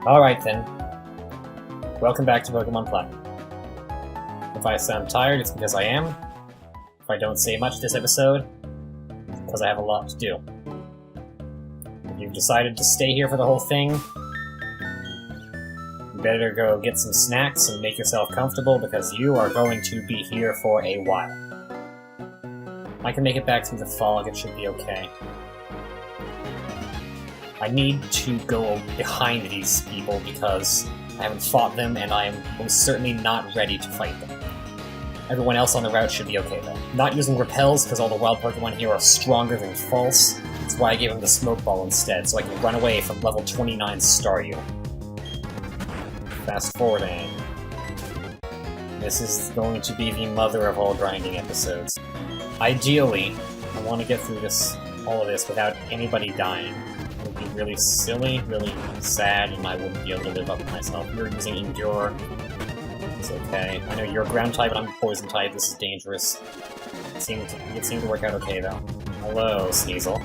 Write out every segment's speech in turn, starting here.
Alright then. Welcome back to Pokemon Platinum. If I sound tired, it's because I am. If I don't say much this episode, it's because I have a lot to do. If you've decided to stay here for the whole thing, you better go get some snacks and make yourself comfortable because you are going to be here for a while. I can make it back through the fog, it should be okay. I need to go behind these people because I haven't fought them and I am most certainly not ready to fight them. Everyone else on the route should be okay though. Not using repels because all the wild Pokemon here are stronger than false. That's why I gave him the Smoke Ball instead, so I can run away from level 29 Staryu. Fast forwarding. This is going to be the mother of all grinding episodes. Ideally, I want to get through all of this without anybody dying. It would be really silly, really sad, and I wouldn't be able to live up to myself. You're using Endure. It's okay. I know you're a ground type, and I'm a poison type. This is dangerous. It seemed to work out okay, though. Hello, Sneasel.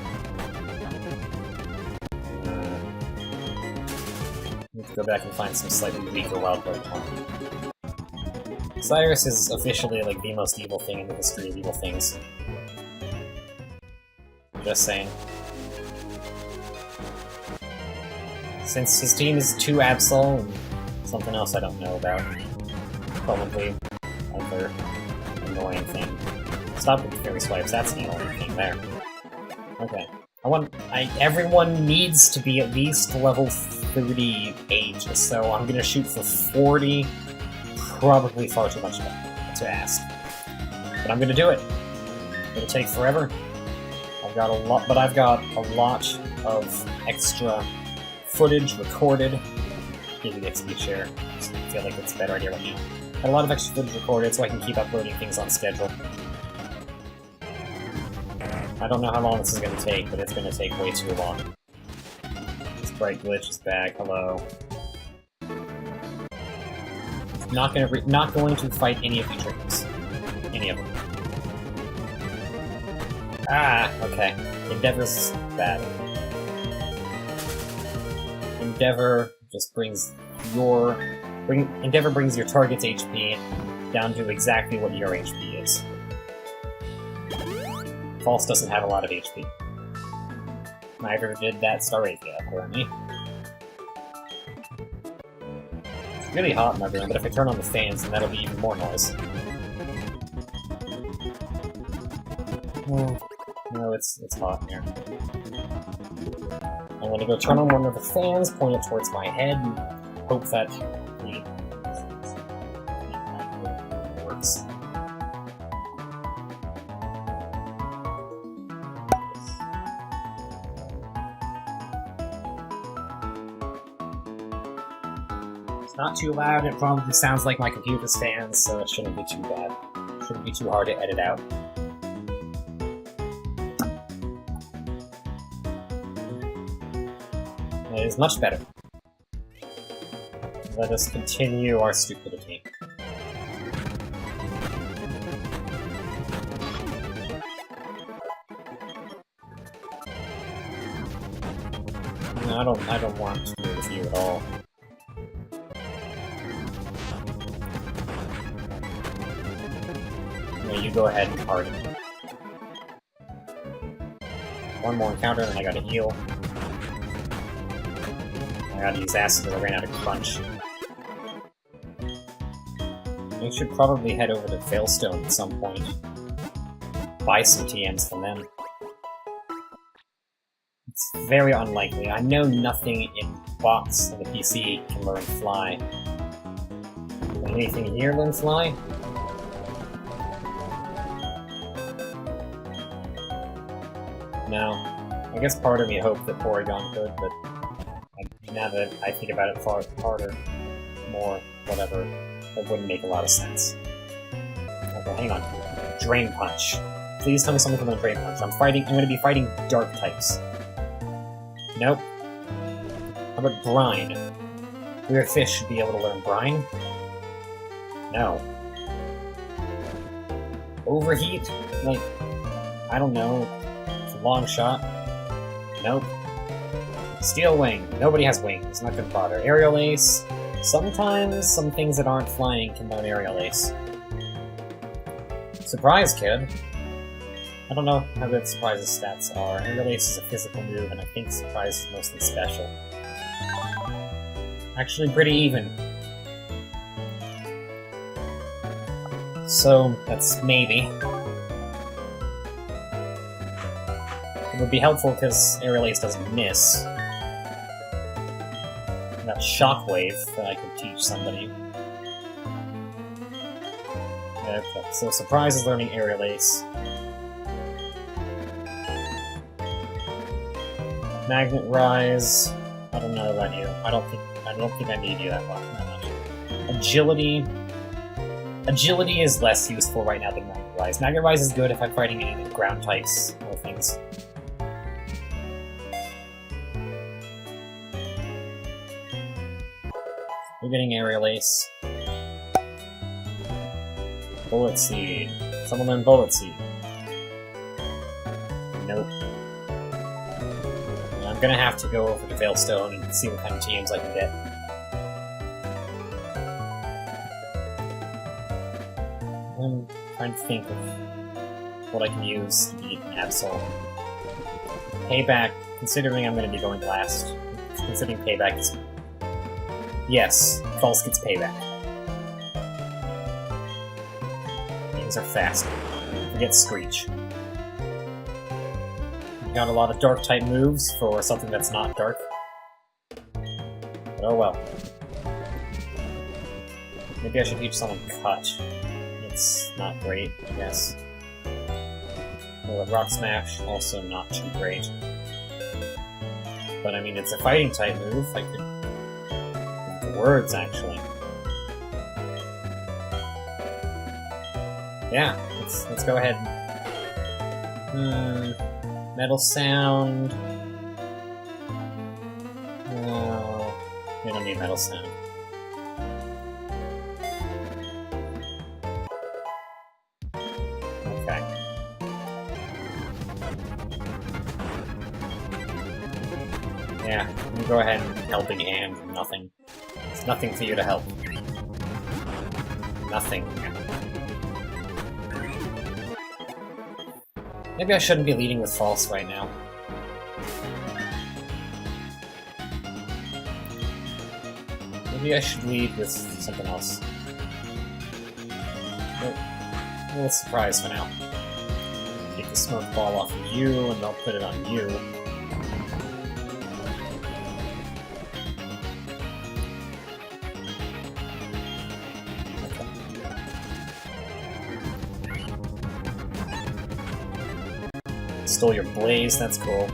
Need to go back and find some slightly weaker wild Pokemon. Cyrus is officially, like, the most evil thing in the history of evil things. Just saying. Since his team is 2 Absol and something else I don't know about. Probably another annoying thing. Stop with the fairy swipes, that's the annoying thing there. Okay. Everyone needs to be at least level 38, so I'm gonna shoot for 40. Probably far too much to ask. But I'm gonna do it. It'll take forever. I've got a lot of extra footage recorded. Give you the XP share. I feel like it's a better idea right now. Got a lot of extra footage recorded so I can keep uploading things on schedule. I don't know how long this is going to take, but it's going to take way too long. Sprite glitch is back. Hello. Not going to fight any of the triggers. Any of them. Ah, okay. Endeavor's bad. Endeavor just brings your target's HP down to exactly what your HP is. False doesn't have a lot of HP. Neither did that Staravia, apparently. It's really hot in my room, but if I turn on the fans, then that'll be even more noise. No, it's hot in here. I'm gonna go turn on one of the fans, point it towards my head, and hope that it works. It's not too loud, it probably sounds like my computer's fans, so it shouldn't be too bad. It shouldn't be too hard to edit out. It is much better. Let us continue our stupidity. No, I don't want to do with you at all. No, you go ahead and harden. One more encounter, and I gotta heal. I gotta use acid because I ran out of crunch. We should probably head over to Veilstone at some point. Buy some TMs from them. It's very unlikely. I know nothing in bots in the PC can learn Fly. Can anything here learn Fly? No. I guess part of me hoped that Porygon could, but now that I think about it far harder, more, whatever, that wouldn't make a lot of sense. Okay, hang on. Drain Punch. Please tell me something about Drain Punch. I'm gonna be fighting Dark types. Nope. How about Brine? Weird Fish should be able to learn Brine? No. Overheat? Like, I don't know. It's a long shot. Nope. Steel Wing. Nobody has wings. Not gonna bother. Aerial Ace. Sometimes some things that aren't flying can learn Aerial Ace. Surprise Kid. I don't know how good Surprise's stats are. Aerial Ace is a physical move, and I think Surprise is mostly special. Actually, pretty even. So, that's maybe. It would be helpful because Aerial Ace doesn't miss. And that Shockwave that I could teach somebody. Okay, so Surprise is learning Aerial Ace. Magnet Rise. I don't know about you. I don't think I need you that much. Agility. Agility is less useful right now than Magnet Rise. Magnet Rise is good if I'm fighting any ground types or things. We're getting Aerial Ace. Bullet Seed. Someone learn Bullet Seed. Nope. I'm gonna have to go over to Veilstone and see what kind of TMs I can get. I'm trying to think of what I can use to beat Absol. Payback, considering I'm gonna be going last. Considering Payback is... Yes, False gets Payback. Things are fast. Forget Screech. Got a lot of dark-type moves for something that's not dark. But oh well. Maybe I should teach someone Cut. It's not great, I guess. Well, Rock Smash, also not too great. But I mean, it's a fighting-type move. I could... the words, actually. Yeah, let's go ahead. Metal Sound. No, we don't need Metal Sound. Okay. Yeah, you go ahead and Helping Hand. Nothing. It's nothing for you to help. Nothing. Maybe I shouldn't be leading with False right now. Maybe I should lead with something else. Nope. A little Surprise for now. Take the Smoke Ball off of you, and I'll put it on you. Stole your Blaze, that's cool.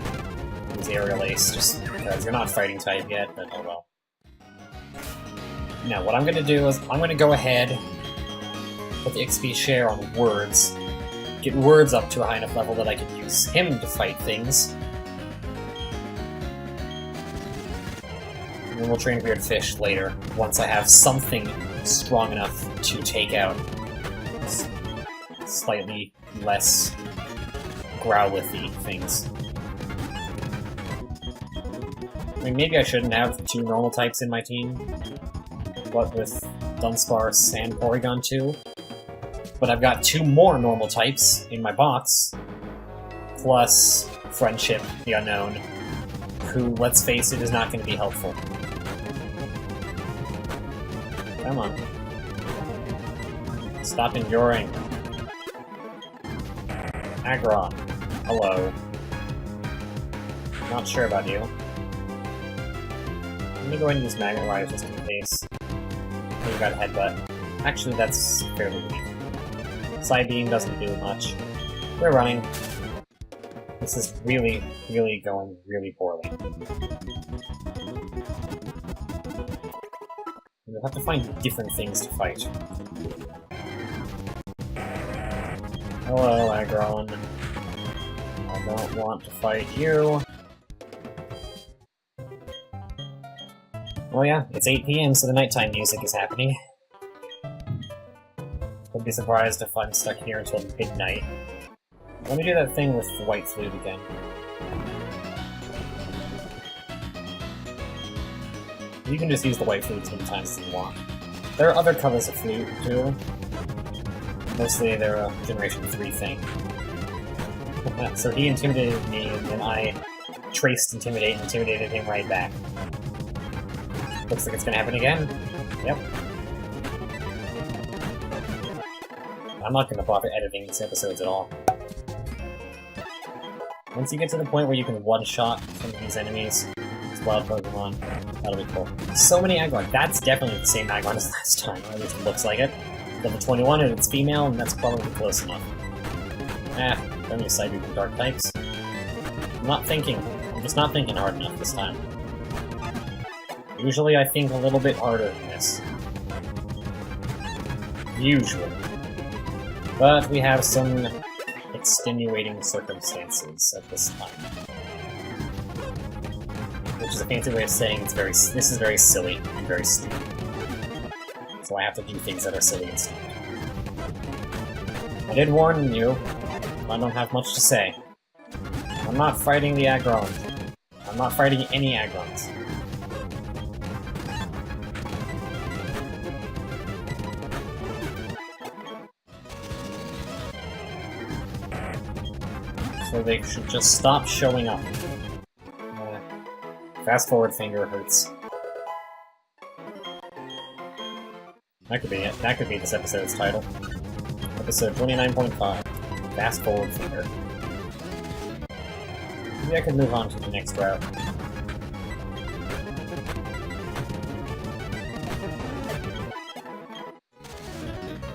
Use Aerial Ace, just because you're not fighting type yet, but oh well. Now, what I'm gonna do is, I'm gonna go ahead, put the XP share on Words, get Words up to a high enough level that I can use him to fight things. And then we'll train Weird Fish later, once I have something strong enough to take out slightly less Growlithy things. I mean, maybe I shouldn't have two normal types in my team, what with Dunsparce and Porygon 2, but I've got two more normal types in my box, plus Friendship, the Unknown, who, let's face it, is not going to be helpful. Come on. Stop enduring. Aggron. Hello. Not sure about you. Let me go ahead and use Magnet Rise just in case. We've got a Headbutt. Actually, that's fairly weak. Psybeam doesn't do much. We're running. This is really, really going really poorly. We'll have to find different things to fight. Hello, Aggron. I don't want to fight you. Well, yeah, it's 8 PM, so the nighttime music is happening. Wouldn't be surprised if I'm stuck here until midnight. Let me do that thing with the White Flute again. You can just use the white flute as many times as you want. There are other colors of flute, too. Mostly they're a Generation 3 thing. So he intimidated me, and then I traced Intimidate and intimidated him right back. Looks like it's gonna happen again. Yep. I'm not gonna bother editing these episodes at all. Once you get to the point where you can one-shot some of these enemies, these wild Pokemon, that'll be cool. So many Aggron. That's definitely the same Aggron as last time, or at least it looks like it. Level 21 and it's female, and that's probably close enough. Don't need side with dark types. I'm just not thinking hard enough this time. Usually I think a little bit harder than this. Usually. But we have some extenuating circumstances at this time. Which is a fancy way of saying this is very silly and very stupid. So I have to do things that are silly and stupid. I did warn you, I don't have much to say. I'm not fighting the Aggron. I'm not fighting any Aggrons. So they should just stop showing up. Fast forward finger hurts. That could be it. That could be this episode's title. Episode 29.5. Fast forward finger. Maybe I could move on to the next route.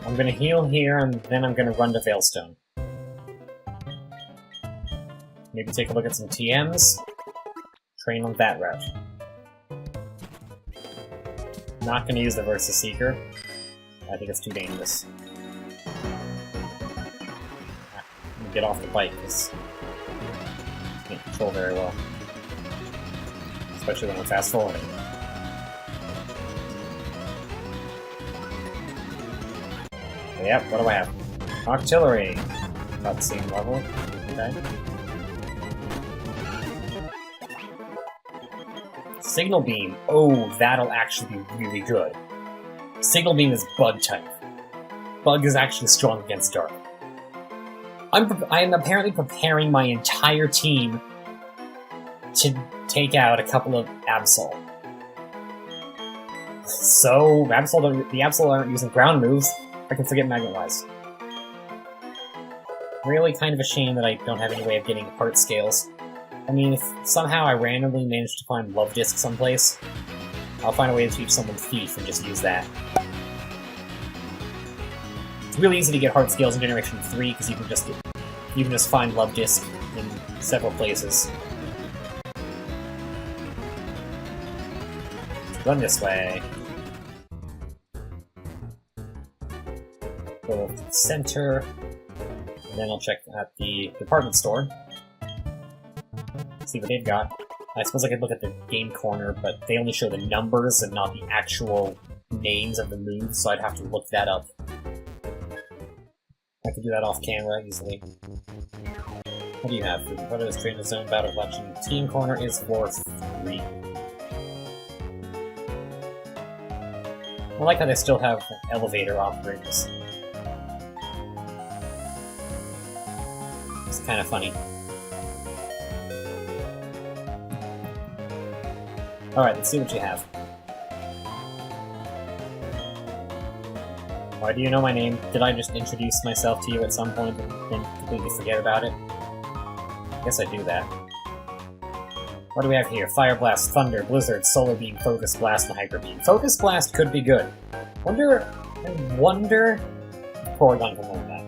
I'm gonna heal here, and then I'm gonna run to Veilstone. Maybe take a look at some TMs. Train on that route. Not gonna use the Versus Seeker. I think it's too dangerous. I'm gonna get off the bike, because I can't control very well. Especially when I'm fast forwarding. Yep, what do I have? Artillery! About the same level. Okay. Signal Beam. Oh, that'll actually be really good. Signal Beam is Bug type. Bug is actually strong against Dark. I am apparently preparing my entire team to take out a couple of Absol. So, the Absol aren't using ground moves. I can forget Magnet-wise. Really kind of a shame that I don't have any way of getting heart scales. I mean, if somehow I randomly manage to find Love Disc someplace, I'll find a way to teach someone Thief and just use that. It's really easy to get heart scales in Generation 3 because you can just find Love Disc in several places. Run this way. Go to the center, and then I'll check at the department store. See what they've got. I suppose I could look at the game corner, but they only show the numbers and not the actual names of the moves, so I'd have to look that up. I could do that off camera easily. What do you have? For Predator's Trainer Zone Battle Collection, Team Corner is floor 3. I like how they still have elevator operators. It's kind of funny. Alright, let's see what you have. Why do you know my name? Did I just introduce myself to you at some point and then completely forget about it? I guess I do that. What do we have here? Fire Blast, Thunder, Blizzard, Solar Beam, Focus Blast, and Hyper Beam. Focus Blast could be good. I wonder if Porygon can learn that.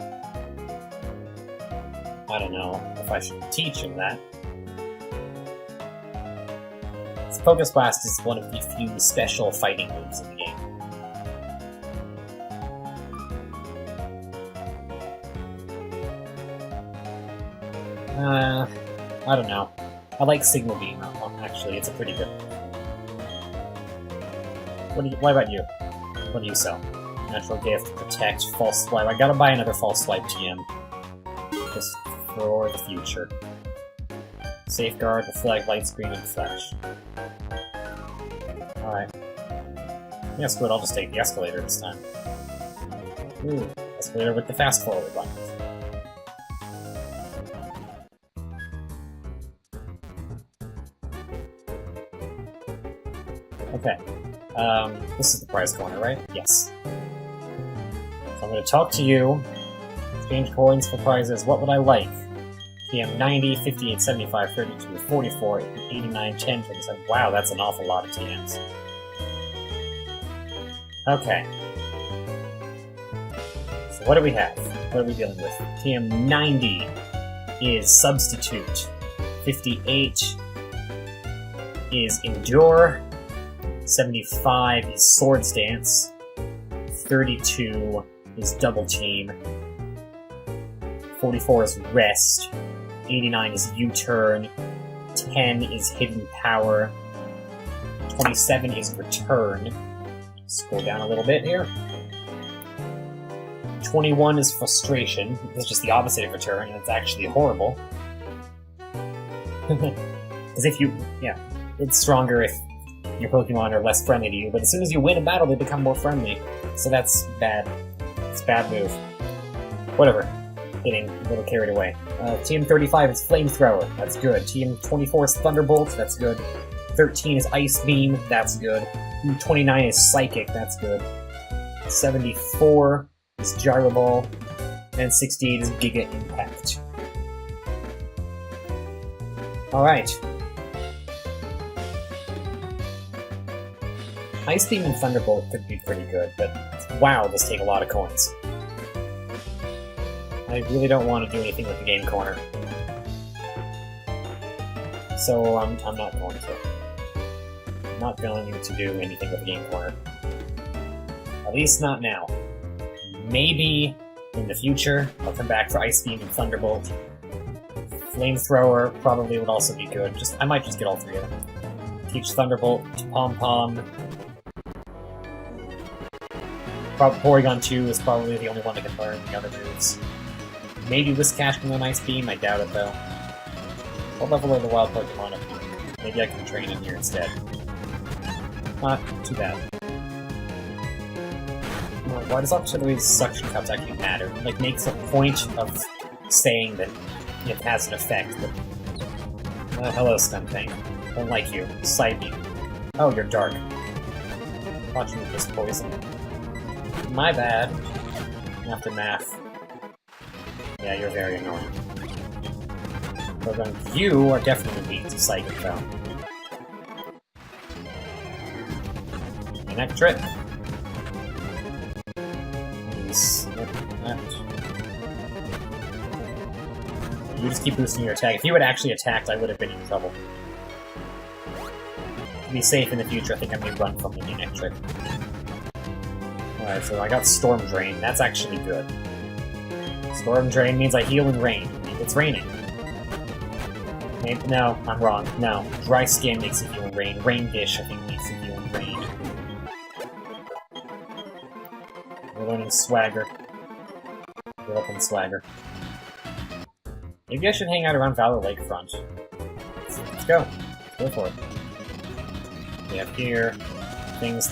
I don't know if I should teach him that. Focus Blast is one of the few special fighting moves in the game. I don't know. I like Signal Beam, actually, it's a pretty good one. What about you? What do you sell? Natural Gift, Protect, False Swipe. I gotta buy another False Swipe TM. Just for the future. Safeguard, Deflect, Light Screen, and Flash. Alright. Yeah, screw it, I'll just take the escalator this time. Ooh, escalator with the fast forward button. Okay. This is the prize corner, right? Yes. So I'm going to talk to you. Exchange coins for prizes. What would I like? TM 90, 58, 75, 32, 44, 89, 10, 27. Wow, that's an awful lot of TMs. Okay. So what do we have? What are we dealing with? TM 90 is Substitute. 58 is Endure. 75 is Swords Dance. 32 is Double Team. 44 is Rest. 89 is U-Turn. 10 is Hidden Power. 27 is Return. Scroll down a little bit here. 21 is Frustration. It's just the opposite of Return, and it's actually horrible. Because if you... yeah, it's stronger if your Pokemon are less friendly to you, but as soon as you win a battle, they become more friendly. So that's bad. It's a bad move. Whatever. Getting a little carried away. Team 35 is Flamethrower. That's good. Team 24 is Thunderbolt. That's good. 13 is Ice Beam. That's good. 29 is Psychic. That's good. 74 is Gyro Ball. And 68 is Giga Impact. Alright. Ice Beam and Thunderbolt could be pretty good, but wow, this take a lot of coins. I really don't want to do anything with the game corner. So I'm not going to. I'm not going to do anything with the game corner. At least not now. Maybe in the future I'll come back for Ice Beam and Thunderbolt. Flamethrower probably would also be good. I might just get all three of them. Teach Thunderbolt to Pom Pom. Porygon 2 is probably the only one that can learn the other moves. Maybe Whiscash can learn Ice Beam, I doubt it though. What level are the wild Pokemon up here? Maybe I can train in here instead. Not too bad. Why does Auxiliary's suction cups actually matter? It, like, makes a point of saying that it has an effect, but... hello, Stuntank. Don't like you. Side Beam. Oh, you're dark. Watching with this poison. My bad. Aftermath. Yeah, you're very annoying. But you are definitely weak to Psychic, though. Electric. You just keep boosting your attack. If you had actually attacked, I would have been in trouble. To be safe in the future, I think I'm going to run from the Electric. Alright, so I got Storm Drain. That's actually good. Storm Drain means I heal in rain. It's raining. Maybe, no, I'm wrong. No. Dry Skin makes you heal in rain. Rain Dish, I think, makes you heal in rain. We're learning Swagger. We're up in Swagger. Maybe I should hang out around Valor Lakefront. Let's go. Let's go for it. We have here... things.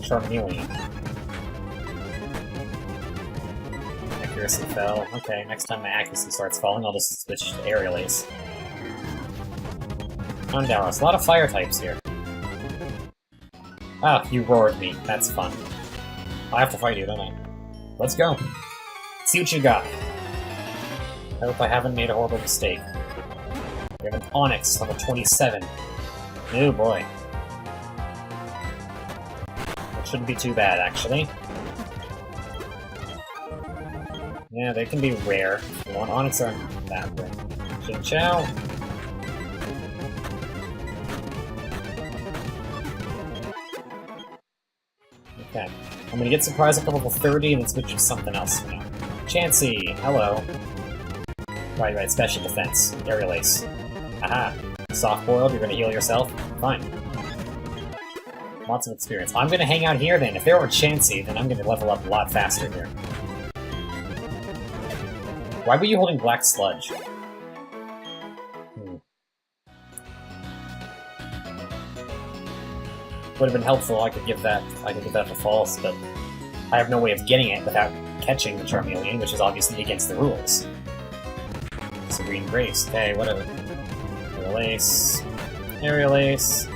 Charmeleon. Accuracy fell. Okay, next time my accuracy starts falling, I'll just switch to Aerial Ace. Undoubtedly, a lot of fire types here. Ah, you roared me. That's fun. I have to fight you, don't I? Let's go. See what you got. I hope I haven't made a horrible mistake. We have an Onix, level 27. Oh boy. That shouldn't be too bad, actually. Yeah, they can be rare. The one Onix aren't that rare. Chinchou. Okay. I'm gonna get surprised up to level 30 and then switch to something else now. Chansey, hello. Right, special defense. Aerial Ace. Aha. Soft-boiled, you're gonna heal yourself? Fine. Lots of experience. I'm gonna hang out here then. If there were Chansey, then I'm gonna level up a lot faster here. Why were you holding Black Sludge? would have been helpful. I could give that to false, but I have no way of getting it without catching the Charmeleon, which is obviously against the rules. Serene Grace. Okay, whatever. Aerial Ace. Aerial Ace.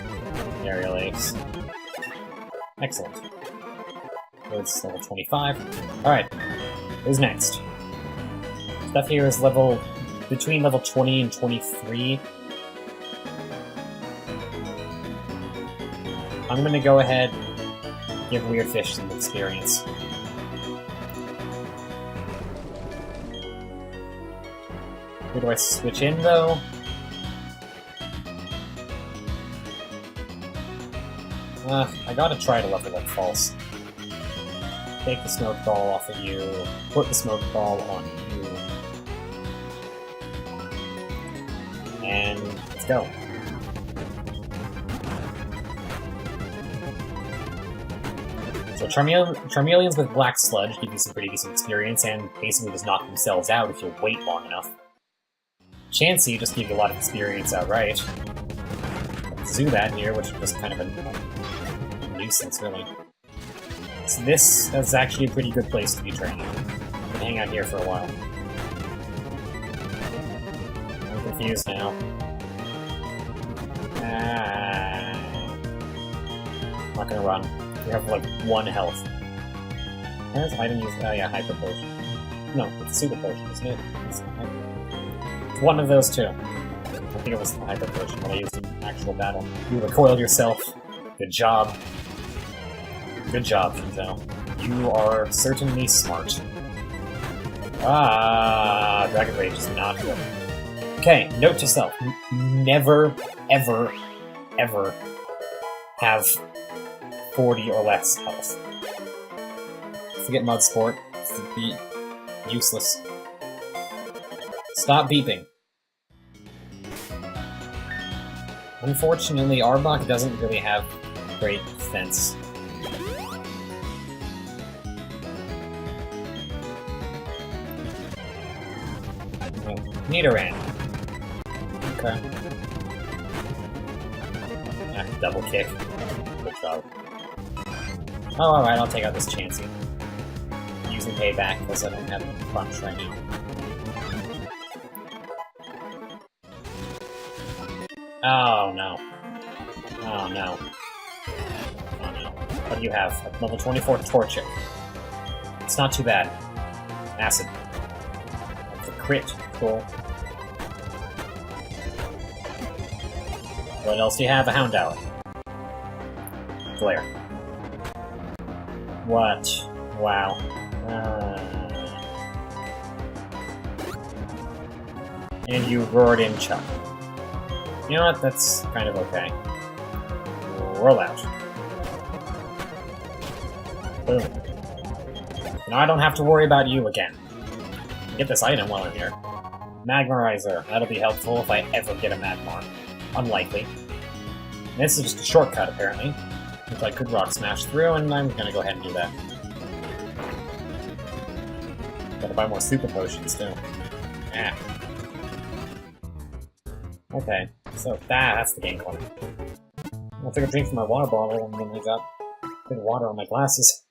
Aerial Ace. Excellent. It's level 25. Alright. Who's next? Stuff here is between level 20 and 23. I'm gonna go ahead and give Weird Fish some experience. Who do I switch in, though? I gotta try to level up False. Take the Smoke Ball off of you, put the Smoke Ball on you. And let's go. So Charmeleons with Black Sludge give you some pretty decent experience and basically just knock themselves out if you wait long enough. Chansey just give you a lot of experience outright. Zubat here, which is just kind of a nuisance, really. So this is actually a pretty good place to be training. You can hang out here for a while. I'm confused now. I'm not gonna run. You have like 1 health. Where's item use? Oh yeah, Hyper Potion. No, it's a Super Potion, isn't it? It's one of those two. I think it was the Hyper Potion that I used in actual battle. You recoiled yourself. Good job. Good job, Shinzo. You are certainly smart. Dragon Rage is not good. Okay, note to self. Never, ever, ever have 40 or less health. Forget Mud Sport. It's useless. Stop beeping. Unfortunately, Arbok doesn't really have great defense. Nidoran. Okay. Double kick. Good job. Oh, alright, I'll take out this Chansey. Using payback because I don't have a punch right now. Oh no. Oh no. Oh no. What do you have? Level 24 Torchic. It's not too bad. Acid. That's a crit. Cool. What else do you have? A Houndour. Flare. What? Wow. And you roared in Chuck. You know what? That's kind of okay. Roll out. Boom. Now I don't have to worry about you again. Get this item while I'm here. Magmarizer. That'll be helpful if I ever get a Magmar. Unlikely. This is just a shortcut, apparently. Which I could Rock Smash through, and I'm gonna go ahead and do that. Gotta buy more Super Potions, too. Ah. Okay, so that's the game corner. I'll take a drink from my water bottle, and then I got good water on my glasses.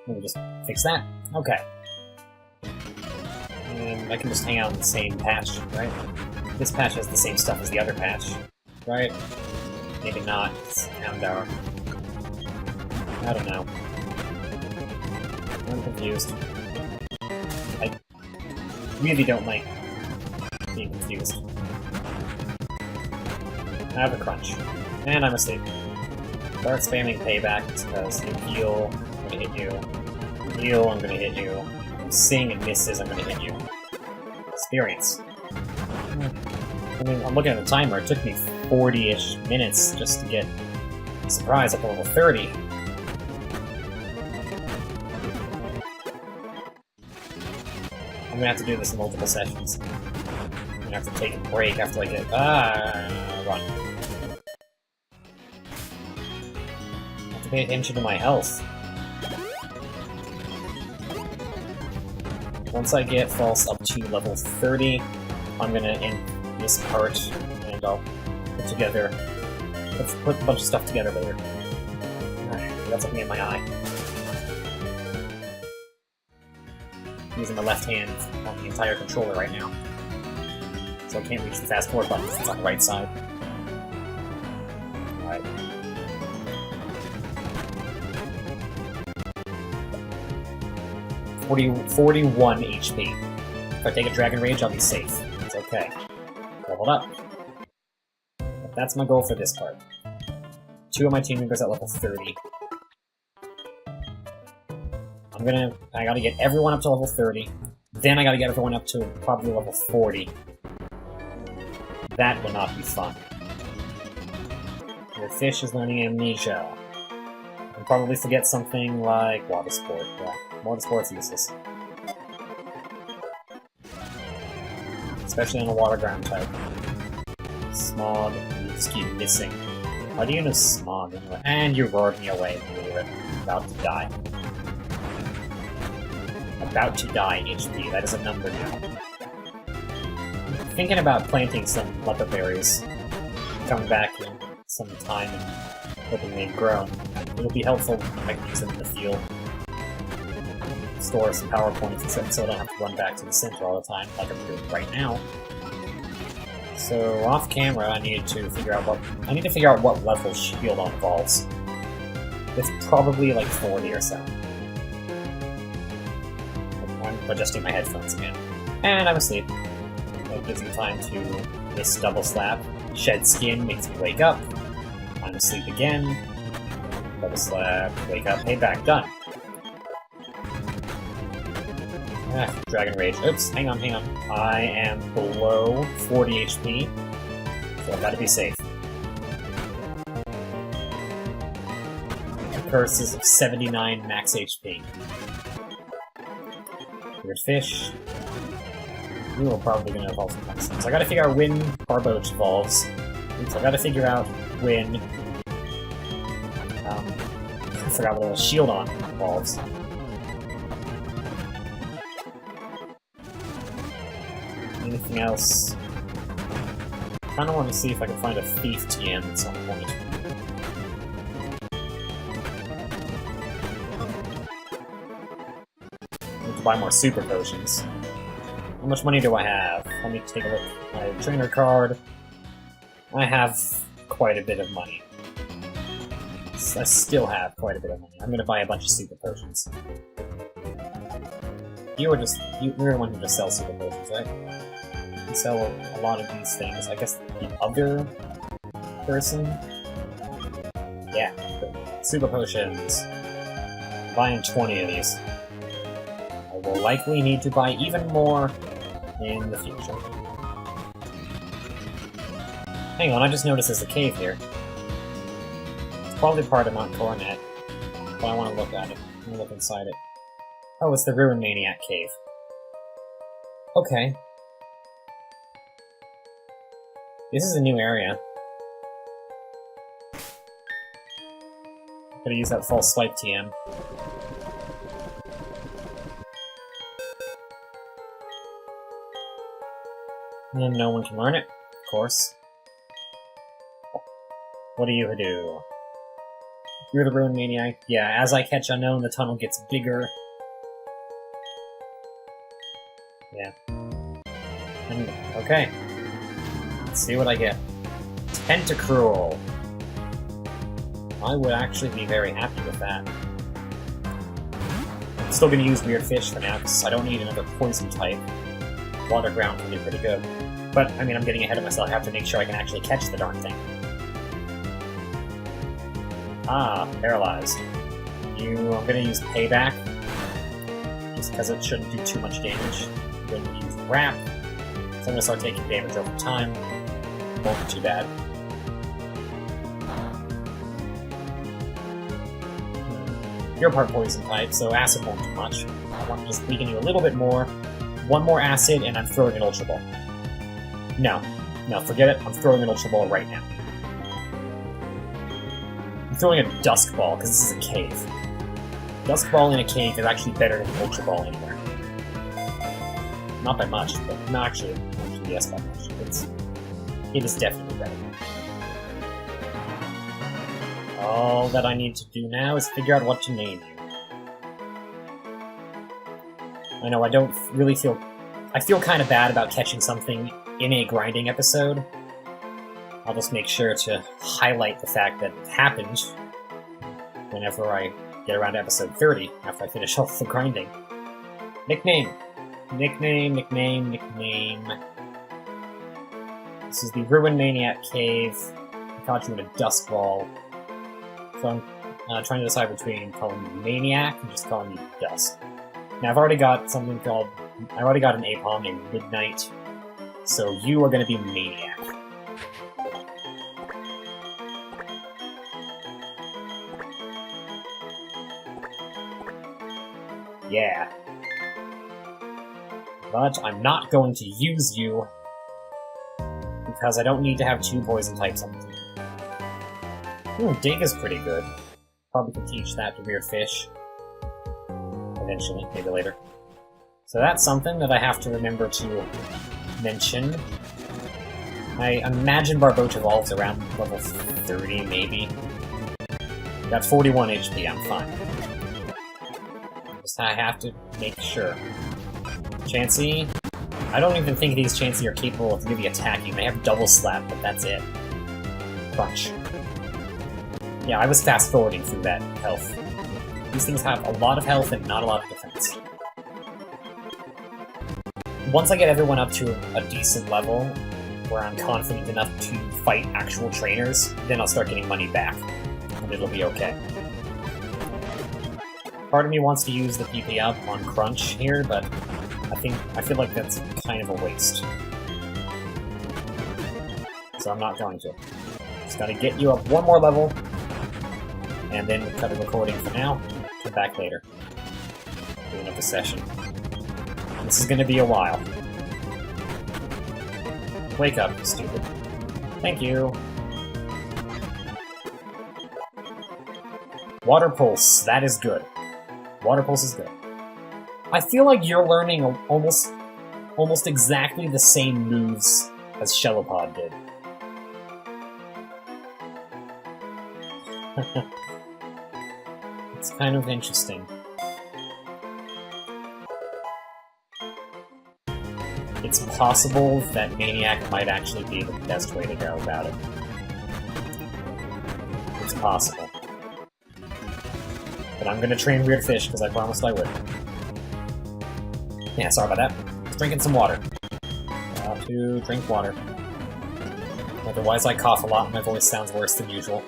Let me just fix that. Okay. And I can just hang out in the same patch, right? This patch has the same stuff as the other patch, right? Maybe not. It's Houndour. I don't know. I'm confused. I really don't like being confused. I have a crunch. And I'm asleep. Start spamming payback because you heal, I'm gonna hit you. Heal, I'm gonna hit you. You sing and misses, I'm gonna hit you. Experience. I mean, I'm looking at the timer. It took me 40-ish minutes just to get Surprise up to level 30. I'm gonna have to do this in multiple sessions. I'm gonna have to take a break after I get... run. I have to pay attention to my health. Once I get False up to level 30, I'm gonna end this part, and I'll put together Let's put a bunch of stuff together later. I got something in my eye. I'm using my left hand on the entire controller right now. So I can't reach the fast forward button because it's on the right side. Alright. $41 HP. If I take a Dragon Rage, I'll be safe. It's okay. Leveled up. But that's my goal for this part. 2 of my team members at level 30. I gotta get everyone up to level 30. Then I gotta get everyone up to probably level 40. That will not be fun. Your fish is learning Amnesia. I'll probably forget something like Water Sport. Yeah, Water Sport's useless. Especially on a water ground type. Smog, you just keep missing. How do you know Smog anyway? And you roared me away when you were about to die. About to die HP, that is a number now. I'm thinking about planting some leopard berries. Coming back in some time and hoping they've grown. It'll be helpful if I can use them in the field. Store some power points so I don't have to run back to the center all the time, like I'm doing right now. So off camera, I need to figure out what level Shield-On evolves. It's probably like 40 or so. I'm adjusting my headphones again. And I'm asleep. That gives me time to miss double slap. Shed skin makes me wake up. I'm asleep again. Double slap, wake up, hey back, done. Dragon Rage. Oops, hang on. I am below 40 HP, so I've got to be safe. Curses of 79 max HP. Weird fish. We are probably going to evolve sometime soon. So I got to figure out when Barboach evolves. Oops, I got to figure out when. I forgot what it was. Shield-On evolves. Anything else? I kind of want to see if I can find a Thief TM at some point. I need to buy more Super Potions. How much money do I have? Let me take a look at my trainer card. I have quite a bit of money. I still have quite a bit of money. I'm going to buy a bunch of Super Potions. You're the one who just sells Super Potions, right? You sell a lot of these things. I guess the other person? Yeah, Super Potions. I'm buying 20 of these. I will likely need to buy even more in the future. Hang on, I just noticed there's a cave here. It's probably part of Mount Coronet, but I want to look at it. I'm going to look inside it. Oh, it's the Ruin Maniac Cave. Okay. This is a new area. Gotta use that false swipe TM. And no one can learn it, of course. What do you do? You're the Ruin Maniac? Yeah, as I catch Unknown, the tunnel gets bigger. Yeah. And, okay. Let's see what I get. Tentacruel. I would actually be very happy with that. I'm still gonna use Weird Fish for now, because I don't need another poison type. Water Ground can be pretty good. But, I mean, I'm getting ahead of myself. I have to make sure I can actually catch the darn thing. Ah, Paralyzed. I'm gonna use Payback, just because it shouldn't do too much damage. I'm gonna use Wrap, so I'm gonna start taking damage over time. Won't be too bad. You're part poison type, so acid won't do much. I want to just weaken you a little bit more. One more acid, and I'm throwing an Ultra Ball. No, forget it. I'm throwing an Ultra Ball right now. I'm throwing a Dusk Ball, because this is a cave. Dusk Ball in a cave is actually better than Ultra Ball anywhere. Not by much, but no, actually yes, by much. It is definitely better. All that I need to do now is figure out what to name you. I know I don't really feel... I feel kind of bad about catching something in a grinding episode. I'll just make sure to highlight the fact that it happened whenever I get around to episode 30, after I finish off the grinding. Nickname. Nickname. This is the Ruin Maniac Cave. I caught you in a dust ball. So I'm trying to decide between calling you Maniac and just calling you Dust. Now I've already got something called... I already got an APOM named Midnight, so you are going to be Maniac. Yeah. But I'm not going to use you because I don't need to have 2 poison types on the team. Dig is pretty good. Probably could teach that to Weird Fish. Eventually, maybe later. So that's something that I have to remember to mention. I imagine Barboach evolves around level 30, maybe. Got 41 HP, I'm fine. Just I have to make sure. Chansey? I don't even think these Chansey are capable of really attacking. They have double slap, but that's it. Crunch. Yeah, I was fast-forwarding through that health. These things have a lot of health and not a lot of defense. Once I get everyone up to a decent level, where I'm confident enough to fight actual trainers, then I'll start getting money back, and it'll be okay. Part of me wants to use the PP up on Crunch here, but I feel like that's kind of a waste. So I'm not going to. Just gotta get you up one more level, and then cut the recording for now. Come back later. Do another session. This is gonna be a while. Wake up, stupid. Thank you. Water Pulse, that is good. Water Pulse is good. I feel like you're learning almost exactly the same moves as Shelopod did. It's kind of interesting. It's possible that Maniac might actually be the best way to go about it. It's possible. But I'm gonna train Weird Fish, because I promised I would. Yeah, sorry about that. Drinking some water. Got to drink water. Otherwise I cough a lot and my voice sounds worse than usual.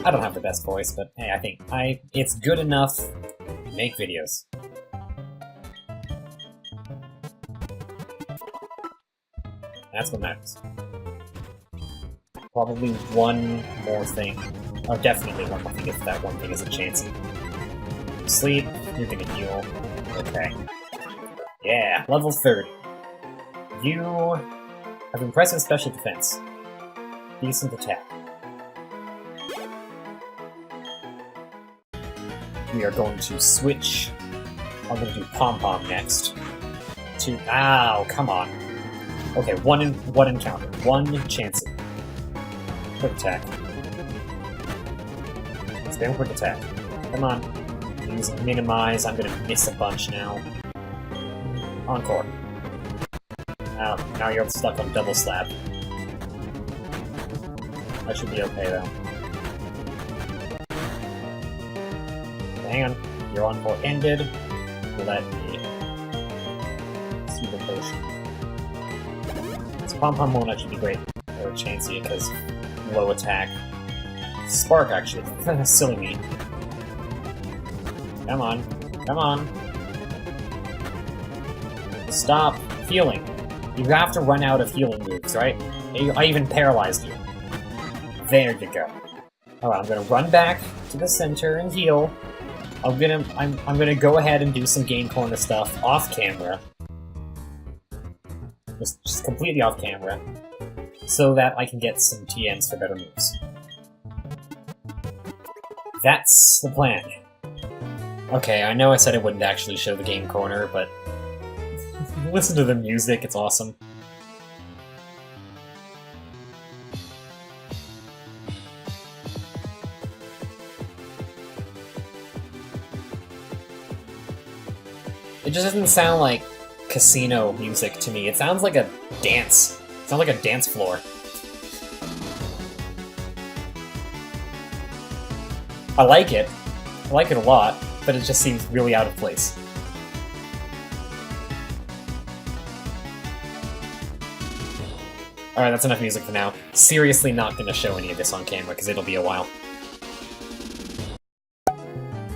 I don't have the best voice, but hey, I think it's good enough to make videos. That's what matters. Probably one more thing. Oh, definitely one more thing if that one thing is a Chansey. Sleep, you're gonna heal. Okay. Yeah, level 30. You have impressive special defense. Decent attack. We are going to switch. I'm going to do Pom Pom next. Ow, come on. Okay, one encounter. One Chansey. Quick attack. Spam quick attack. Come on. Use minimize. I'm gonna miss a bunch now. Encore. Now you're stuck on double slap. That should be okay though. Hang on. Your encore ended. Let me see the potion. Pom Pom won't actually be great for Chansey because low attack. Spark actually. Silly me. Come on. Come on. Stop healing. You have to run out of healing moves, right? I even paralyzed you. There you go. Alright, I'm gonna run back to the center and heal. I'm gonna go ahead and do some game corner stuff off camera. Just completely off camera, so that I can get some TNs for better moves. That's the plan. Okay, I know I said I wouldn't actually show the game corner, but listen to the music, it's awesome. just doesn't sound like casino music to me. It sounds like a dance. It sounds like a dance floor. I like it. I like it a lot, but it just seems really out of place. Alright, that's enough music for now. Seriously not gonna show any of this on camera, because it'll be a while.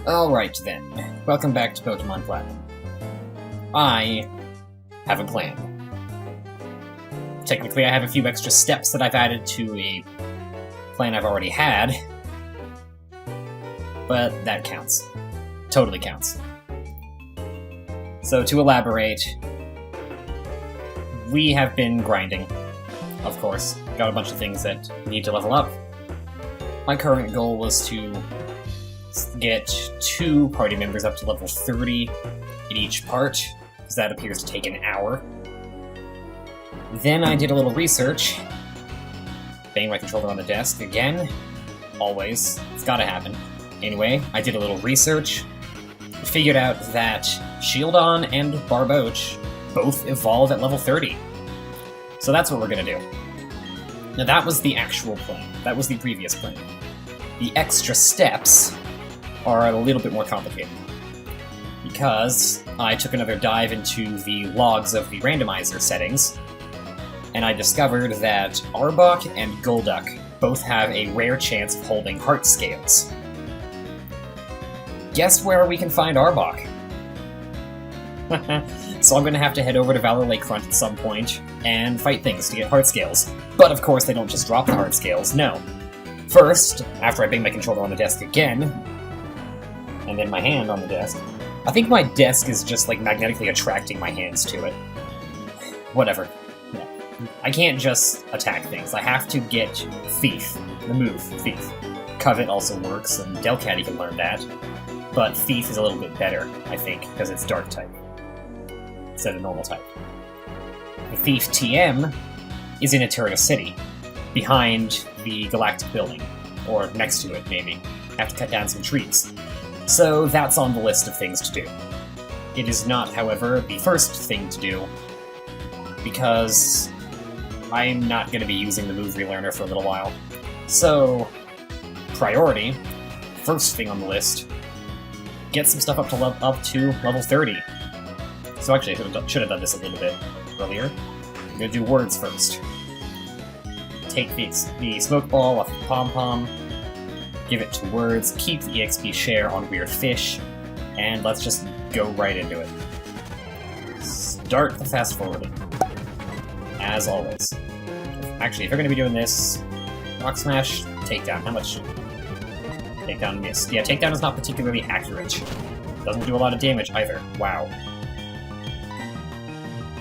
Alright then, welcome back to Pokemon Platinum. I have a plan. Technically, I have a few extra steps that I've added to a plan I've already had, but that counts. Totally counts. So, to elaborate, we have been grinding, of course. Got a bunch of things that need to level up. My current goal was to get 2 party members up to level 30 in each part, because that appears to take an hour. Then I did a little research. Bang my controller on the desk again. Always. It's gotta happen. Anyway, I did a little research. Figured out that Shieldon and Barboach both evolve at level 30. So that's what we're gonna do. Now that was the actual plan. That was the previous plan. The extra steps are a little bit more complicated, because I took another dive into the logs of the randomizer settings, and I discovered that Arbok and Golduck both have a rare chance of holding heart scales. Guess where we can find Arbok? So I'm gonna have to head over to Valor Lakefront at some point and fight things to get heart scales. But of course they don't just drop the heart scales, no. First, after I bang my controller on the desk again, and then my hand on the desk. I think my desk is just, like, magnetically attracting my hands to it. Whatever. Yeah. I can't just attack things. I have to get Thief. The move, Thief. Covet also works, and Delcatty can learn that. But Thief is a little bit better, I think, because it's Dark type instead of Normal type. The Thief TM is in Eterna City, behind the Galactic Building. Or next to it, maybe. I have to cut down some trees. So that's on the list of things to do. It is not, however, the first thing to do, because I'm not going to be using the move relearner for a little while. So, priority, first thing on the list, get some stuff up to level 30. So actually, I should have done this a little bit earlier. I'm going to do words first. Take the smoke ball off the pom-pom, give it to words, keep the EXP share on Weird Fish, and let's just go right into it. Start the fast forwarding. As always. Actually, if you're going to be doing this, Rock Smash, Takedown. How much? Takedown missed. Yeah, Takedown is not particularly accurate. Doesn't do a lot of damage either. Wow.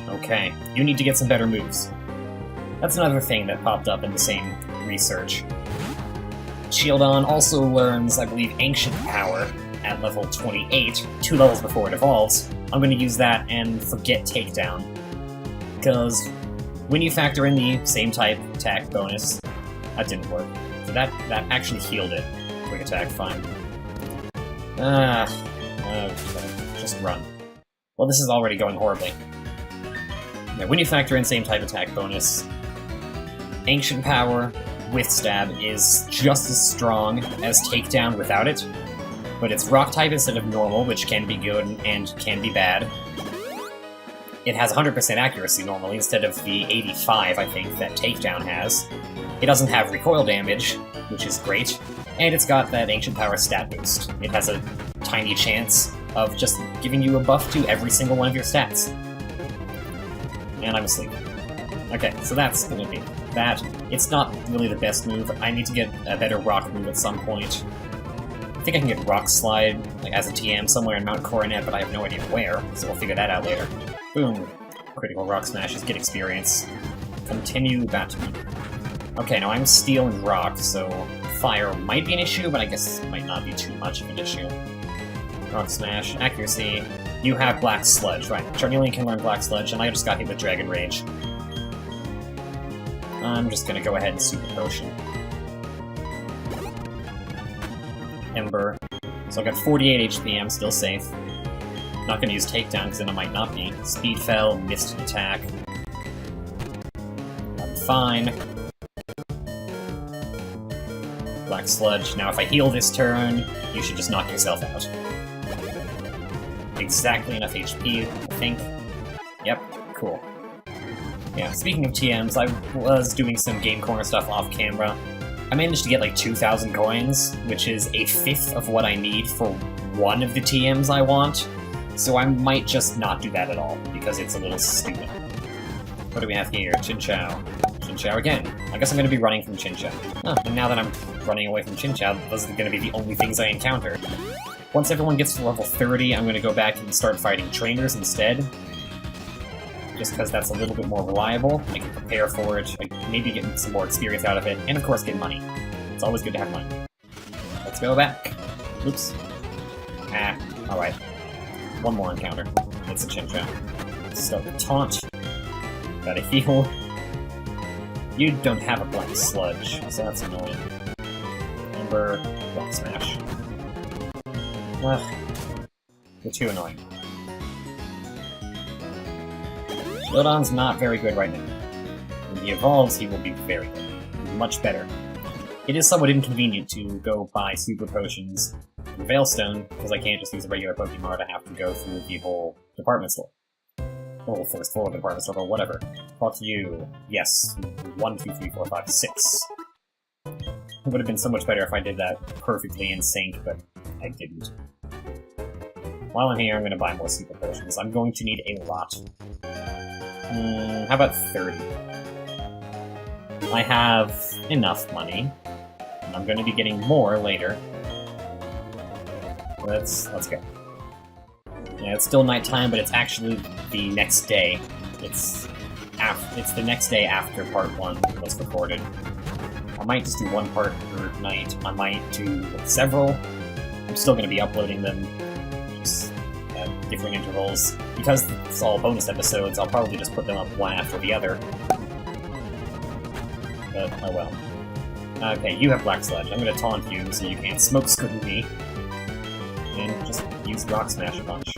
Okay, you need to get some better moves. That's another thing that popped up in the same research. Shieldon also learns, I believe, Ancient Power at level 28, 2 levels before it evolves. I'm going to use that and forget Takedown, because when you factor in the same type attack bonus, that didn't work. So that actually healed it. Quick attack, fine. Okay, just run. Well, this is already going horribly. Now, when you factor in same type attack bonus, Ancient Power with Stab is just as strong as Takedown without it, but it's Rock type instead of Normal, which can be good and can be bad. It has 100% accuracy normally instead of the 85, I think, that Takedown has. It doesn't have recoil damage, which is great, and it's got that Ancient Power stat boost. It has a tiny chance of just giving you a buff to every single one of your stats. And I'm asleep. Okay, so that's gonna be that. It's not really the best move. I need to get a better rock move at some point. I think I can get Rock Slide like as a TM somewhere in Mount Coronet, but I have no idea where, so we'll figure that out later. Boom. Critical Rock Smashes, get experience. Continue that. Okay, now I'm Steel and Rock, so Fire might be an issue, but I guess it might not be too much of an issue. Rock Smash, accuracy. You have Black Sludge, right. Charmeleon can learn Black Sludge, and I just got hit with Dragon Rage. I'm just gonna go ahead and Super Potion. Ember. So I got 48 HP, I'm still safe. Not gonna use takedown, because then I might not be. Speed fell, missed an attack. I'm fine. Black Sludge. Now if I heal this turn, you should just knock yourself out. Exactly enough HP, I think. Yep, cool. Yeah, speaking of TMs, I was doing some Game Corner stuff off camera. I managed to get like 2,000 coins, which is a fifth of what I need for one of the TMs I want. So I might just not do that at all, because it's a little stupid. What do we have here? Chinchou. Chinchou again. I guess I'm going to be running from Chinchou. Oh, and now that I'm running away from Chinchou, those are going to be the only things I encounter. Once everyone gets to level 30, I'm going to go back and start fighting trainers instead. Just because that's a little bit more reliable. I can prepare for it, maybe get some more experience out of it, and of course get money. It's always good to have money. Let's go back. Oops. Ah, alright. One more encounter. It's a Chinchou. So, taunt. Gotta heal. You don't have a Black Sludge, so that's annoying. Ember, Rock Smash. Ugh. You're too annoying. Showdown's not very good right now. When he evolves, he will be very good. Much better. It is somewhat inconvenient to go buy super potions in Veilstone, because I can't just use a regular Pokemon, I have to go through the whole department store. Or first floor of the department store, or whatever. Fuck you. Yes. 1, 2, 3, 4, 5, 6. It would have been so much better if I did that perfectly in sync, but I didn't. While I'm here, I'm going to buy more super potions. I'm going to need a lot. How about 30? I have enough money. And I'm going to be getting more later. Let's go. Yeah, it's still nighttime, but it's actually the next day. It's the next day after part 1 was recorded. I might just do one part per night. I might do several. I'm still going to be uploading them just at different intervals. Because it's all bonus episodes, I'll probably just put them up one after the other. But, oh well. Okay, you have Black Sludge. I'm going to taunt you so you can't smoke screen me. And just use Rock Smash a bunch.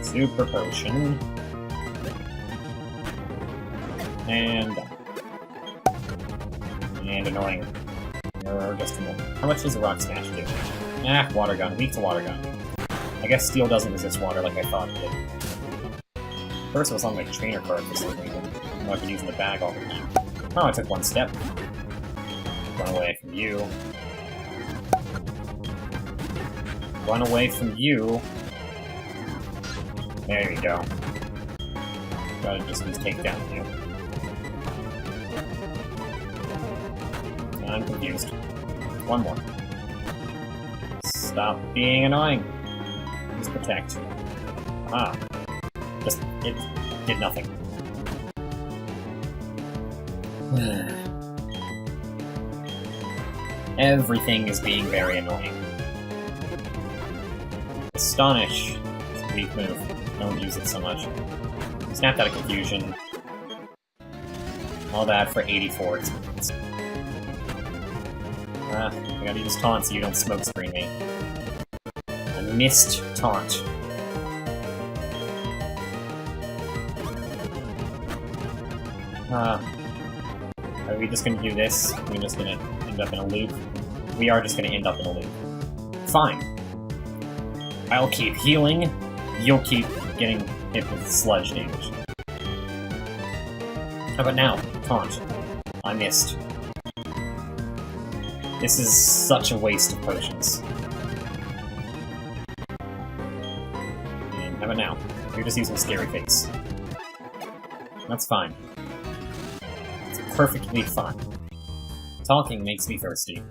Super Potion. And done. And annoying. Or just a moment. How much does a Rock Smash do? Ah, Water Gun. Weak to Water Gun. I guess Steel doesn't resist water like I thought it did. First it was on my trainer card for some reason. I know I've been using the bag all the time. Oh, I took one step. Run away from you. Run away from you. There you go. Gotta just use takedown you. I'm confused. One more. Stop being annoying. Use protect. Ah. Just, it did nothing. Everything is being very annoying. Astonish. It's a weak move. Don't use it so much. Snapped out of confusion. All that for 84 experience. I gotta use taunt so you don't smoke screen me. A missed taunt. Are we just gonna do this? We're just gonna end up in a loop? We are just gonna end up in a loop. Fine. I'll keep healing, you'll keep getting hit with sludge damage. How about now? Taunt. I missed. This is such a waste of potions. And how about now? You're just using Scary Face. That's fine. It's perfectly fine. Talking makes me thirsty.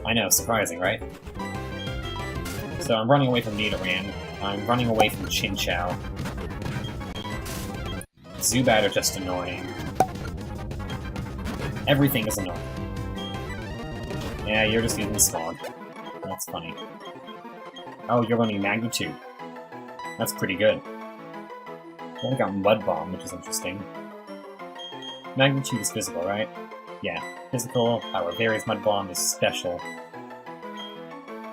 I know, surprising, right? So I'm running away from Nidoran. I'm running away from Chinchou. Zubat are just annoying. Everything is annoying. Yeah, you're just using Smog. That's funny. Oh, you're running Magnitude. That's pretty good. I got Mud Bomb, which is interesting. Magnitude is physical, right? Yeah, physical, Power Varies, Mud Bomb is special.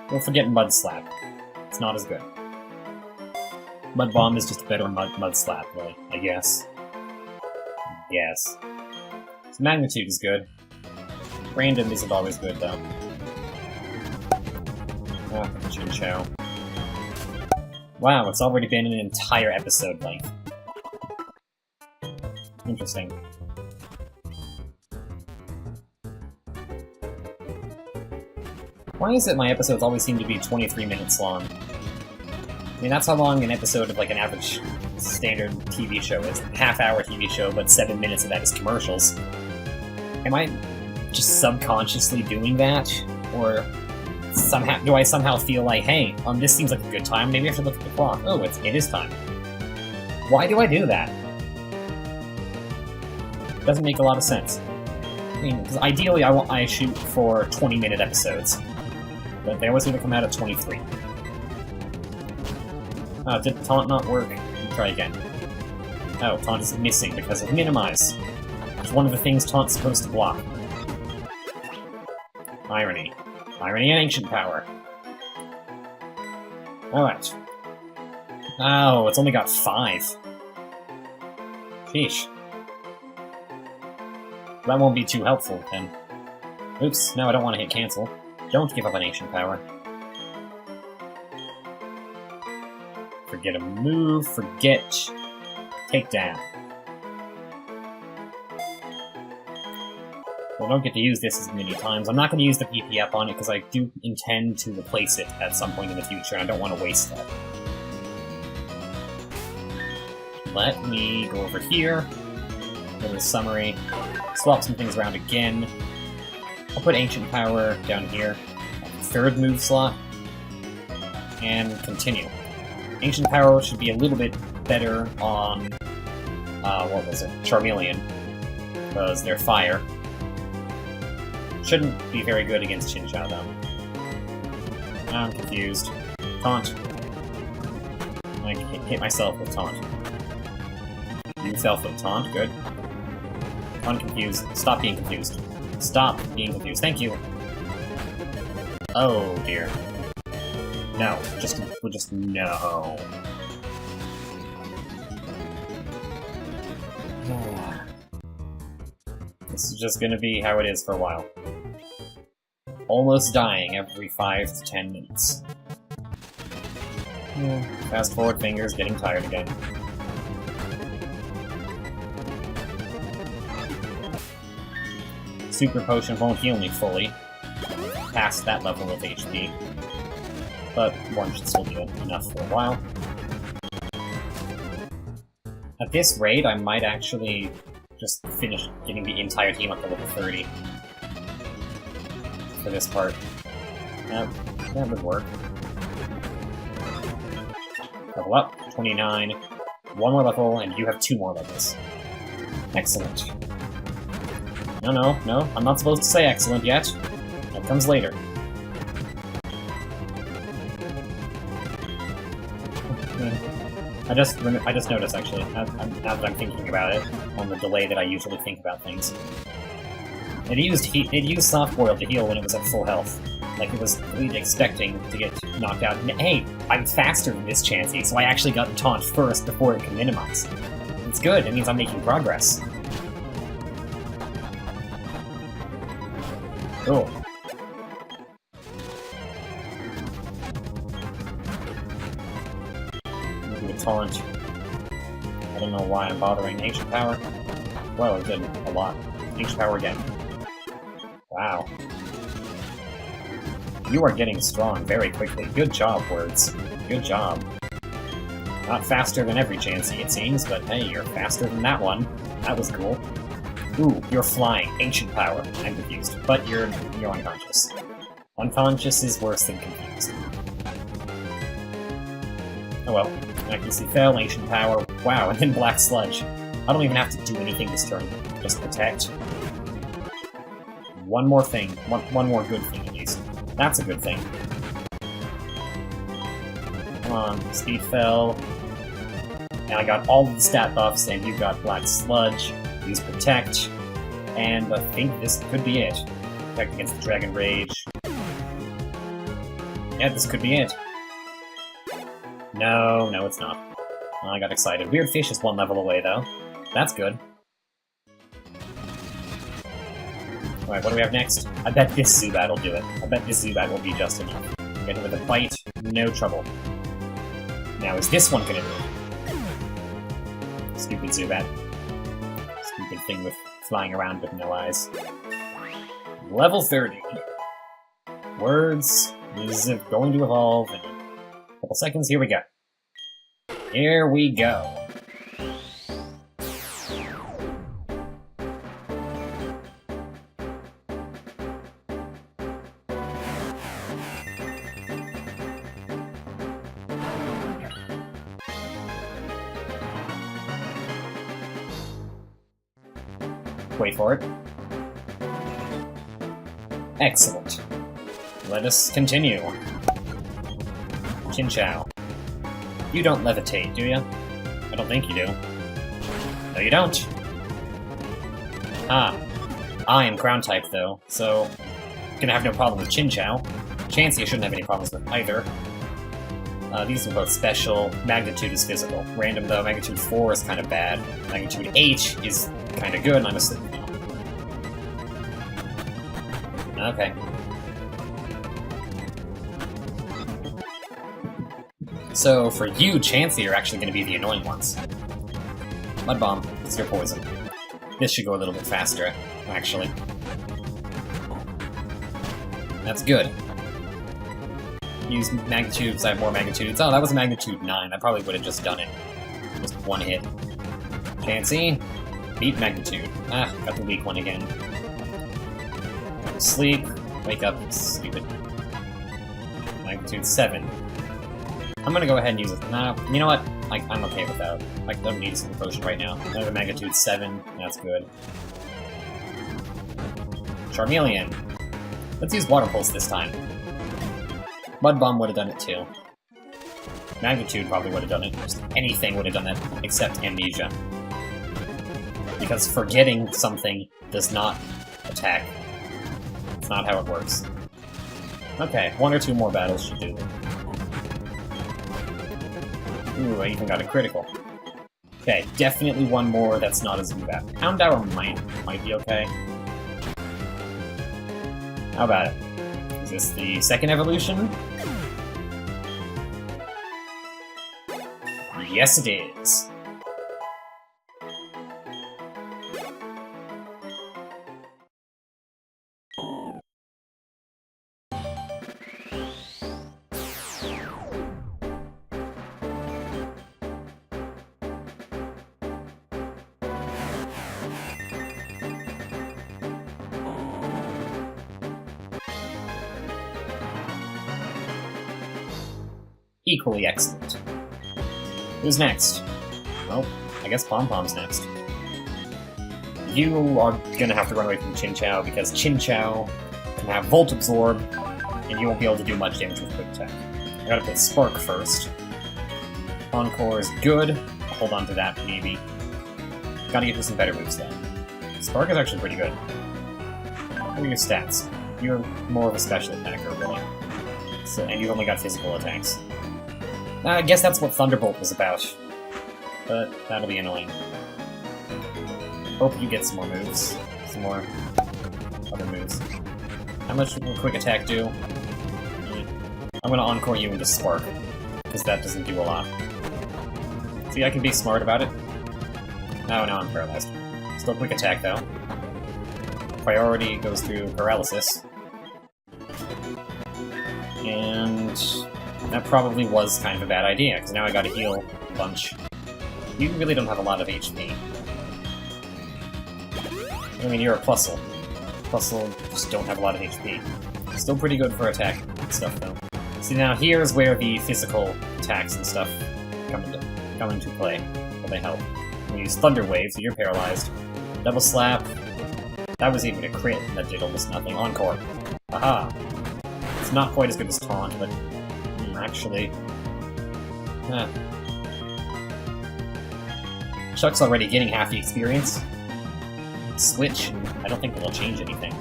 Don't forget Mud Slap. It's not as good. Mud Bomb is just a better mud slap, really, I guess. Yes. So Magnitude is good. Random isn't always good, though. Oh, Chin Chow. Wow, it's already been an entire episode length. Interesting. Why is it my episodes always seem to be 23 minutes long? I mean, that's how long an episode of, like, an average standard TV show is. Half-hour TV show, but 7 minutes of that is commercials. Am I just subconsciously doing that? Or do I somehow feel like, hey, this seems like a good time, maybe I should look at the clock. Oh, it is time. Why do I do that? Doesn't make a lot of sense. I mean, because ideally I shoot for 20-minute episodes. But they always seem to come out at 23. Oh, did taunt not work? Let me try again. Oh, taunt is missing because of minimize. It's one of the things taunt's supposed to block. Irony. Irony and ancient power. Alright. Oh, it's only got 5. Sheesh. That won't be too helpful, then. Oops, no, I don't want to hit cancel. Don't give up on ancient power. Forget a move, forget takedown. Well, I don't get to use this as many times. I'm not going to use the PP up on it because I do intend to replace it at some point in the future, and I don't want to waste that. Let me go over here, go to the summary, swap some things around again. I'll put Ancient Power down here, third move slot, and continue. Ancient Power should be a little bit better on, what was it, Charmeleon, because they're fire. Shouldn't be very good against Chinchou, though. I'm confused. Taunt. I hit myself with Taunt. Yourself with Taunt, good. Unconfused. Stop being confused. Stop being confused. Thank you. Oh dear. No. Just no. This is just gonna be how it is for a while. Almost dying every 5 to 10 minutes. Fast forward fingers, getting tired again. Super Potion won't heal me fully, past that level of HP, but one should still be enough for a while. At this rate, I might actually just finish getting the entire team up to level 30 for this part. That would work. Level up, 29, 1 more level, and you have 2 more levels. Excellent. No, I'm not supposed to say excellent yet. That comes later. I just noticed, actually, now that I'm thinking about it, on the delay that I usually think about things. It used Soft Boiled to heal when it was at full health. Like, it was really expecting to get knocked out. And, hey, I'm faster than this Chansey, so I actually got the taunt first before it can minimize. It's good, it means I'm making progress. Cool. Maybe a taunt. I don't know why I'm bothering. Ancient Power? Well, it did a lot. Ancient Power again. Wow. You are getting strong very quickly. Good job, Words. Good job. Not faster than every Chansey, it seems, but hey, you're faster than that one. That was cool. Ooh, you're flying. Ancient Power. I'm confused. But you're unconscious. Unconscious is worse than confused. Oh well. Accuracy fell, Ancient Power. Wow, and then Black Sludge. I don't even have to do anything this turn. Just protect. One more thing. One more good thing, at least. That's a good thing. Come on. Speed fell. And I got all of the stat buffs, and you got Black Sludge. Use Protect, and I think this could be it. Protect against the Dragon Rage. Yeah, this could be it. No, no it's not. Oh, I got excited. Weird Fish is 1 level away, though. That's good. Alright, what do we have next? I bet this Zubat will do it. I bet this Zubat will be just enough. Get him with a bite, no trouble. Now, is this one gonna do it? Stupid Zubat. Stupid thing with flying around with no eyes. Level 30. Words is going to evolve in a couple seconds. Here we go. Here we go. Wait for it. Excellent. Let us continue. Chinchou. You don't levitate, do you? I don't think you do. No, you don't. Ah. I am ground type, though, so gonna have no problem with Chinchou. Chansey shouldn't have any problems with either. These are both special. Magnitude is physical. Random, though. Magnitude 4 is kind of bad. Magnitude 8 is kind of good, and I'm a... Okay. So, for you, Chansey are actually going to be the annoying ones. Mud Bomb, it's your poison. This should go a little bit faster, actually. That's good. Use magnitudes, I have more magnitudes. Oh, that was a magnitude 9. I probably would have just done it. Just one hit. Chansey, beat magnitude. Ah, got the weak one again. Sleep, wake up, stupid. Magnitude 7. I'm gonna go ahead and use it. Nah, you know what? I'm okay with that. I don't need a super potion right now. I have a magnitude 7, that's good. Charmeleon. Let's use Water Pulse this time. Mud Bomb would have done it too. Magnitude probably would have done it. Just anything would have done it, except Amnesia. Because forgetting something does not attack. It's not how it works. Okay, 1 or 2 more battles should do it. Ooh, I even got a critical. Okay, definitely one more that's not a Zubat. Houndour might be okay. How about it? Is this the second evolution? Yes, it is. Equally excellent. Who's next? Well, I guess Pom-Pom's next. You are gonna have to run away from Chinchou, because Chinchou can have Volt Absorb, and you won't be able to do much damage with Quick Attack. I gotta put Spark first. Encore is good. I'll hold on to that, maybe. Gotta get to some better moves, though. Spark is actually pretty good. What are your stats? You're more of a special attacker, really. So, and you've only got physical attacks. I guess that's what Thunderbolt was about. But that'll be annoying. Hope you get some more moves. Some more other moves. How much will Quick Attack do? I'm gonna Encore you into Spark, because that doesn't do a lot. See, I can be smart about it. Oh, no, I'm paralyzed. Still Quick Attack, though. Priority goes through Paralysis. And that probably was kind of a bad idea, because now I gotta heal a bunch. You really don't have a lot of HP. I mean, you're a Plusle. Plusle just don't have a lot of HP. Still pretty good for attack and stuff, though. See, now here's where the physical attacks and stuff come into play. Where they help. We use Thunder Wave, so you're paralyzed. Double Slap. That was even a crit, and that did almost nothing. Encore. Aha! It's not quite as good as Taunt, but actually... Chuck's already getting half the experience. Switch, I don't think that'll change anything.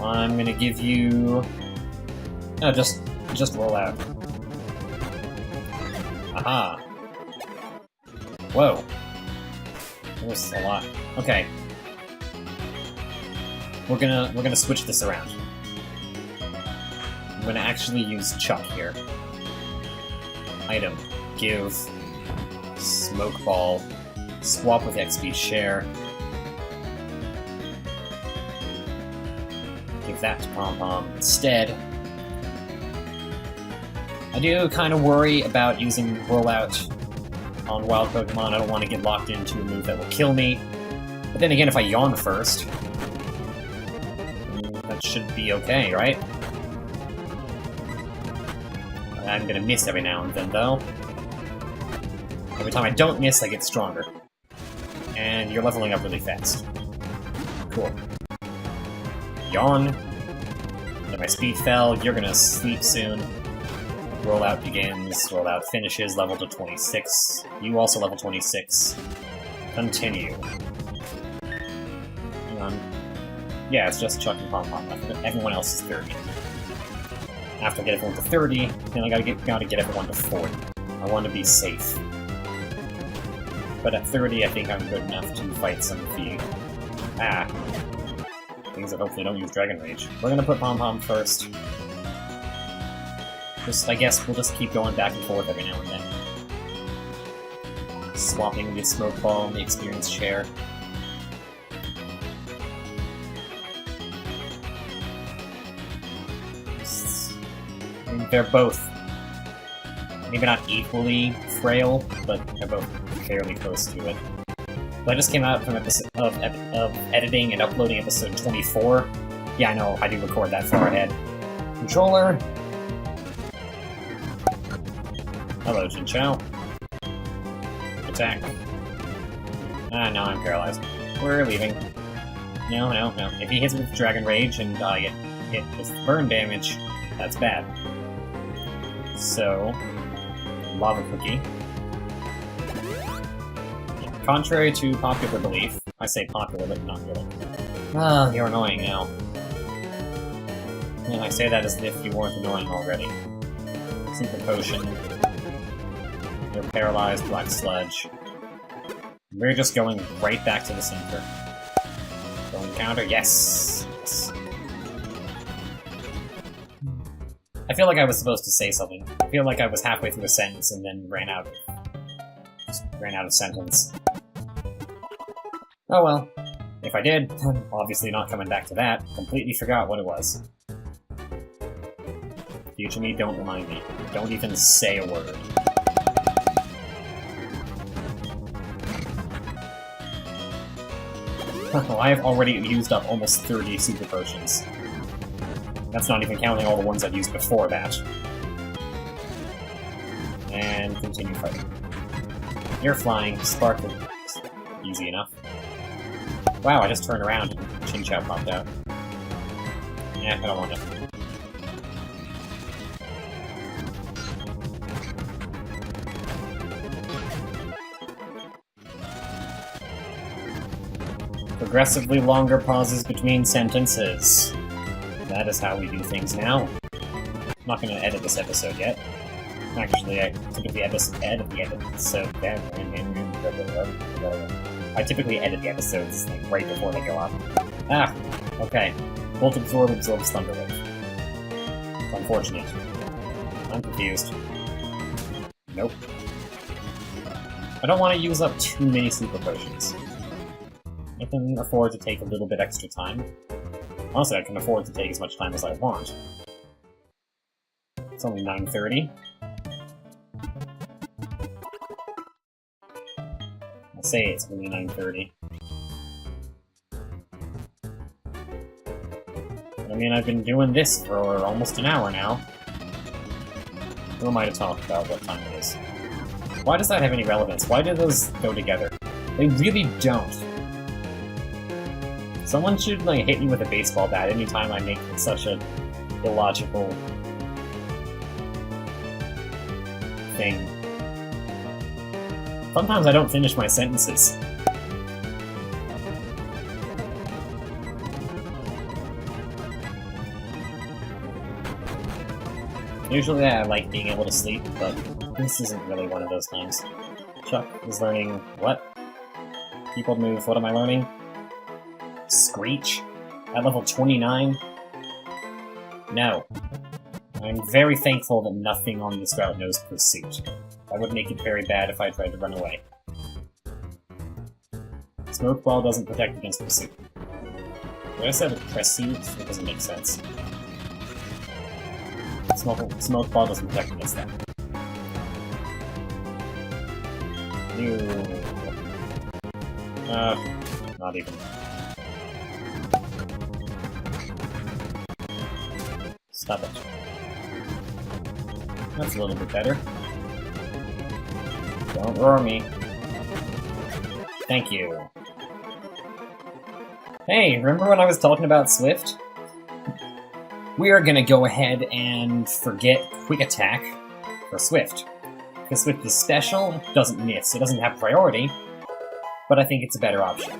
I'm gonna give you... No, just roll out. Aha. Whoa. There's a lot. Okay. We're gonna switch this around. I'm gonna actually use Chuck here. Item. Give. Smoke Ball. Swap with XP Share. Give that to Pom Pom instead. I do kind of worry about using Rollout on wild Pokemon. I don't want to get locked into a move that will kill me. But then again, if I yawn first, that should be okay, right? I'm gonna miss every now and then, though. Every time I don't miss, I get stronger. And you're leveling up really fast. Cool. Yawn. And my speed fell. You're gonna sleep soon. Rollout begins. Rollout finishes. Level to 26. You also level 26. Continue. Hang on. Yeah, it's just Chuck and Pom Pom left. Everyone else is 30. After I get everyone to 30, then I gotta get everyone to 40. I want to be safe. But at 30, I think I'm good enough to fight some of the... things that hopefully don't use Dragon Rage. We're gonna put Pom Pom first. I guess we'll just keep going back and forth every now and then. Swapping the Smoke Ball and the Experience Share. They're both, maybe not equally frail, but they're both fairly close to it. So I just came out from of editing and uploading episode 24. Yeah, I know, I do record that far ahead. Controller! Hello, Chinchou. Attack. No, I'm paralyzed. We're leaving. No. If he hits me with Dragon Rage and I get hit with burn damage, that's bad. So, Lava Cookie. Contrary to popular belief, I say popular, but not really. You're annoying now. And I say that as if you weren't annoying already. Super Potion. You're paralyzed, Black Sludge. We're just going right back to the center. Going counter, yes! I feel like I was supposed to say something. I feel like I was halfway through a sentence and then ran out of sentence. Oh well. If I did, I'm obviously not coming back to that. Completely forgot what it was. Future me, don't remind me. Don't even say a word. I've already used up almost 30 Super Potions. That's not even counting all the ones I've used before that. And continue fighting. You're flying, Sparkle. Easy enough. Wow, I just turned around and Chinchou popped out. Yeah, I don't want it. Progressively longer pauses between sentences. That is how we do things now. I'm not going to edit this episode yet. Actually, I typically edit the episode. I typically edit the episodes like right before they go up. Okay. Volt Absorb absorbs Thunder Wave. It's unfortunate. I'm confused. Nope. I don't want to use up too many Super Potions. I can afford to take a little bit extra time. Honestly, I can afford to take as much time as I want. It's only 9:30. I say it's only 9:30. I mean, I've been doing this for almost an hour now. Who am I to talk about what time it is? Why does that have any relevance? Why do those go together? They really don't. Someone should, like, hit me with a baseball bat anytime I make such a illogical thing. Sometimes I don't finish my sentences. Usually I like being able to sleep, but this isn't really one of those times. Chuck is learning what? Keyboard move, what am I learning? Screech? At level 29? No. I'm very thankful that nothing on this route knows Pursuit. That would make it very bad if I tried to run away. Smoke Ball doesn't protect against Pursuit. Did I say Pursuit? It doesn't make sense. Smoke Ball doesn't protect against that. You... not even. Stop it. That's a little bit better. Don't roar me. Thank you. Hey, remember when I was talking about Swift? We are gonna go ahead and forget Quick Attack for Swift. Because Swift is special, it doesn't miss, it doesn't have priority, but I think it's a better option.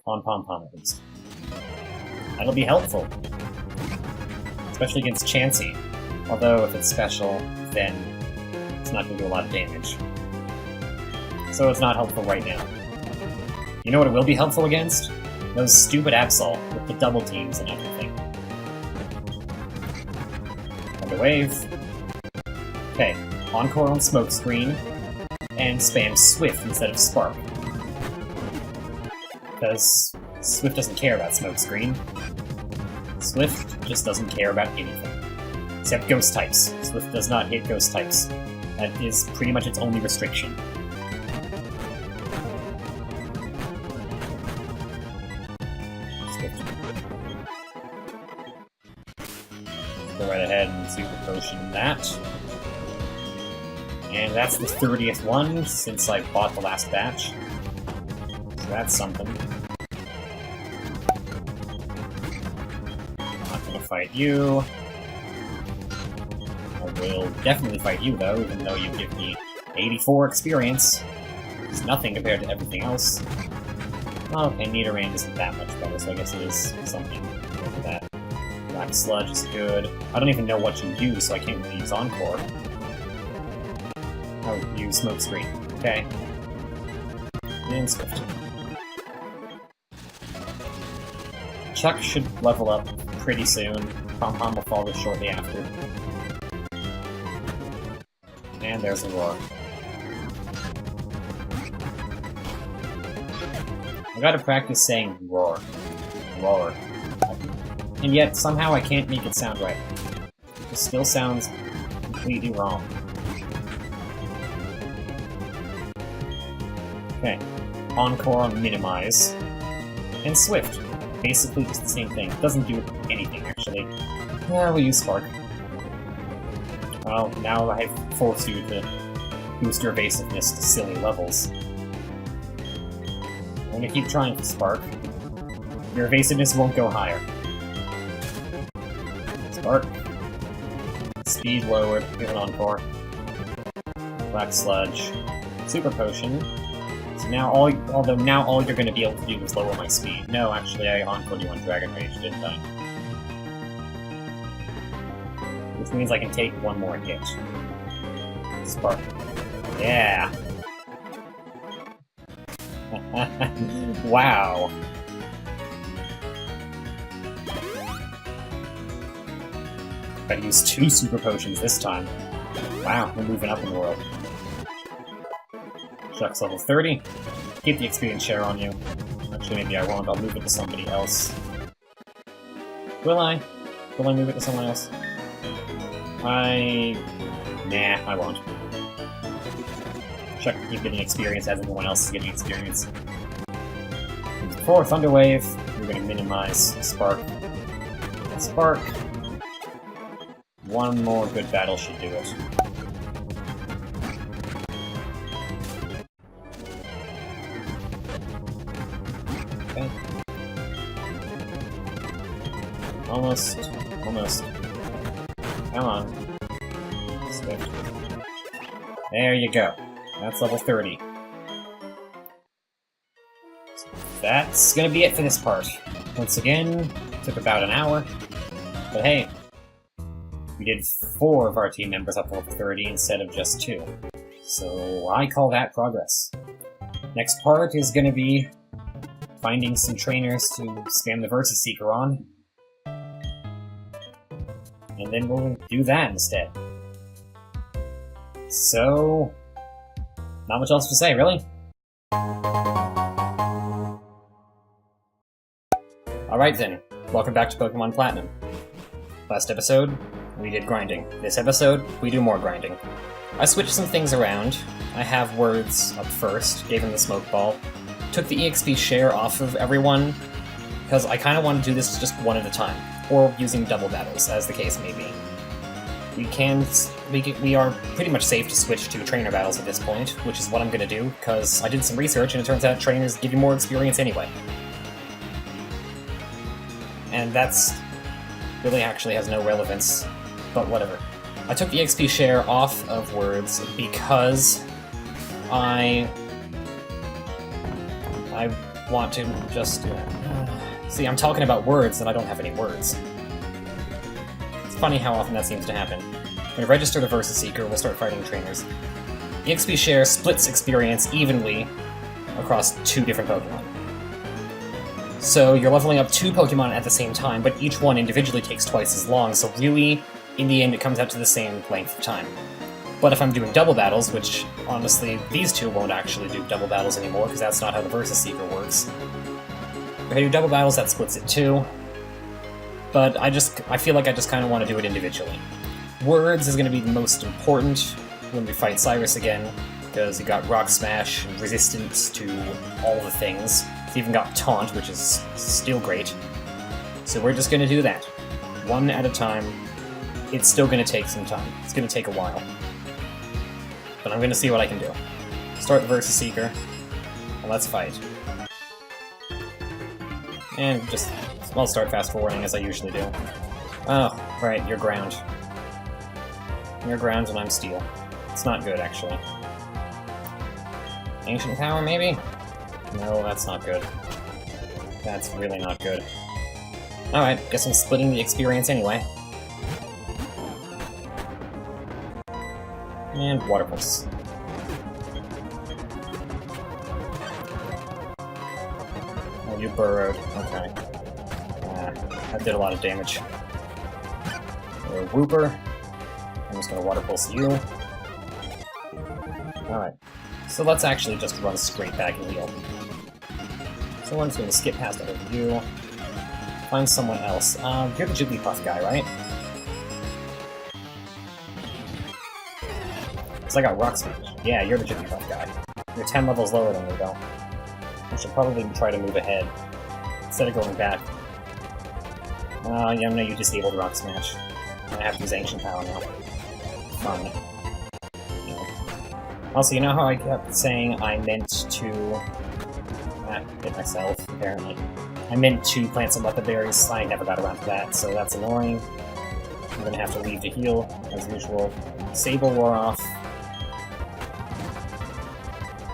On Pom-Pom, at least. That'll be helpful. Especially against Chansey. Although, if it's special, then it's not going to do a lot of damage. So it's not helpful right now. You know what it will be helpful against? Those stupid Absol, with the double teams and everything. Thunder Wave. Okay, Encore on Smokescreen, and spam Swift instead of Spark. Because Swift doesn't care about Smokescreen. Swift just doesn't care about anything. Except Ghost types. Swift does not hit Ghost types. That is pretty much its only restriction. Swift. Go right ahead and Super Potion that. And that's the 30th one since I bought the last batch. So that's something. Not gonna fight you. I will definitely fight you though, even though you give me 84 experience. It's nothing compared to everything else. Okay, Nidoran isn't that much better, so I guess it is something over that. Black Sludge is good. I don't even know what you use, so I can't really use Encore. Oh, use Smokescreen. Okay. And Swift. Chuck should level up pretty soon. Pom-Pom will follow shortly after. And there's a Roar. I gotta practice saying Roar. Roar. And yet, somehow I can't make it sound right. It still sounds completely wrong. Okay. Encore on Minimize. And Swift. Basically just the same thing. Doesn't do anything, actually. Yeah, we'll use Spark. Well, now I've forced you to boost your evasiveness to silly levels. I'm gonna keep trying for Spark. Your evasiveness won't go higher. Spark. Speed lowered, give an Encore. Black Sludge. Super Potion. So now although now all you're gonna be able to do is lower my speed. No, actually I Encored you on Dragon Rage, didn't I? Which means I can take one more hit. Spark. Yeah! Wow. Gotta use 2 Super Potions this time. Wow, we're moving up in the world. Chuck's level 30. Keep the experience share on you. Actually, maybe I won't. I'll move it to somebody else. Will I? Will I move it to someone else? Nah, I won't. Chuck can keep getting experience as everyone else is getting experience. For Thunder Wave, we're going to minimize Spark. Spark. One more good battle should do it. Okay. Almost. Almost. Come on. Swift. There you go. That's level 30. So that's gonna be it for this part. Once again, took about an hour. But hey, we did 4 of our team members up to level 30 instead of just 2. So I call that progress. Next part is going to be finding some trainers to spam the Versus Seeker on. And then we'll do that instead. So, not much else to say, really. Alright then, welcome back to Pokemon Platinum. Last episode, we did grinding. This episode, we do more grinding. I switched some things around. I have words up first, gave him the smoke ball, took the EXP share off of everyone, because I kind of want to do this just one at a time, or using double battles, as the case may be. We are pretty much safe to switch to trainer battles at this point, which is what I'm going to do, because I did some research and it turns out trainers give you more experience anyway. And that's really actually has no relevance, but whatever. I took the XP share off of words because I want to just... see, I'm talking about words and I don't have any words. It's funny how often that seems to happen. When I register the Versus Seeker, we'll start fighting trainers. The XP share splits experience evenly across 2 different Pokemon. So you're leveling up 2 Pokemon at the same time, but each one individually takes twice as long, so really, in the end, it comes out to the same length of time. But if I'm doing double battles, which, honestly, these 2 won't actually do double battles anymore, because that's not how the Versus Seeker works. If I do double battles, that splits it too. But I feel like I just kind of want to do it individually. Words is going to be the most important when we fight Cyrus again, because you got Rock Smash and resistance to all the things. It's even got Taunt, which is still great. So we're just going to do that. One at a time. It's still going to take some time. It's going to take a while. But I'm going to see what I can do. Start the Versus Seeker, and let's fight. And just, I'll start fast-forwarding as I usually do. Oh, right, you're ground. You're ground and I'm steel. It's not good, actually. Ancient Power, maybe? No, that's not good. That's really not good. Alright, guess I'm splitting the experience anyway. And Water Pulse. Oh, you burrowed. Okay. That did a lot of damage. Whooper. I'm just gonna Water Pulse you. Alright. So let's actually just run straight back and heal. So I'm just gonna skip past over you. Find someone else. You're the Jigglypuff guy, right? Because I got Rock Smash. Yeah, you're the Jigglypuff guy. You're 10 levels lower than me, though. I should probably try to move ahead, instead of going back. Yeah, no, you disabled Rock Smash. I have to use Ancient Power now. Fun. No. Also, you know how I kept saying I meant to... hit myself, apparently. I meant to plant some Leopard Berries. I never got around to that, so that's annoying. I'm gonna have to leave to heal, as usual. Sable wore off.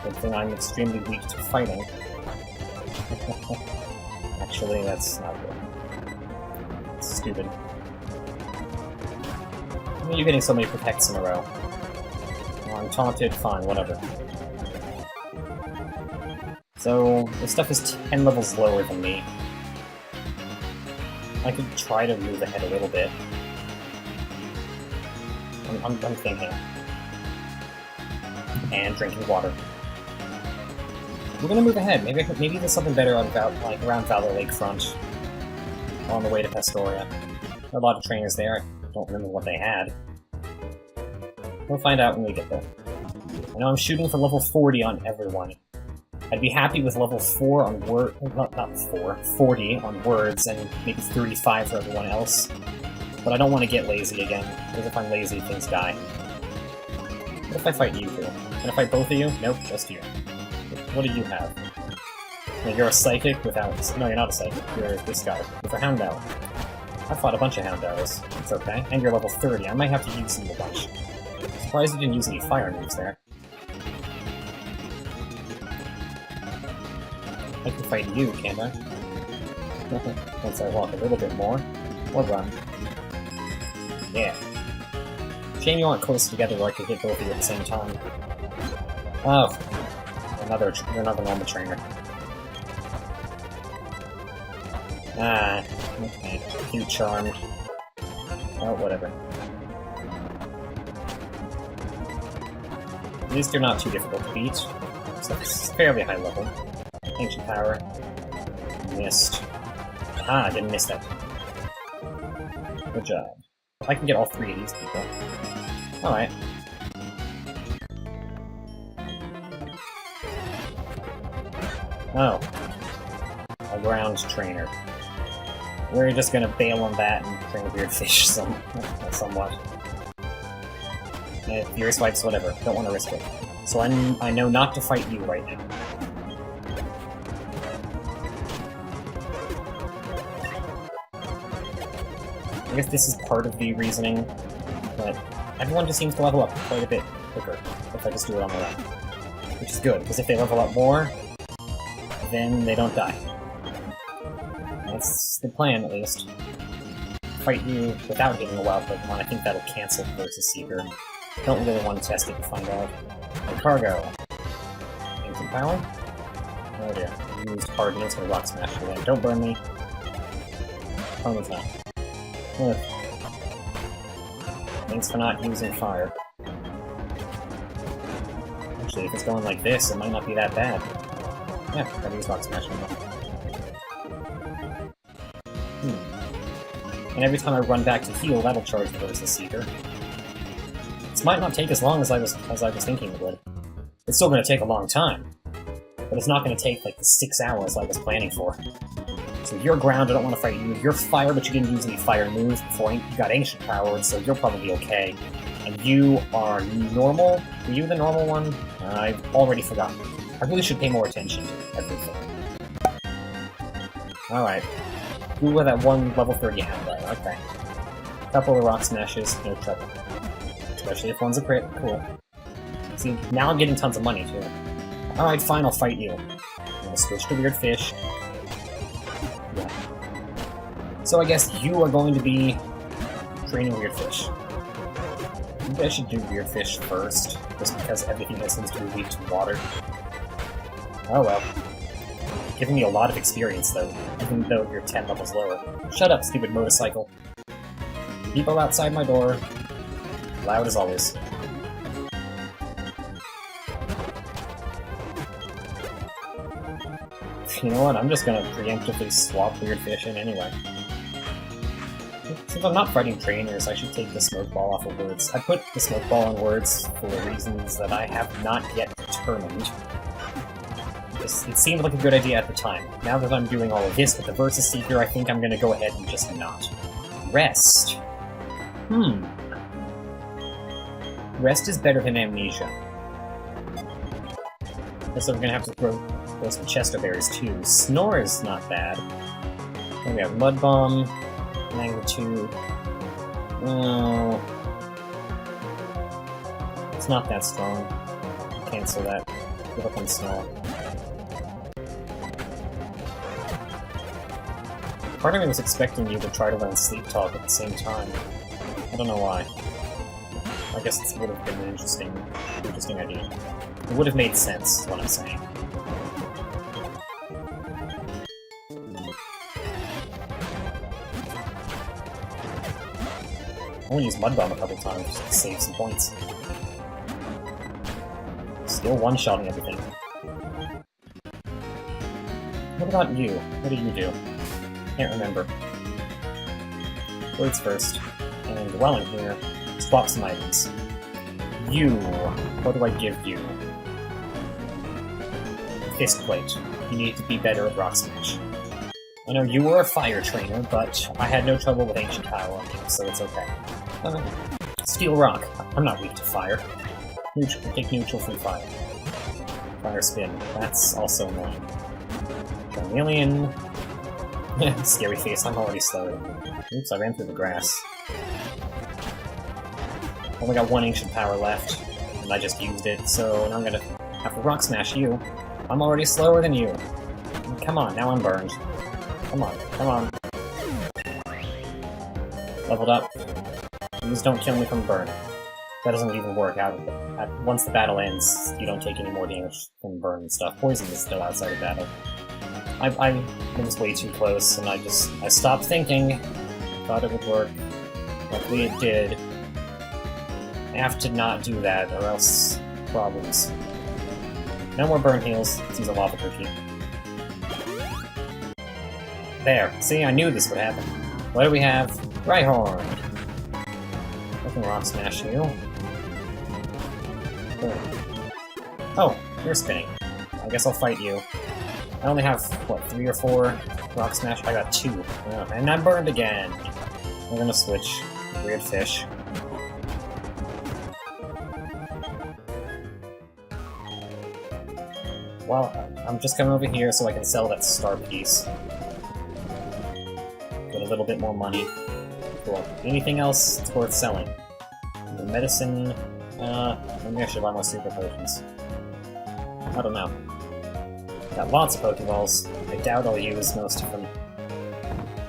Good thing I'm extremely weak to fighting. Actually, that's not good. It's stupid. Why are you getting so many protects in a row? Oh, I'm taunted, fine, whatever. So, this stuff is 10 levels lower than me. I could try to move ahead a little bit. I'm thinking. And drinking water. We're gonna move ahead. Maybe there's something better on around Valor Lakefront on the way to Pastoria. There are a lot of trainers there. I don't remember what they had. We'll find out when we get there. I know I'm shooting for level 40 on everyone. I'd be happy with level 4 on not 40 on words, and maybe 35 for everyone else. But I don't want to get lazy again, because if I'm lazy, things die. What if I fight you two? Can I fight both of you? Nope, just you. What do you have? No, you're a Psychic without... No, you're not a Psychic. You're this guy, with a Houndour. I fought a bunch of Houndours. It's okay. And you're level 30. I might have to use them a bunch. Surprised you didn't use any fire moves there. I can fight you, can't I? Once I walk a little bit more. Or run. Yeah. Shame you aren't close together where I could hit both of you at the same time. Oh. You're another normal trainer. Ah, okay. Cute charm. Oh, whatever. At least you're not too difficult to beat. So it's fairly high level. Ancient power. Missed. Ah, I didn't miss that. Good job. If I can get all three of these people. Alright. Oh. A ground trainer. We're just gonna bail on that and train weird fish somewhat. Fury swipes, whatever. Don't want to risk it. So I know not to fight you right now. I guess this is part of the reasoning, but everyone just seems to level up quite a bit quicker if I just do it on the run. Which is good, because if they level up more, then they don't die. That's the plan, at least. Fight you without getting a wild Pokemon. I think that'll cancel versus Seeker. Don't really want to test it to find out. And Cargo. Ancient power? Oh dear. I used Hard and it's gonna Rock Smash again. Don't burn me. Opponent's not. Ugh. Thanks for not using fire. Actually, if it's going like this, it might not be that bad. Yeah, gotta use Rock Smash now. And every time I run back to heal, that'll charge the versus Seeker. This might not take as long as I was thinking it would. It's still gonna take a long time. But it's not gonna take like the 6 hours I was planning for. So you're ground, I don't want to fight you. You're fire, but you didn't use any fire moves before you got ancient power, so you're probably okay. And you are normal? Are you the normal one? I've already forgotten. I really should pay more attention to everything. Alright. Who were that one level 30 had there? Okay. Couple of Rock Smashes, no trouble. Especially if one's a crit. Cool. See, now I'm getting tons of money, too. Alright, fine, I'll fight you. I'm gonna switch to Weird Fish. Yeah. So I guess you are going to be training Weird Fish. Maybe I should do Weird Fish first, just because everything else seems to be weak to water. Oh well. Giving me a lot of experience, though, even though you're 10 levels lower. Shut up, stupid motorcycle. People outside my door. Loud as always. You know what, I'm just gonna preemptively swap Weird Fish in anyway. Since I'm not fighting trainers, I should take the Smoke Ball off of Words. I put the Smoke Ball on Words for reasons that I have not yet determined. It seemed like a good idea at the time. Now that I'm doing all of this with the Versus Seeker, I think I'm gonna go ahead and just not. Rest. Rest is better than Amnesia. So we're gonna have to throw some Chesto Berries too. Snore is not bad. Then we have Mud Bomb, Magnitude. Oh, it's not that strong. Cancel that. Give up on Snore. Part of me was expecting you to try to learn Sleep Talk at the same time. I don't know why. I guess it would have been an interesting idea. It would have made sense, is what I'm saying. I'm gonna use Mud Bomb a couple times just to save some points. Still one-shotting everything. What about you? What do you do? Can't remember. Words first. And while I'm here, swap some items. You. What do I give you? Fist Plate. You need to be better at Rock Smash. I know you were a fire trainer, but I had no trouble with Ancient Power on you, so it's okay. Steel Rock. I'm not weak to fire. Take neutral from fire. Fire Spin. That's also annoying. Charmeleon. Scary face, I'm already slow. Oops, I ran through the grass. Only got one Ancient Power left, and I just used it, so now I'm gonna have to Rock Smash you. I'm already slower than you. Come on, now I'm burned. Come on, come on. Leveled up. Please don't kill me from burn. that doesn't even work out. Once the battle ends, you don't take any more damage from burn and stuff. Poison is still outside of battle. I was way too close, and I stopped thinking. Thought it would work. Luckily it did. I have to not do that, or else problems. No more burn heals. Let's use a lava cookie. There. See, I knew this would happen. What do we have? Rhyhorn. I can rock smash you. Oh, you're spinning. I guess I'll fight you. I only have, what, 3 or 4 rock smash? I got 2. Oh, and I'm burned again. We're gonna switch. Weird fish. Well, I'm just coming over here so I can sell that star piece. Get a little bit more money. Cool. Anything else that's worth selling? The medicine... maybe I should buy more super potions. I don't know. Got lots of Pokeballs. I doubt I'll use most of them.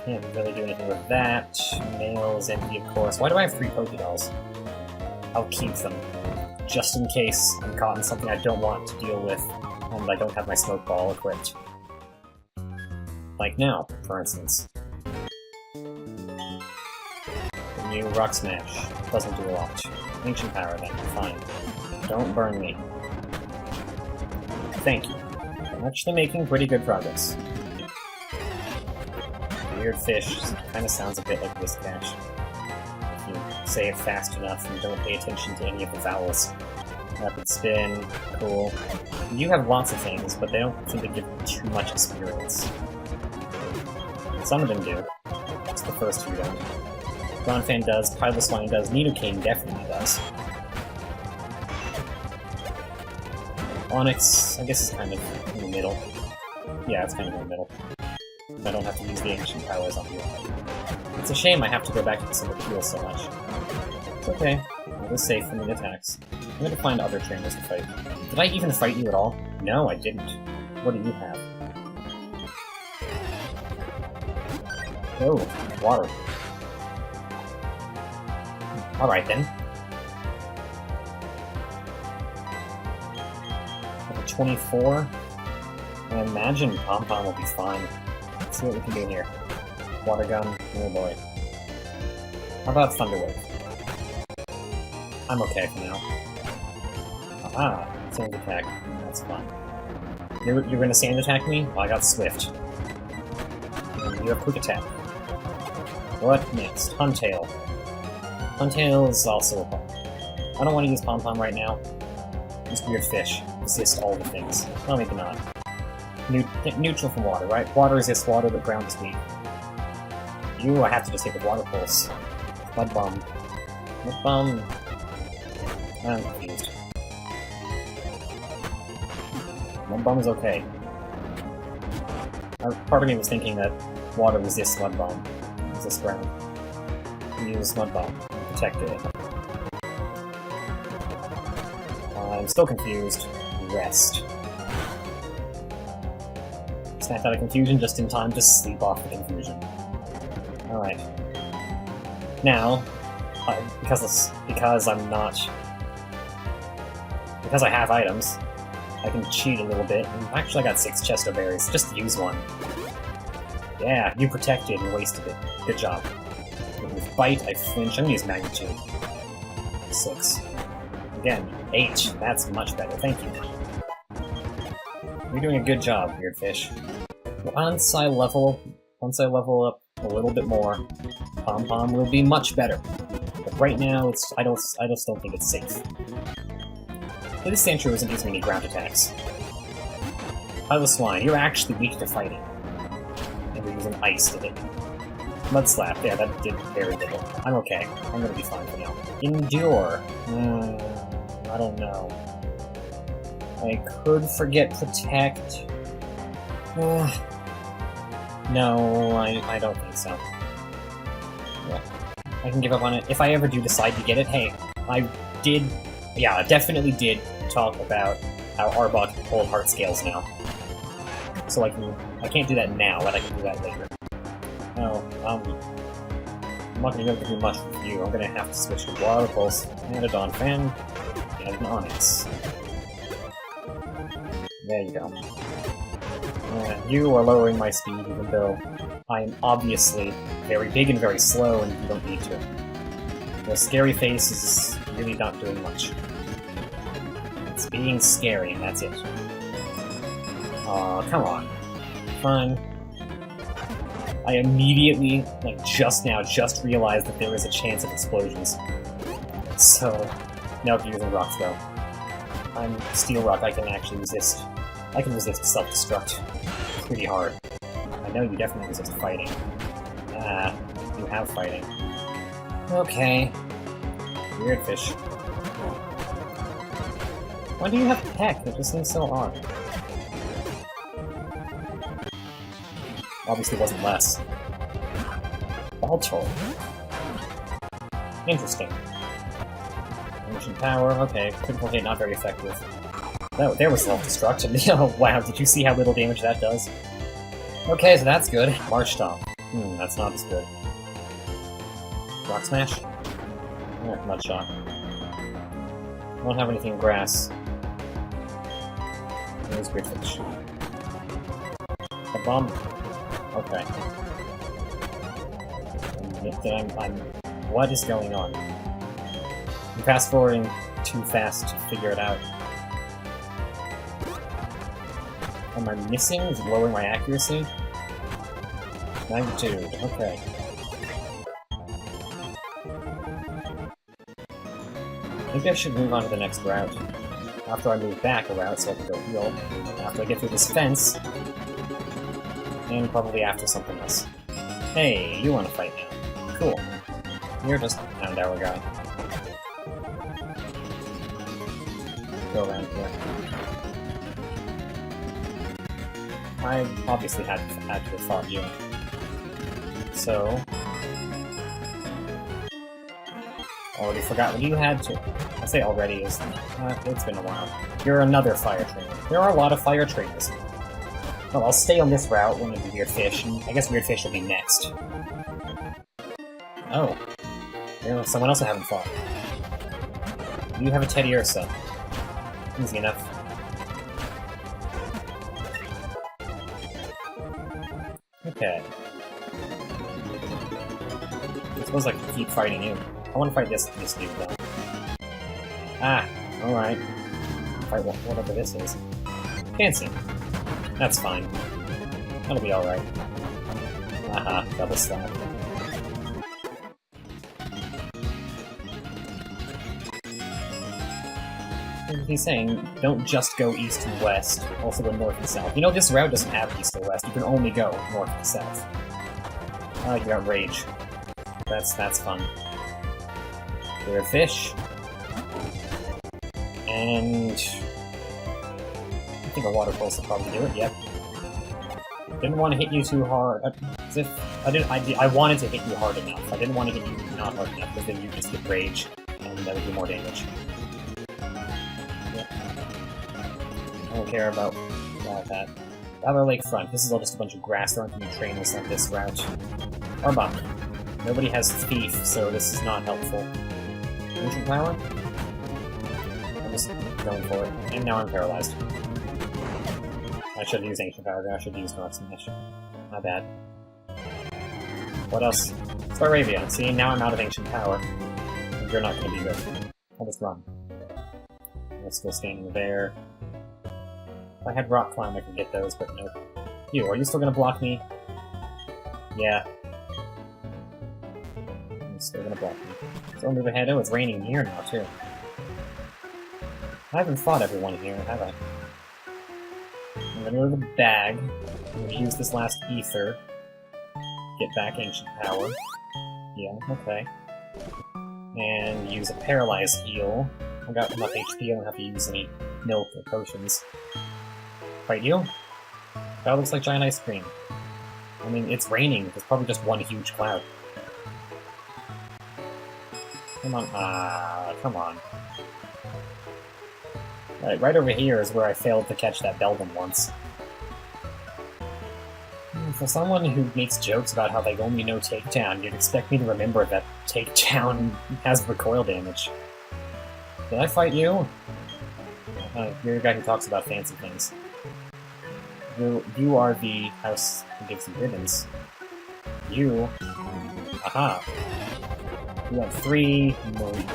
Can't really do anything with that. Mail is empty, of course. Why do I have 3 Pokedolls? I'll keep them. Just in case I'm caught in something I don't want to deal with, and I don't have my Smoke Ball equipped. Like now, for instance. The new Rock Smash. Doesn't do a lot. Ancient Power then, fine. Don't burn me. Thank you. I'm actually making pretty good progress. Weird fish kind of sounds a bit like Whiscash. If you say it fast enough and don't pay attention to any of the vowels. Rapid spin, cool. You have lots of things, but they don't seem to give too much experience. Some of them do. It's the first 2 don't. Ronfan does, Piloswine does, Nidoking definitely does. Onix, I guess, is kind of in the middle. Yeah, it's kind of in the middle. I don't have to use the ancient powers on you. It's a shame I have to go back to the Cinder Heal so much. It's okay. I was safe from the attacks. I'm going to find other trainers to fight. Did I even fight you at all? No, I didn't. What do you have? Oh, water. Alright then. 24. I imagine Pom-Pom will be fine. Let's see what we can do here. Water gun, oh boy. How about Thunder Wave? I'm okay for now. Aha! Sand attack. That's fun. You're gonna sand attack me? Well, I got Swift. And you have Quick Attack. What next? Huntail. Huntail is also a problem. I don't want to use Pom-Pom right now. Use Weird Fish. Resist all the things. No, maybe not. Neutral from water, right? Water resists water, but ground is weak. You, I have to just hit with Water Pulse. Mud Bomb. Mud Bomb. I'm confused. Mud Bomb is okay. Part of me was thinking that water resists Mud Bomb. Resists ground. Use Mud Bomb. Protect it. I'm still confused. Rest. Snapped out of confusion just in time to sleep off the confusion. Alright. Now, because I'm not... Because I have items, I can cheat a little bit. And actually, I got 6 Chesto Berries. Just use one. Yeah, you protected and wasted it. Good job. With Bite, I flinch. I'm gonna use Magnitude. 6. Again, 8. That's much better. Thank you. You're doing a good job, Weird Fish. Once I level up a little bit more, Pom-Pom will be much better. But right now, I just don't think it's safe. This Sandshrew isn't using any ground attacks. Piloswine, you're actually weak to fighting. And we're using Ice to hit. Mud Slap, yeah, that did very little. I'm okay. I'm gonna be fine for now. Endure. I don't know. I could forget Protect. No, I don't think so. Yeah. I can give up on it. If I ever do decide to get it, hey, I definitely did talk about how Arbok can hold heart scales now. So I can't do that now, but I can do that later. No, not gonna be able to do much with you. I'm gonna have to switch to Water Pulse and a Dawn Fan and an Onyx. There you go. You are lowering my speed even though I am obviously very big and very slow and you don't need to. The scary face is really not doing much. It's being scary and that's it. Aw, come on. Fine. I immediately, like just now, just realized that there is a chance of explosions. So, now I'm using rocks though. I'm Steel Rock, I can actually resist. I can resist self-destruct pretty hard. I know you definitely resist fighting. Ah, you have fighting. Okay. Weird fish. Why do you have Peck? It just seems so odd. Obviously wasn't less. Baltor. Interesting. Ancient Power, okay. Critical hit, not very effective. Oh, there was self-destruct. Oh, wow, did you see how little damage that does? Okay, so that's good. March Stomp. That's not as good. Rock Smash? Mud Shot. I don't have anything in grass. There's Great Fish. A bomb? Okay. What is going on? I'm fast forwarding too fast to figure it out. Am I missing? Is it lowering my accuracy? Magnitude, okay. Maybe I should move on to the next route. After I move back a route so I can go heal. After I get through this fence. And probably after something else. Hey, you want to fight now. Cool. You're just a Pound Hour guy. Go around here. I obviously had to have fought you. So... already forgot what you had to. I say already is... it's been a while. You're another fire trainer. There are a lot of fire trainers. Well, I'll stay on this route when I do Weird Fish, and I guess Weird Fish will be next. Oh. There's someone else I haven't fought. You have a Teddy Ursa. Easy enough. Okay. I suppose I can keep fighting you. I want to fight this dude, though. Ah, alright. Fight whatever this is. Fancy. That's fine. That'll be alright. Aha, double slap. He's saying, don't just go east and west, also go north and south. You know, this route doesn't have east or west, you can only go north and south. I like your rage. That's fun. Weird Fish. And... I think a Water Pulse will probably do it, yep. Didn't want to hit you too hard. As if I wanted to hit you hard enough. I didn't want to hit you not hard enough, because then you just get rage, and that would do more damage. Yep. I don't care about that. Valor Lakefront. This is all just a bunch of grass. There aren't any trainers on this route. Arbok. Nobody has Thief, so this is not helpful. Ancient Power? I'm just going for it. And now I'm paralyzed. I should have used Ancient Power there. I should have used Rock Smash. My bad. What else? Staravia. See, now I'm out of Ancient Power. And you're not going to be good. I'll just run. I'm still standing there. If I had Rock Climb, I could get those, but nope. You, are you still going to block me? Yeah. You're still going to block me. So I'll move ahead. Oh, it's raining here now, too. I haven't fought everyone here, have I? I'm gonna go to the bag. I'm gonna use this last ether. Get back Ancient Power. Yeah, okay. And use a Paralyze heal. I've got enough HP, I don't have to use any milk or potions. Fight you? That looks like giant ice cream. I mean, it's raining. There's probably just one huge cloud. Come on. Ah, come on. Right over here is where I failed to catch that Beldum once. For someone who makes jokes about how they only know takedown, you'd expect me to remember that takedown has recoil damage. Did I fight you? You're the guy who talks about fancy things. You are the house who gives you ribbons. You... Aha! You have 3 Marie.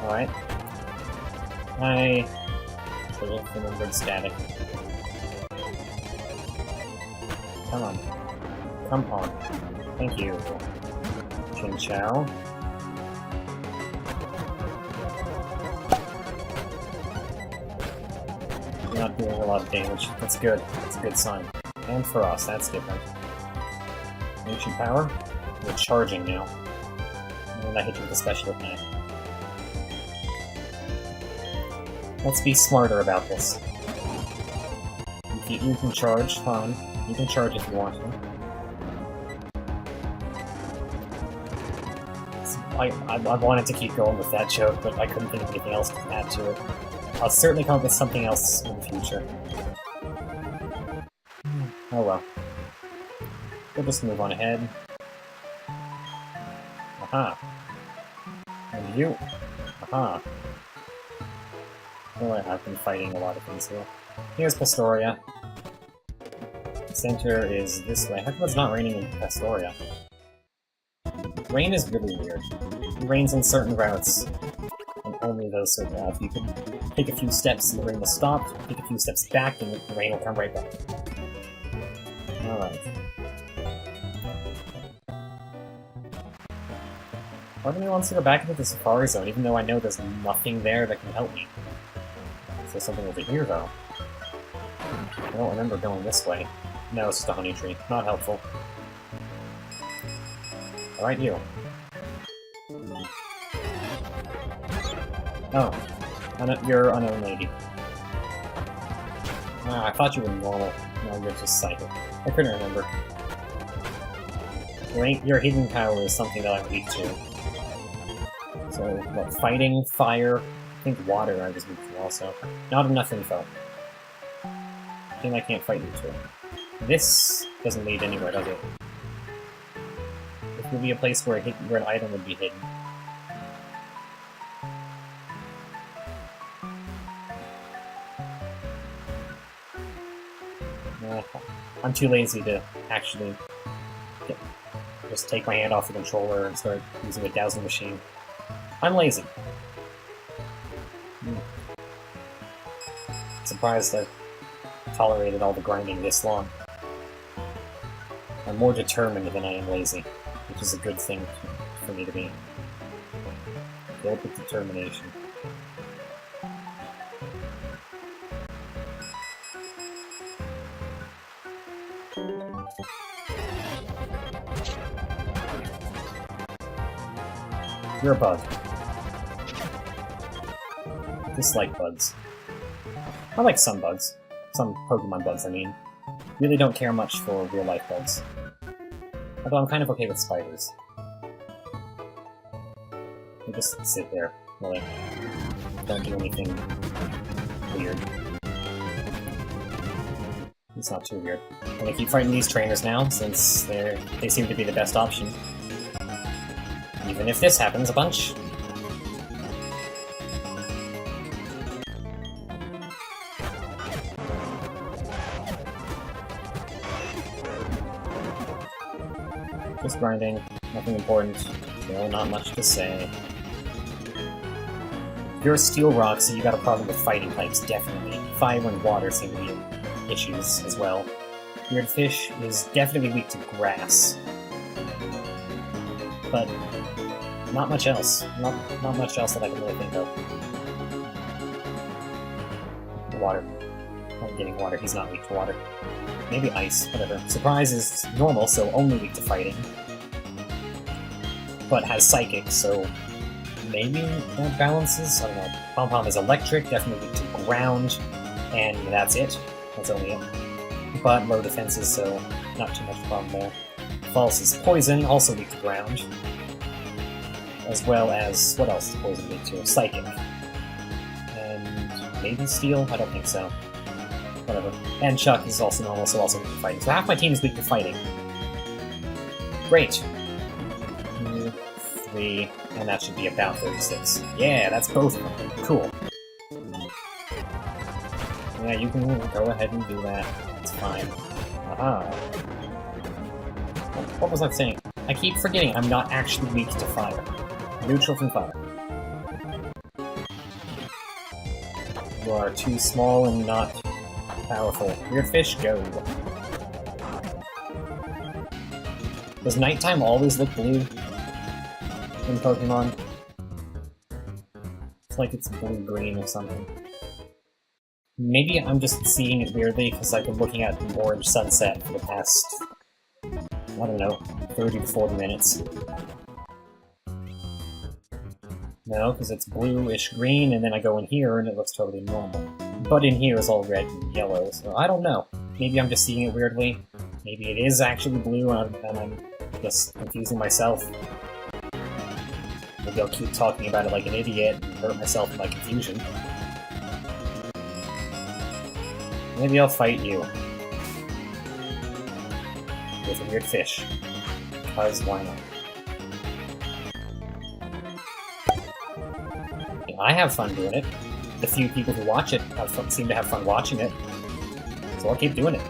Alright. I... should have remembered static. Come on. Come on. Thank you. Chin Chow. You're not doing a lot of damage. That's good. That's a good sign. And for us, that's different. Ancient Power. We're charging now. And I hit you with a special attack. Let's be smarter about this. You can charge, fine. You can charge if you want to. I wanted to keep going with that joke, but I couldn't think of anything else to add to it. I'll certainly come up with something else in the future. Oh well. We'll just move on ahead. Aha! And you! Aha! Oh, I've been fighting a lot of things here. Here's Pastoria. Center is this way. How come it's not raining in Pastoria? Rain is really weird. It rains in certain routes, and only those certain routes. You can take a few steps and the rain will stop, take a few steps back and the rain will come right back. Alright. Part of me wants to go back into the Safari Zone, even though I know there's nothing there that can help me. Is there something over here, though? I don't remember going this way. No, it's just a honey tree. Not helpful. Alright, you. Oh. You're unknown lady. Ah, I thought you were normal. No, you're just psychic. I couldn't remember. Your hidden power is something that I'm weak to. So, what, fighting, fire, I think water I was weak to also. Not enough info. I think I can't fight you two. This doesn't lead anywhere, does it? This would be a place where an item would be hidden. I'm too lazy to actually just take my hand off the controller and start using a dowsing machine. I'm lazy. Surprised I've tolerated all the grinding this long. I'm more determined than I am lazy, which is a good thing for me to be. Filled with determination. You're a bug. I dislike bugs. I like some bugs. Some Pokemon bugs, I mean. Really don't care much for real-life bugs. Although I'm kind of okay with spiders. They just sit there, really. Don't do anything weird. It's not too weird. I'm gonna keep fighting these trainers now, since they seem to be the best option. Even if this happens a bunch. Just grinding, nothing important, still not much to say. If you're a steel rock, so you got a problem with fighting types, definitely. Fire and water seem to be issues as well. Weird Fish is definitely weak to grass. But not much else. Not much else that I can really think of. Water. I'm getting water, he's not weak to water. Maybe ice, whatever. Surprise is normal, so only weak to fighting. But has psychic, so maybe that balances? I don't know. Pom-Pom is electric, definitely weak to ground, and that's it. That's only it. But low defenses, so not too much problem there. False is poison, also weak to ground. As well as, what else is poison weak to? Psychic. And maybe steel? I don't think so. whatever. And Chuck is also normal, so also weak to fighting. So half my team is weak to fighting. Great. 2, 3, and that should be about 36. Yeah, that's both of them. Cool. Yeah, you can go ahead and do that. That's fine. Aha. What was I saying? I keep forgetting I'm not actually weak to fire. Neutral from fire. You are too small and not powerful. Weird fish, go. Does nighttime always look blue in Pokemon? It's like it's blue-green or something. Maybe I'm just seeing it weirdly because I've been looking at the orange sunset for the past, I don't know, 30 to 40 minutes. No, because it's bluish green, and then I go in here and it looks totally normal. But in here is all red and yellow, so I don't know. Maybe I'm just seeing it weirdly. Maybe it is actually blue and I'm just confusing myself. Maybe I'll keep talking about it like an idiot and hurt myself in my confusion. Maybe I'll fight you. With a weird fish. Because why not? I have fun doing it. The few people who watch it seem to have fun watching it. So I'll keep doing it.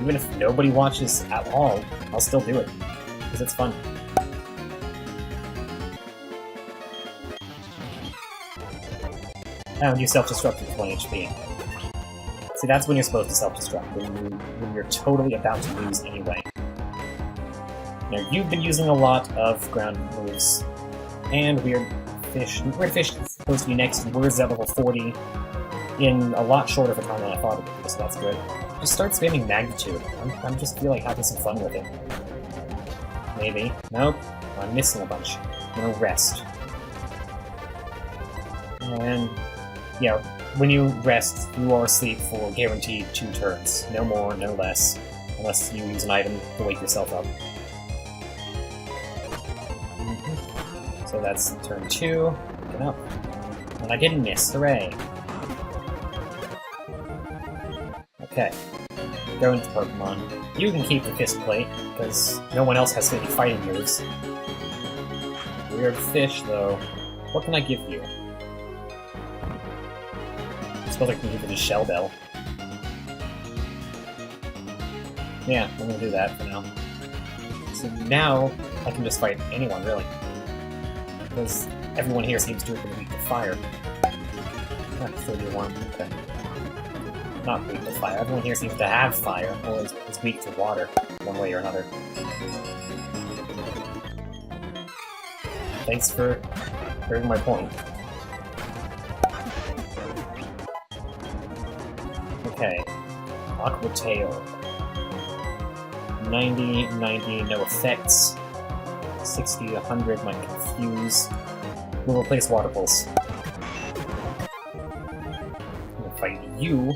Even if nobody watches at all, I'll still do it. Because it's fun. And you self-destruct with 1 HP. See, that's when you're supposed to self-destruct, when you're totally about to lose anyway. Now, you've been using a lot of ground moves, and Weird Fish. Weird Fish is supposed to be next, Words at level 40, in a lot shorter of a time than I thought it would be, so that's good. Just start spamming Magnitude. I'm just feel like having some fun with it. Maybe. Nope. I'm missing a bunch. I'm gonna rest. And, yeah, when you rest, you are asleep for guaranteed 2 turns. No more, no less. Unless you use an item to wake yourself up. So that's turn 2. Get up. And I didn't miss. Hooray! Okay. Go into Pokemon. You can keep the Fist Plate, because no one else has any fighting moves. Weird Fish, though. What can I give you? I suppose I can give it a Shell Bell. Yeah, I'm gonna do that for now. So now, I can just fight anyone, really. Because everyone here seems to have been weak to fire. Ah, 31, okay. Not weak to fire. Everyone here seems to have fire, or is weak to water, one way or another. Thanks for proving my point. Okay. Aqua Tail. 90, 90, no effects. 60, 100 might confuse. We'll replace Water Pulse. I'm gonna fight you.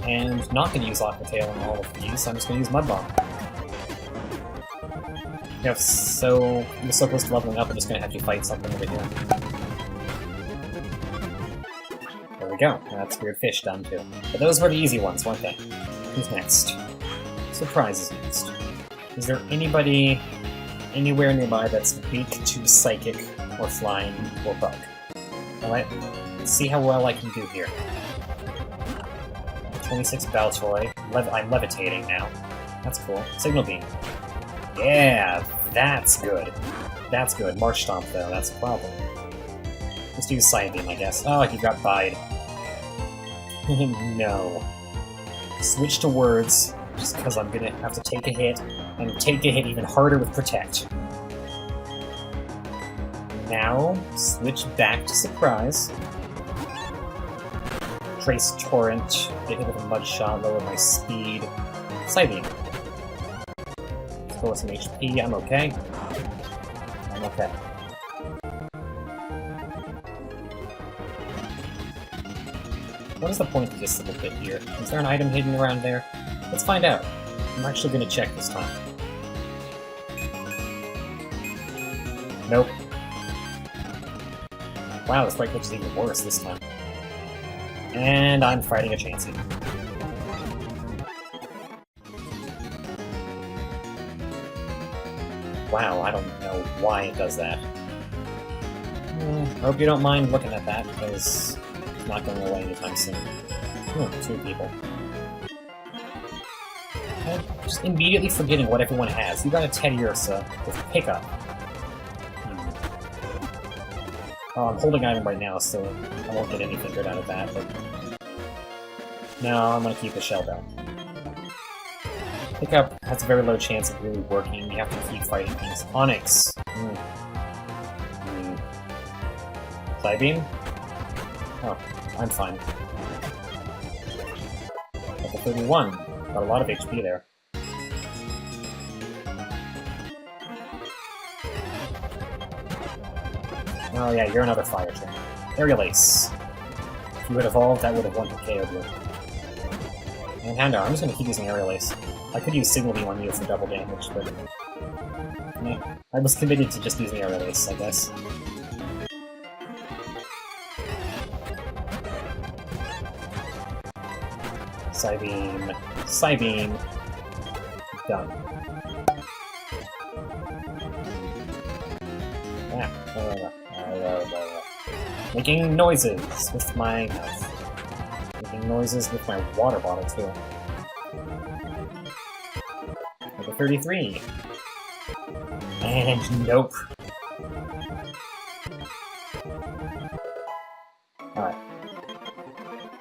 And not gonna use Aqua Tail on all of these, so I'm just gonna use Mud Bomb. Yeah, so you're so close to leveling up, I'm just gonna have to fight something over here. There we go. That's Weird Fish done too. But those were the easy ones, weren't they? Who's next? Surprise is next. Is there anybody anywhere nearby that's weak to Psychic, or Flying, or Bug? Alright, let's see how well I can do here. 26 Baltoy. I'm levitating now. That's cool. Signal Beam. Yeah, that's good. That's good. March Stomp, though, that's a problem. Just use Side Beam, I guess. Oh, he got buyed. No. Switch to Words, just because I'm gonna have to take a hit, and take a hit even harder with Protect. Now, switch back to Surprise. Trace Torrent, get hit with a Mud Shot, lower my speed. Side Beam. Pull some HP, I'm okay. I'm okay. What is the point of this little bit here? Is there an item hidden around there? Let's find out. I'm actually gonna check this time. Nope. Wow, this right glitch is even worse this time. And I'm fighting a Chansey. Wow, I don't know why it does that. Hope you don't mind looking at that, because it's not going away anytime soon. Two people. I'm just immediately forgetting what everyone has. You got a Teddy Ursa with Pickup. Oh, I'm holding item right now, so I won't get anything good out of that, but... No, I'm gonna keep the shell down. Pickup has a very low chance of really working. You have to keep fighting things. Onyx! Psybeam? Oh, I'm fine. Level 31. Got a lot of HP there. Oh yeah, you're another fire train. Aerial Ace. If you had evolved, that would have won the KO'd you. And Handar, I'm just gonna keep using Aerial Ace. I could use Signal Beam on you for double damage, but... yeah, I was committed to just using Aerial Ace, I guess. Psybeam. Psybeam. Done. Making noises with my mouth. Making noises with my water bottle, too. Number 33. And nope. Alright.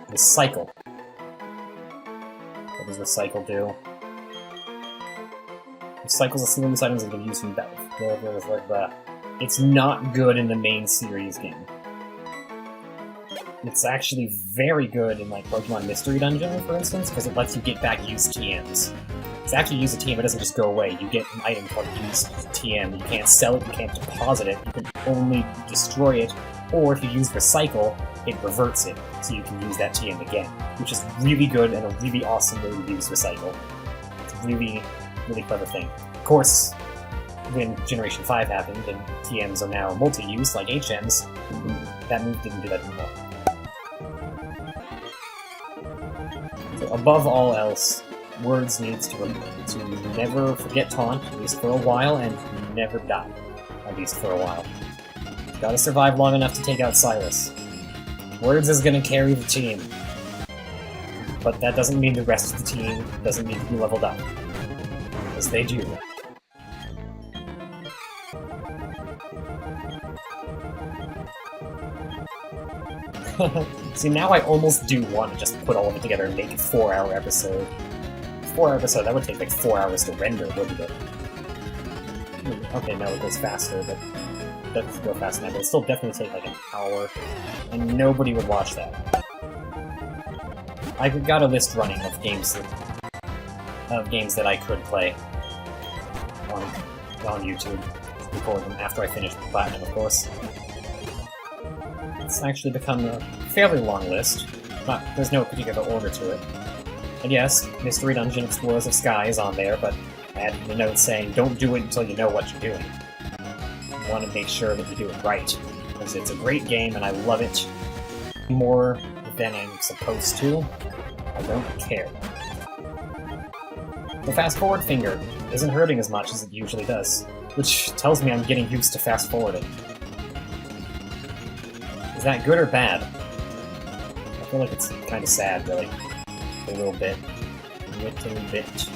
The cycle. What does the cycle do? Recycles a single use items that can be used from battle. It's not good in the main series game. It's actually very good in, like, Pokemon Mystery Dungeon, for instance, because it lets you get back used TMs. It's actually use a TM, it doesn't just go away. You get an item called used TM. You can't sell it, you can't deposit it, you can only destroy it, or if you use Recycle, it reverts it, so you can use that TM again, which is really good and a really awesome way to use Recycle. It's a really, really clever thing. Of course, when Generation 5 happened, and TMs are now multi-use, like HMs, that move didn't do that anymore. So above all else, Words needs to never forget Taunt, at least for a while, and never die, at least for a while. Gotta survive long enough to take out Cyrus. Words is gonna carry the team. But that doesn't mean the rest of the team doesn't need to be leveled up. Because they do. See, now I almost do want to just put all of it together and make a 4-hour episode. 4-hour episode, that would take like 4 hours to render, wouldn't it? Okay, no, it goes faster, but it doesn't go fast enough. It would still definitely take like an hour, and nobody would watch that. I got a list running of games that I could play on YouTube. Record them after I finish the Platinum, of course. It's actually become a fairly long list. There's no particular order to it. And yes, Mystery Dungeon Explorers of Sky is on there, but I had the note saying, don't do it until you know what you're doing. You want to make sure that you do it right, because it's a great game and I love it more than I'm supposed to. I don't care. The fast forward finger isn't hurting as much as it usually does, which tells me I'm getting used to fast forwarding. Is that good or bad? I feel like it's kind of sad, really. A little bit. A little bit.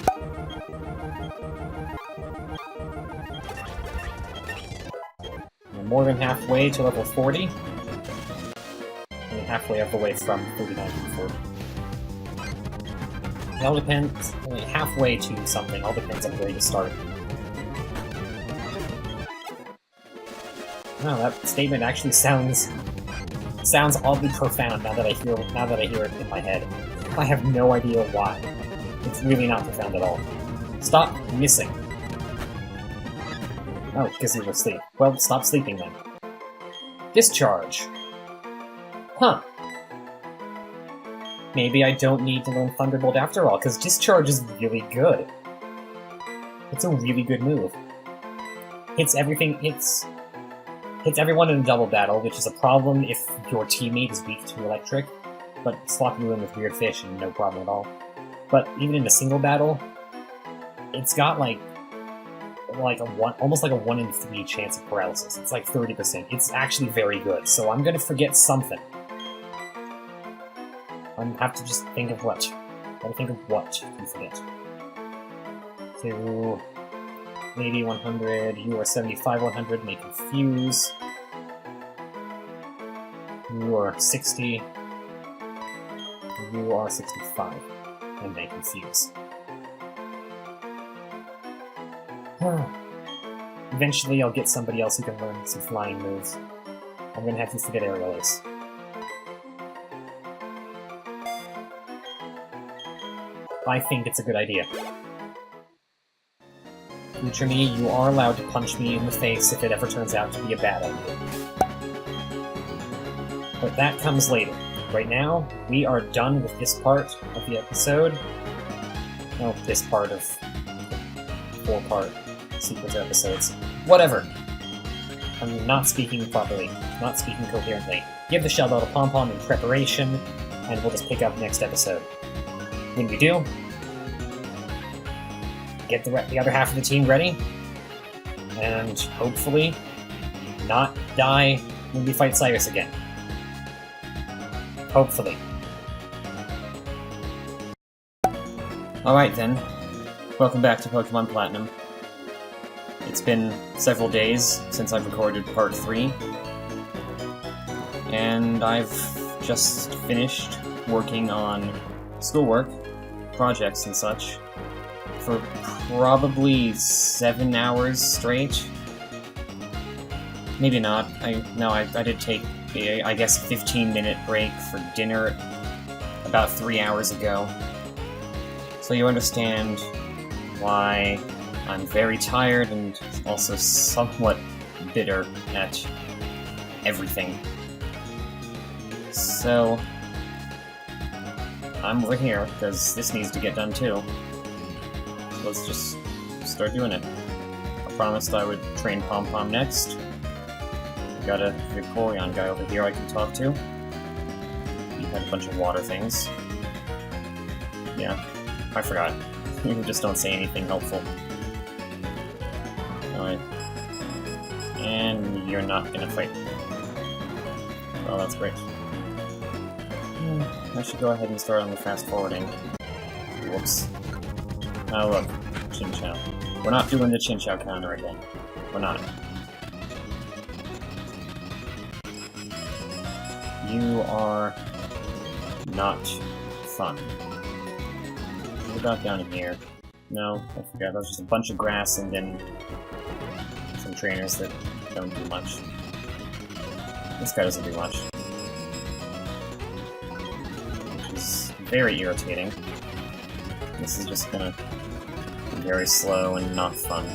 We're more than halfway to level 40. And halfway of the way from 39 to 40. It all depends. Only halfway to something. All depends on where you start. Wow, that statement actually sounds oddly profound now that I hear it in my head. I have no idea why. It's really not profound at all. Stop missing. Oh, because you were asleep. Well, stop sleeping then. Discharge. Huh. Maybe I don't need to learn Thunderbolt after all, because Discharge is really good. It's a really good move. Hits everything, hits everyone in a double battle, which is a problem if your teammate is weak to electric. but swapping you in with weird fish and no problem at all. But even in a single battle, it's got like almost like a 1 in 3 chance of paralysis. It's like 30%. It's actually very good, so I'm gonna forget something. I have to just think of what. Gotta think of what to forget. So, maybe 100, you are 75, 100, may confuse. You are 60. You are 65, and may confuse. Eventually I'll get somebody else who can learn some flying moves. I'm gonna have to forget Aerial Ace. I think it's a good idea. Future me, you are allowed to punch me in the face if it ever turns out to be a bad idea. But that comes later. Right now, we are done with this part of the episode. No, this part of the 4-part sequence of episodes. Whatever! I'm not speaking properly, not speaking coherently. Give the shell bell to Pom-Pom in preparation, and we'll just pick up next episode. When we do, get the other half of the team ready, and hopefully not die when we fight Cyrus again. Hopefully. Alright then, welcome back to Pokemon Platinum. It's been several days since I've recorded part 3, and I've just finished working on schoolwork, projects and such, for probably 7 hours straight. Maybe not. I did take I guess a 15-minute break for dinner about 3 hours ago. So you understand why I'm very tired and also somewhat bitter at everything. So I'm over here because this needs to get done too. So let's just start doing it. I promised I would train Pom-Pom next. Got a Vaporeon guy over here I can talk to. He had a bunch of water things. Yeah, I forgot. You just don't say anything helpful. Alright. And you're not gonna fight. Oh, that's great. I should go ahead and start on the fast forwarding. Whoops. Oh look, Chinchou. We're not doing the Chinchou counter again. We're not. You are not fun. What about down in here? No, I forgot. That was just a bunch of grass and then some trainers that don't do much. This guy doesn't do much. Which is very irritating. This is just gonna be very slow and not fun.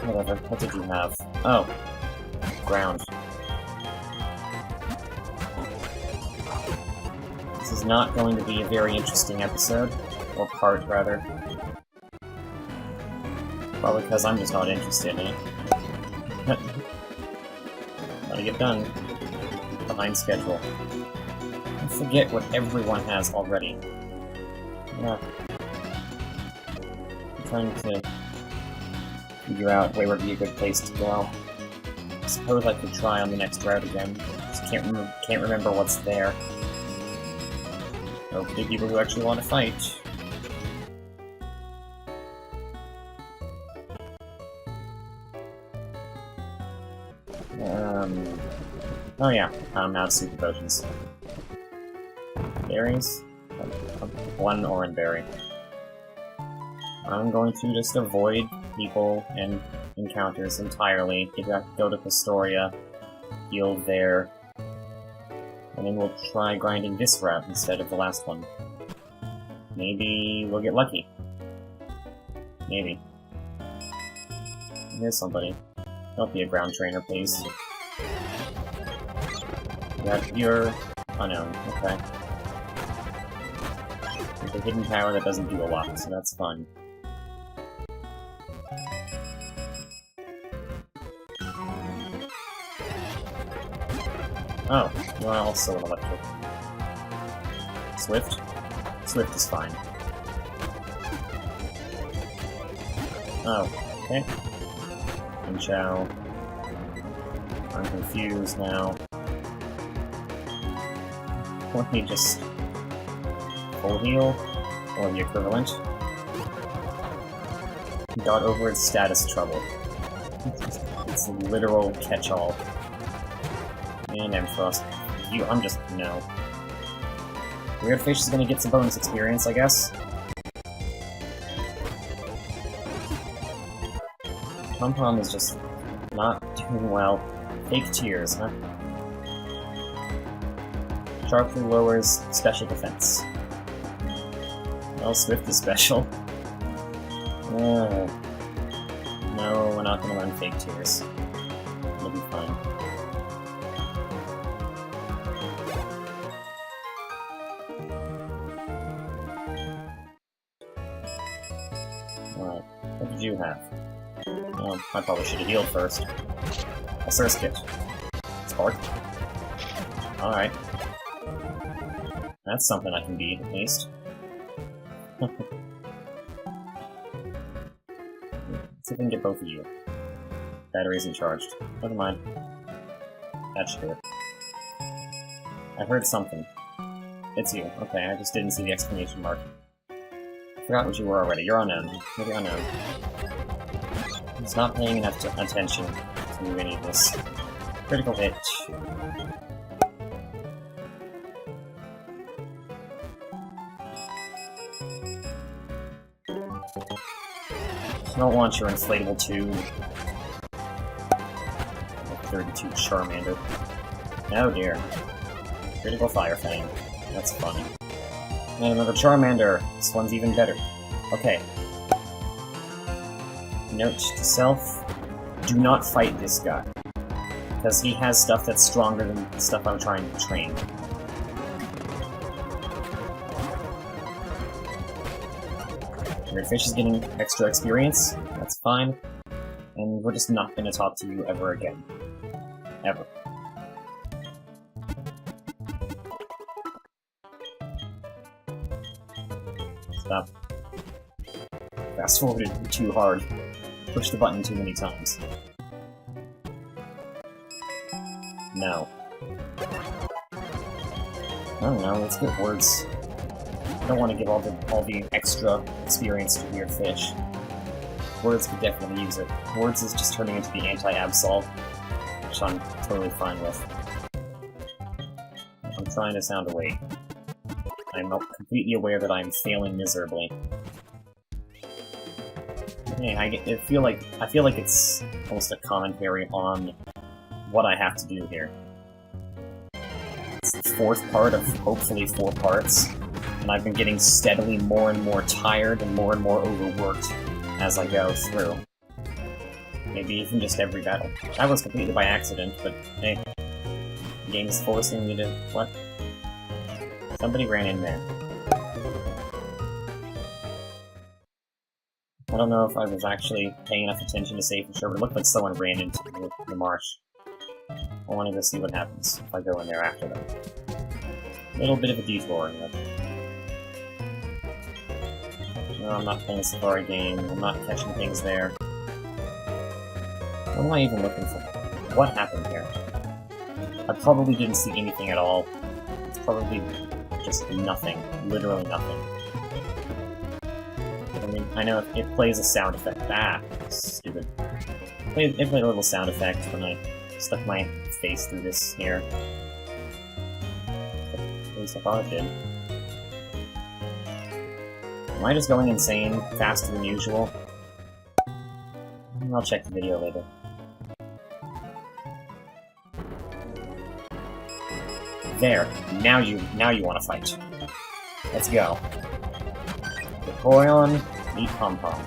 Whatever. What did you have? Oh. Ground. This is not going to be a very interesting episode, or part, rather. Probably because I'm just not interested in it. Gotta get done. Behind schedule. I forget what everyone has already. Yeah. I'm trying to figure out where would be a good place to go. I suppose I could try on the next route again. Just can't remember what's there. Hopefully people who actually want to fight. Oh yeah, I'm out of super potions. Berries? One orange berry. I'm going to just avoid people and encounters entirely. Go to Pastoria, heal there, and then we'll try grinding this route instead of the last one. Maybe we'll get lucky. Maybe. There's somebody. Don't be a ground trainer, please. You're unknown, okay. There's a hidden power that doesn't do a lot, so that's fun. Oh, you're also an electric. Swift? Swift is fine. Oh, okay. And Chow. I'm confused now. Let me just... full heal? Or the equivalent. Got over its status trouble. It's a literal catch-all. And Ampharos. I'm just... no. Weird Fish is gonna get some bonus experience, I guess. Pom-Pom is just not doing well. Fake tears, huh? Sharply lowers special defense. Well, Swift is special. No, we're not gonna learn fake tears. It'll be fine. Alright, what did you have? Well, I probably should have healed first. A Surge Kit. Spark. Alright. That's something I can beat, at least. Let's see if we can get both of you. Battery isn't charged. Never mind. That should do it. I heard something. It's you. Okay, I just didn't see the exclamation mark. Forgot what you were already. You're unknown. Maybe unknown. He's not paying enough attention to any of this. Critical hit. I don't want your inflatable tube. 32 Charmander. Oh dear. Critical Fire Fang. That's funny. And another Charmander. This one's even better. Okay. Note to self, do not fight this guy. Because he has stuff that's stronger than the stuff I'm trying to train. Weird Fish is getting extra experience. That's fine. And we're just not going to talk to you ever again. Ever. Stop. Fast forwarded too hard. Push the button too many times. No. I don't know, let's get words. I don't want to give all the extra experience to Weird Fish. Words could definitely use it. Words is just turning into the anti-Absol, which I'm totally fine with. I'm trying to sound awake. I'm completely aware that I'm failing miserably. Hey, I feel like it's almost a commentary on what I have to do here. It's the fourth part of hopefully 4 parts, and I've been getting steadily more and more tired and more overworked as I go through. Maybe even just every battle. That was completed by accident, but hey, the game is forcing me to... what? Somebody ran in there. I don't know if I was actually paying enough attention to say for sure, but it looked like someone ran into the marsh. I wanted to see what happens if I go in there after them. A little bit of a detour in it. No, I'm not playing a Safari game, I'm not catching things there. What am I even looking for? What happened here? I probably didn't see anything at all. It's probably just nothing. Literally nothing. I mean, I know it plays a sound effect. Ah, stupid. It played a little sound effect when I stuck my face through this here. At least I thought it did. Am I just going insane faster than usual? I'll check the video later. There. Now you want to fight. Let's go. Vaporeon, meet Pom-Pom.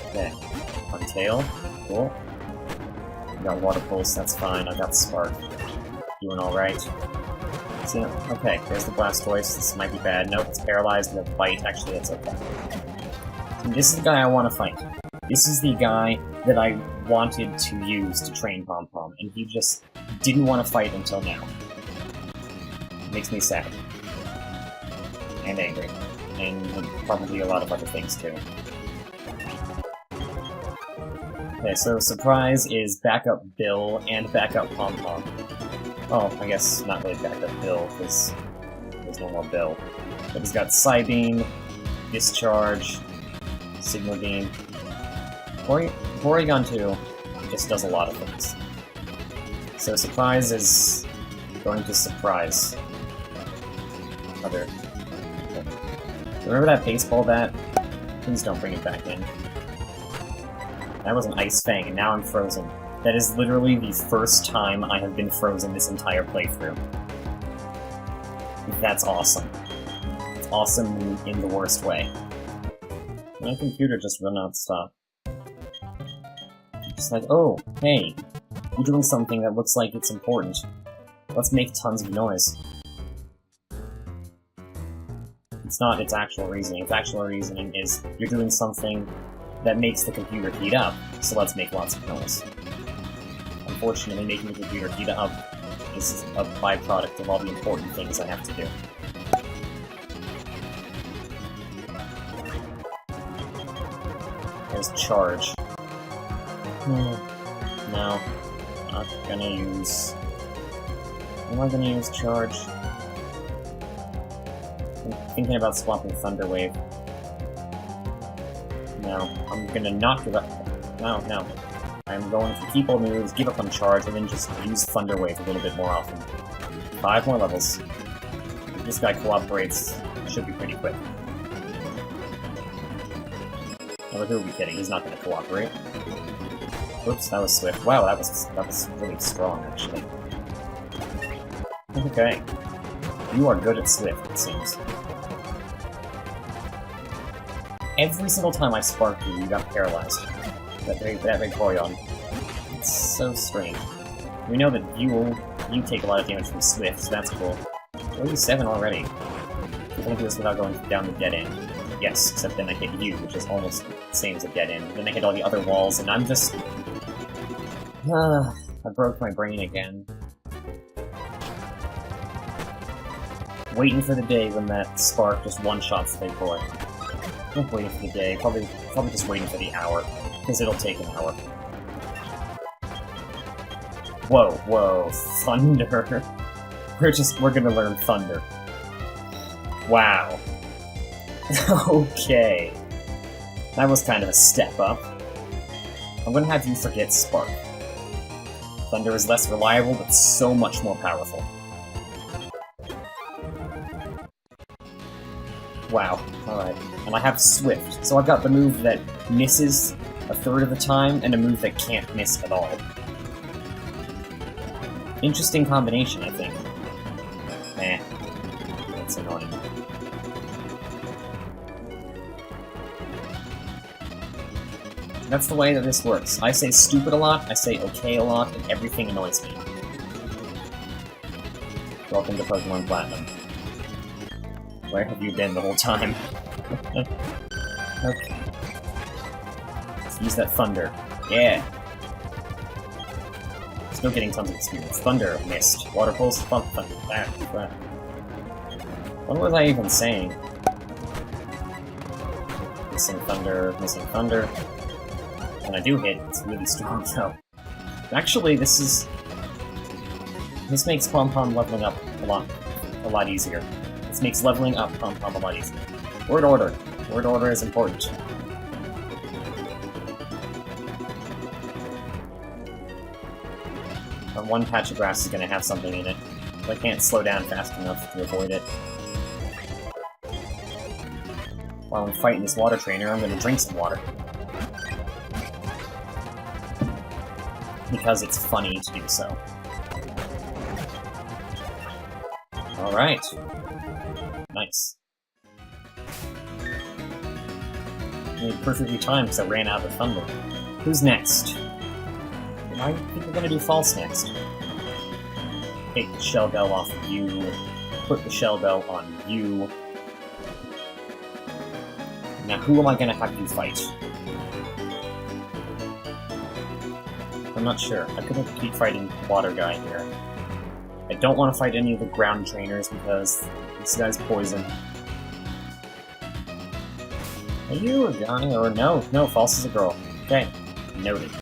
Okay. On tail. Cool. I got Water Pulse, that's fine. I got Spark. Doing alright. See, okay, there's the Blastoise. This might be bad. Nope, it's paralyzed with a bite. Actually, that's okay. And this is the guy I want to fight. This is the guy that I wanted to use to train Pom-Pom, and he just didn't want to fight until now. It makes me sad. And angry. And probably a lot of other things, too. Okay, so Surprise is backup Bill and backup Pom-Pom. Oh, I guess not really backup Bill, because there's no more Bill. But he's got Psybeam, Discharge, Signal Beam. Porygon 2 just does a lot of things. So Surprise is going to surprise other... Remember that baseball bat? Please don't bring it back in. That was an Ice Fang, and now I'm frozen. That is literally the first time I have been frozen this entire playthrough. That's awesome. It's awesome in the worst way. My computer just run out of stuff. Just like, oh, hey, you're doing something that looks like it's important. Let's make tons of noise. It's not its actual reasoning. Its actual reasoning is, you're doing something that makes the computer heat up, so let's make lots of noise. Unfortunately, making the computer heat up is a byproduct of all the important things I have to do. There's Charge. No. Not gonna use... Am I gonna use Charge? I'm thinking about swapping Thunder Wave. No, I'm gonna not give up. No. I'm going to keep all moves, give up on Charge, and then just use Thunder Wave a little bit more often. 5 more levels. If this guy cooperates, it should be pretty quick. Never who will be kidding, he's not gonna cooperate. Oops, that was swift. Wow, that was really strong, actually. Okay. You are good at swift, it seems. Every single time I sparked you, you got paralyzed. That Vaporeon. It's so strange. We know that you take a lot of damage from Swift, so that's cool. 47 already. I'm gonna do this without going down the dead end. Yes, except then I hit you, which is almost the same as a dead end. Then I hit all the other walls, and I'm just... I broke my brain again. Waiting for the day when that Spark just one-shots the Vaporeon. Not waiting for the day, probably just waiting for the hour, because it'll take an hour. Whoa, Thunder. We're gonna learn Thunder. Wow. Okay. That was kind of a step up. I'm gonna have you forget Spark. Thunder is less reliable, but so much more powerful. Wow, alright. And I have Swift, so I've got the move that misses a third of the time, and a move that can't miss at all. Interesting combination, I think. That's annoying. That's the way that this works. I say stupid a lot, I say okay a lot, and everything annoys me. Welcome to Pokemon Platinum. Where have you been the whole time? Okay. Let's use that Thunder. Yeah! Still getting tons of experience. Thunder, missed. Water Pulse, Thunder. What was I even saying? Missing Thunder, missing Thunder. When I do hit, it's really strong, so... Actually, this makes Pom-Pom leveling up a lot easier. This makes leveling up Pom-Pom a lot easier. Word Order. Word Order is important. One patch of grass is going to have something in it, but I can't slow down fast enough to avoid it. While I'm fighting this water trainer, I'm going to drink some water. Because it's funny to do so. Alright. Nice. Perfectly timed because I ran out of thunder. Who's next? I think we're gonna do false next. Take the Shell Bell off of you. Put the Shell Bell on you. Now who am I gonna have you fight? I'm not sure. I could keep fighting Water Guy here. I don't want to fight any of the ground trainers because this guy's poison. Are you a guy or no? No, False is a girl. Okay, noted.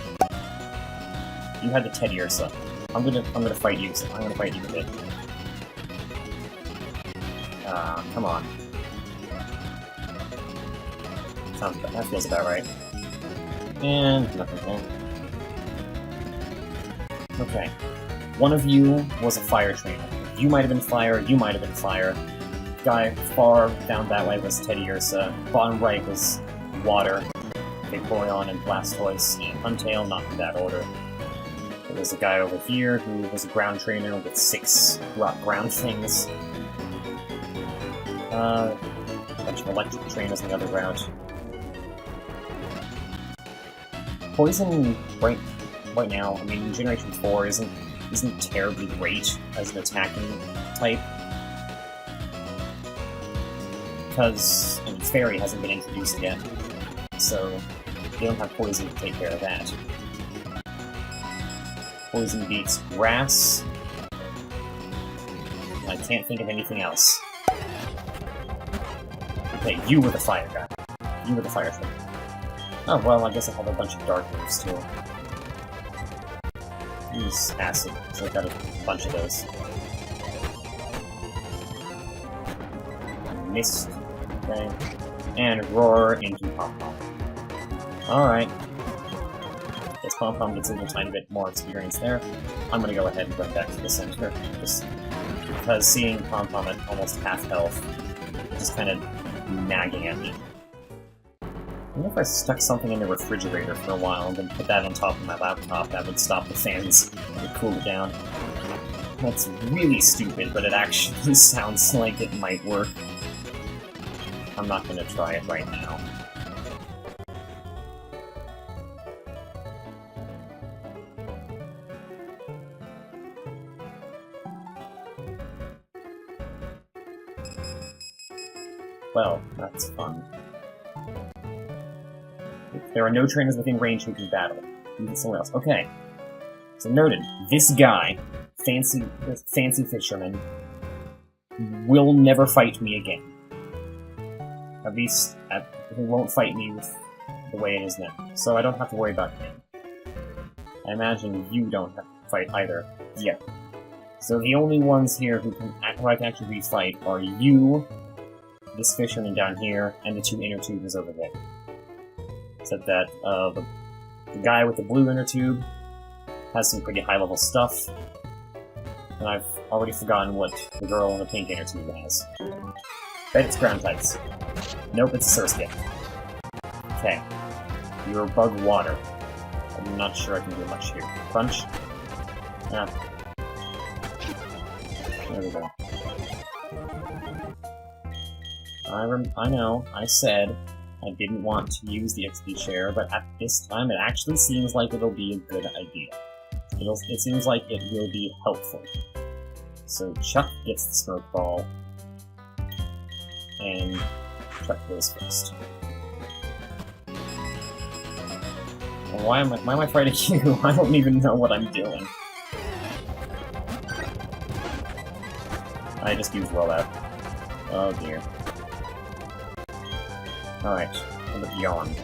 You had the Teddy Ursa. I'm gonna fight you. So I'm gonna fight you a bit. Come on. That feels about right. And nothing there. Okay. One of you was a fire trainer. You might have been fire, you might have been fire. Guy far down that way was Teddy Ursa. Bottom right was Water, Vaporeon, and Blastoise, and Huntail, not in that order. There was a guy over here who was a ground trainer with 6 rock ground things. A bunch of electric trainers on the other route. Poison right now, I mean, Generation 4 isn't terribly great as an attacking type. Because Fairy hasn't been introduced yet, so you don't have Poison to take care of that. Poison beats Grass. I can't think of anything else. Okay, you were the fire guy. You were the fire trainer. Oh, well, I guess I have a bunch of dark moves, too. Use Acid, so I've got a bunch of those. Mist, okay. And Roar into Pom-Pom. Alright. Guess Pom-Pom gets a little tiny bit more experience there. I'm gonna go ahead and run back to the center, just because seeing Pom-Pom at almost half health is just kind of nagging at me. I wonder if I stuck something in the refrigerator for a while and then put that on top of my laptop, that would stop the fans. It would cool it down. That's really stupid, but it actually sounds like it might work. I'm not gonna try it right now. Well, that's fun. There are no trainers within range who can battle. Even someone else. Okay. So noted, this guy, fancy fisherman, will never fight me again. At least, he won't fight me with the way it is now. So I don't have to worry about him. I imagine you don't have to fight either yet. So the only ones here who I can actually fight are you, this fisherman down here, and the 2 inner tubers over there. Except that the guy with the blue inner tube has some pretty high-level stuff, and I've already forgotten what the girl in the pink inner tube has. Bet it's ground types. Nope, it's a Surskit. Okay. You're Bug Water. I'm not sure I can do much here. Crunch? Ah. There we go. I know, I said I didn't want to use the XP share, but at this time it actually seems like it'll be a good idea. It seems like it will be helpful. So Chuck gets the smoke ball, and Chuck goes first. Well, why am I fighting you? I don't even know what I'm doing. I just used rollout. Oh dear. Alright, what about Yawn?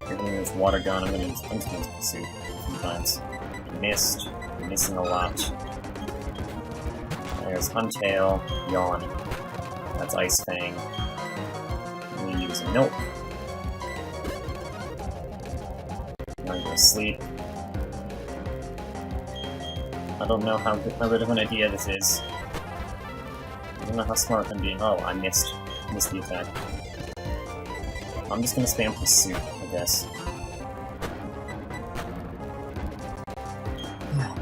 You're gonna use Water Gun, I'm gonna use Pursuit sometimes. Missed. I'm missing a lot. There's Huntail, Yawn. That's Ice Fang. I'm gonna use Milk. I'm gonna go to sleep. I don't know how good of an idea this is. I don't know how smart I'm being. Oh, I missed the attack. I'm just gonna spam Pursuit, I guess.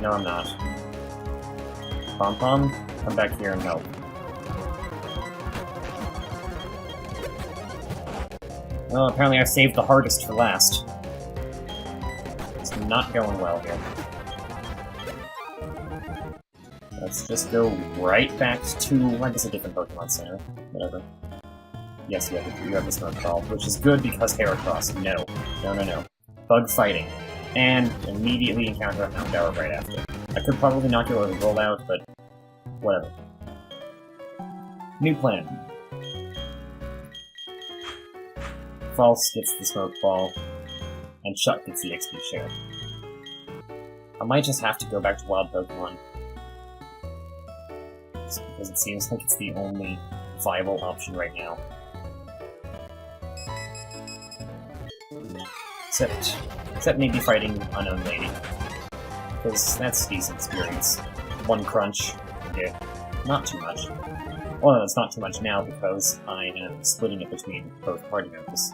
No, I'm not. Pom-Pom, come back here and help. Well, apparently I saved the hardest for last. It's not going well here. Let's just go right back to, I guess, a different Pokemon Center. Whatever. Yes, you have the Smoke Ball, which is good because Heracross. No. No, no, no. Bug fighting. and immediately encounter a Houndour right after. I could probably knock it over the rollout, but whatever. New plan. False gets the smoke ball, and Chuck gets the XP share. I might just have to go back to wild Pokemon. Just because it seems like it's the only viable option right now. Except maybe fighting Unknown Lady. Because that's decent experience. One crunch, yeah, not too much. Well, no, it's not too much now because I am splitting it between both party members.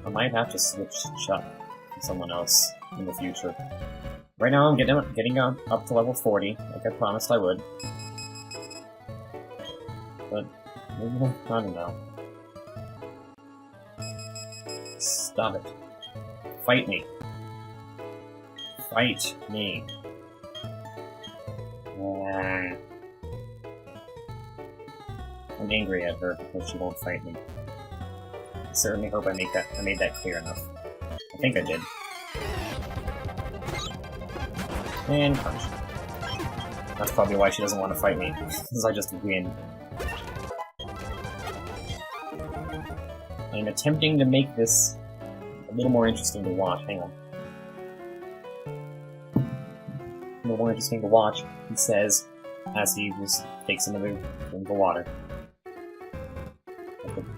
I might have to switch Chuck to someone else in the future. Right now I'm getting up to level 40, like I promised I would. But, I don't know. Stop it. Fight me. Fight me. I'm angry at her because she won't fight me. I certainly hope I made that clear enough. I think I did. And punch. That's probably why she doesn't want to fight me, because I just win. I'm attempting to make this a little more interesting to watch. Hang on. A little more interesting to watch, he says, as he just takes another drink of water.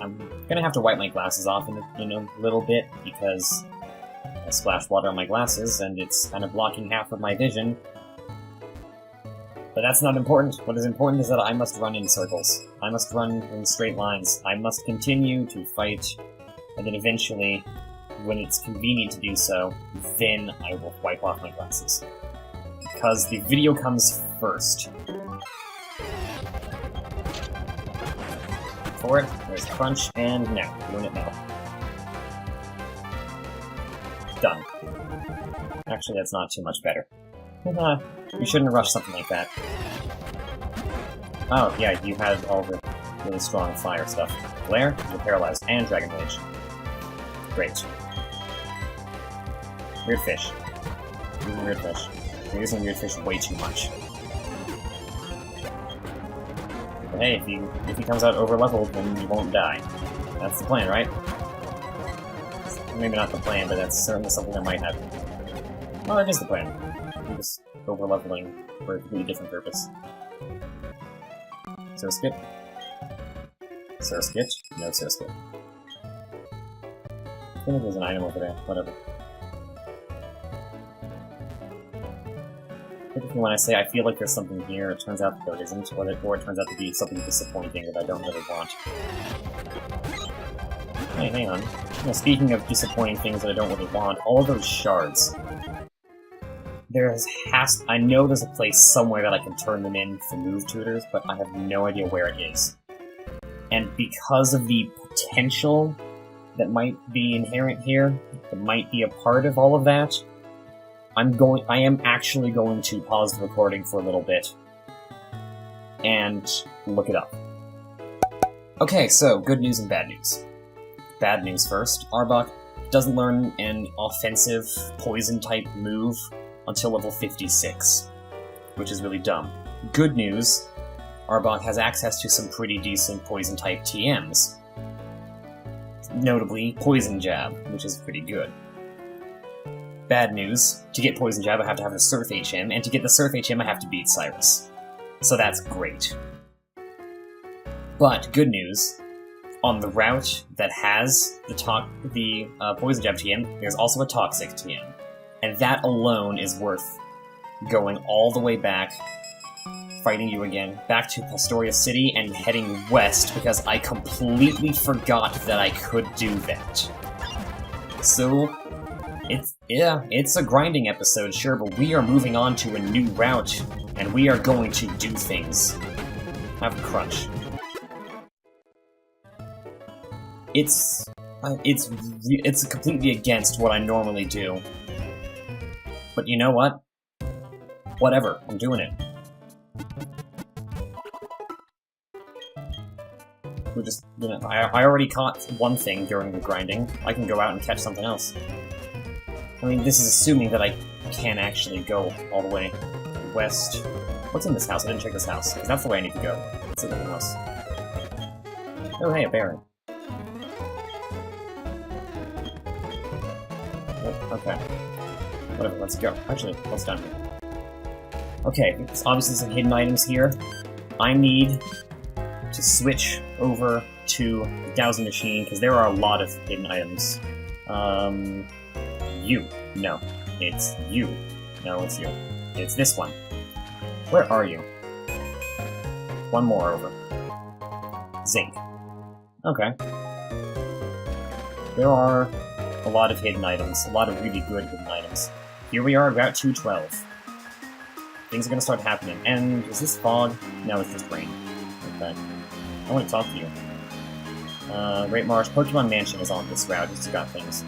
I'm gonna have to wipe my glasses off in a little bit, because I splashed water on my glasses, and it's kind of blocking half of my vision. But that's not important. What is important is that I must run in circles. I must run in straight lines. I must continue to fight, and then eventually, when it's convenient to do so, then I will wipe off my glasses. Because the video comes first. For it, there's Crunch, and now, doing it now. Done. Actually, that's not too much better. You shouldn't rush something like that. Oh, yeah, you had all the really strong fire stuff. Glare, you're paralyzed, and Dragon Rage. Great. Weird fish. Using weird fish. You're using weird fish way too much. But hey, if he comes out over-leveled, then you won't die. That's the plan, right? Maybe not the plan, but that's certainly something that might happen. Well, that is the plan. You're just over-leveling for a completely different purpose. Surskit? Surskit? No Surskit. I think there's an item over there. Whatever. Typically when I say I feel like there's something here, it turns out that there isn't, or it turns out to be something disappointing that I don't really want. Hey, hang on. You know, speaking of disappointing things that I don't really want, all those shards. I know there's a place somewhere that I can turn them in for move tutors, but I have no idea where it is. And because of the potential that might be inherent here, that might be a part of all of that, I am actually going to pause the recording for a little bit and look it up. Okay, so good news and bad news. Bad news first. Arbok doesn't learn an offensive poison-type move until level 56, which is really dumb. Good news, Arbok has access to some pretty decent poison-type TMs. Notably, Poison Jab, which is pretty good. Bad news, to get Poison Jab I have to have the Surf HM, and to get the Surf HM I have to beat Cyrus. So that's great. But, good news, on the route that has the Poison Jab TM, there's also a Toxic TM. And that alone is worth going all the way back, fighting you again, back to Pastoria City, and heading west, because I completely forgot that I could do that. So, it's a grinding episode, sure, but we are moving on to a new route, and we are going to do things. Have a crunch. It's completely against what I normally do. But you know what? Whatever, I'm doing it. We're just, you know, I already caught one thing during the grinding. I can go out and catch something else. I mean, this is assuming that I can actually go all the way west. What's in this house? I didn't check this house, because that's the way I need to go. What's in the house? Oh, hey, a bear. Oh, okay. Whatever, let's go. Actually, what's down here? Okay, there's obviously some hidden items here. I need to switch over to the dowsing machine, because there are a lot of hidden items. You. No. It's you. No, it's you. It's this one. Where are you? One more over. Zinc. Okay. There are a lot of hidden items. A lot of really good hidden items. Here we are, Route 212. Things are gonna start happening. And is this fog? No, it's just rain. Okay. I want to talk to you. Great Marsh, Pokemon Mansion is on this route. It's got things.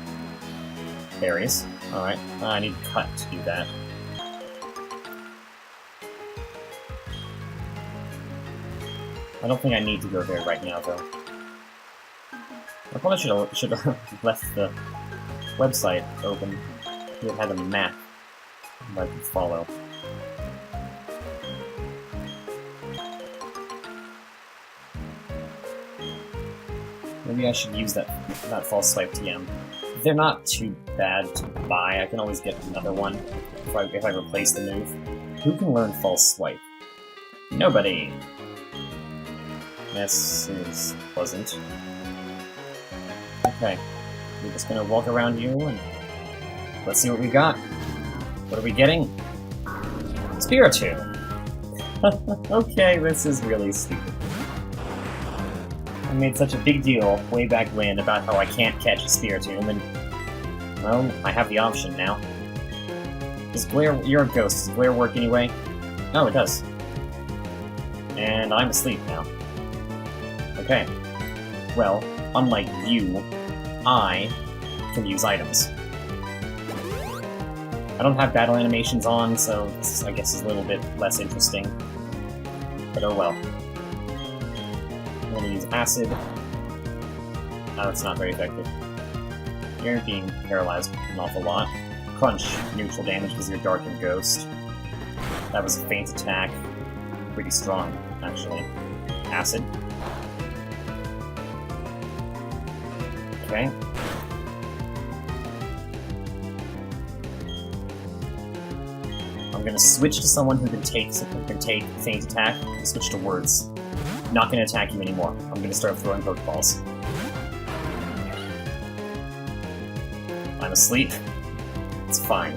Berries. Alright. I need cut to do that. I don't think I need to go there right now, though. I probably should have left the website open. It had a map that I could follow. Maybe I should use that false swipe TM. They're not too bad to buy. I can always get another one if I replace the move. Who can learn false swipe? Nobody. This is pleasant. Okay, we're just gonna walk around you and let's see what we got. What are we getting? Spiritomb. Okay, this is really stupid. I made such a big deal way back when about how I can't catch a Spiritomb, and well, I have the option now. Does glare? You're a ghost. Does glare work anyway? Oh, it does. And I'm asleep now. Okay. Well, unlike you, I can use items. I don't have battle animations on, so this, I guess, is a little bit less interesting. But oh well. I'm gonna use acid. Oh, it's not very effective. You're being paralyzed an awful lot. Crunch, neutral damage because you're Dark and Ghost. That was a faint attack. Pretty strong, actually. Acid. Okay. I'm gonna switch to someone who can take faint attack and switch to words. Not gonna attack you anymore. I'm gonna start throwing Pokeballs. I'm asleep. It's fine.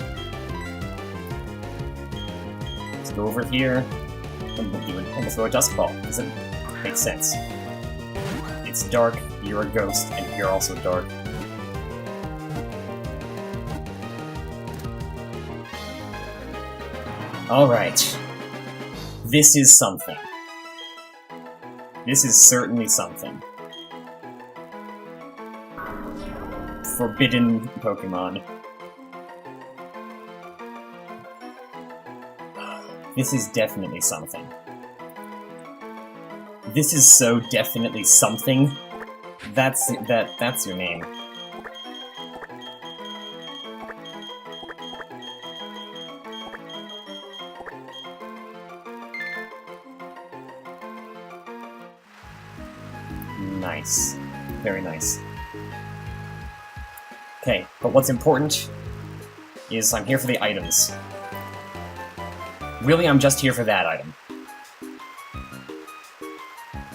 Let's go over here and we'll throw a Dusk Ball. Does it make sense? It's dark, you're a ghost, and you're also dark. Alright. This is something. This is certainly something. Forbidden Pokemon. This is definitely something. This is so definitely something. That's your name. Nice. Very nice. Okay, but what's important is I'm here for the items. Really, I'm just here for that item.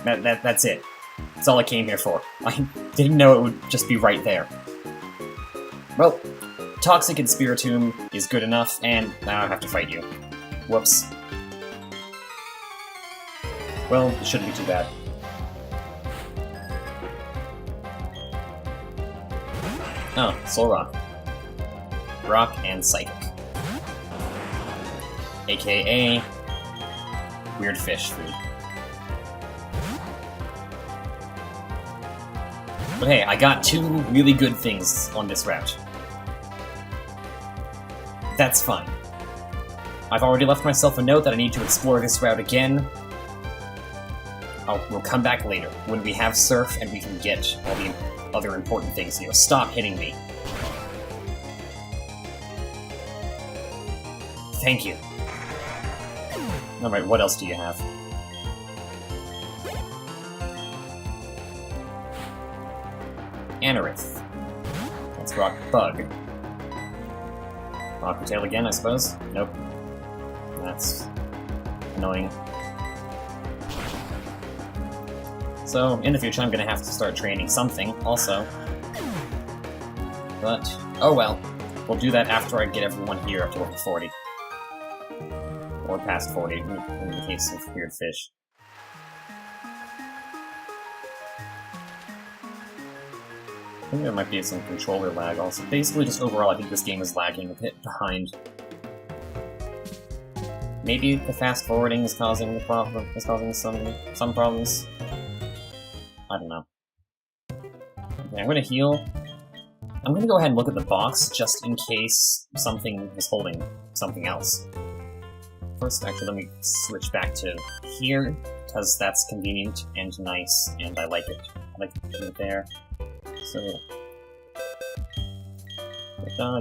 That's it. That's all I came here for. I didn't know it would just be right there. Well, Toxic and Spiritomb is good enough, and now I have to fight you. Whoops. Well, it shouldn't be too bad. Oh, Soul Rock. Rock and Psychic. AKA... weird fish food. But hey, I got two really good things on this route. That's fine. I've already left myself a note that I need to explore this route again. We'll come back later, when we have Surf and we can get all the other important things here. Stop hitting me. Thank you. Alright, what else do you have? Anorith. Let's rock Bug. Rock the tail again, I suppose? Nope. That's annoying. So, in the future, I'm gonna have to start training something, also. But, oh well. We'll do that after I get everyone here up to level 40. Or past 40, in the case of Weird Fish. I think there might be some controller lag also. Basically, just overall, I think this game is lagging a bit behind. Maybe the fast forwarding is causing the problem, some problems. I don't know. Okay, I'm gonna heal. I'm gonna go ahead and look at the box, just in case something is holding something else. First, actually, let me switch back to here, because that's convenient and nice, and I like it. I like to put it there. So...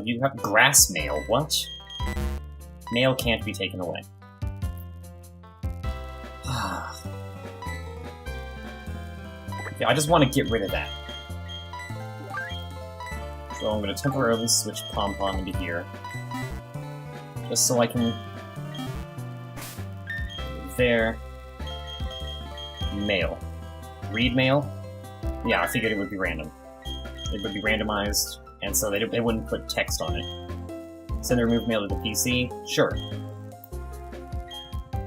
you have grass mail. What? Mail can't be taken away. Okay, I just want to get rid of that. So I'm going to temporarily switch Pom-Pom into here. Just so I can... There. Mail. Read mail? Yeah, I figured it would be random. It would be randomized, and so they wouldn't put text on it. Send or remove mail to the PC? Sure.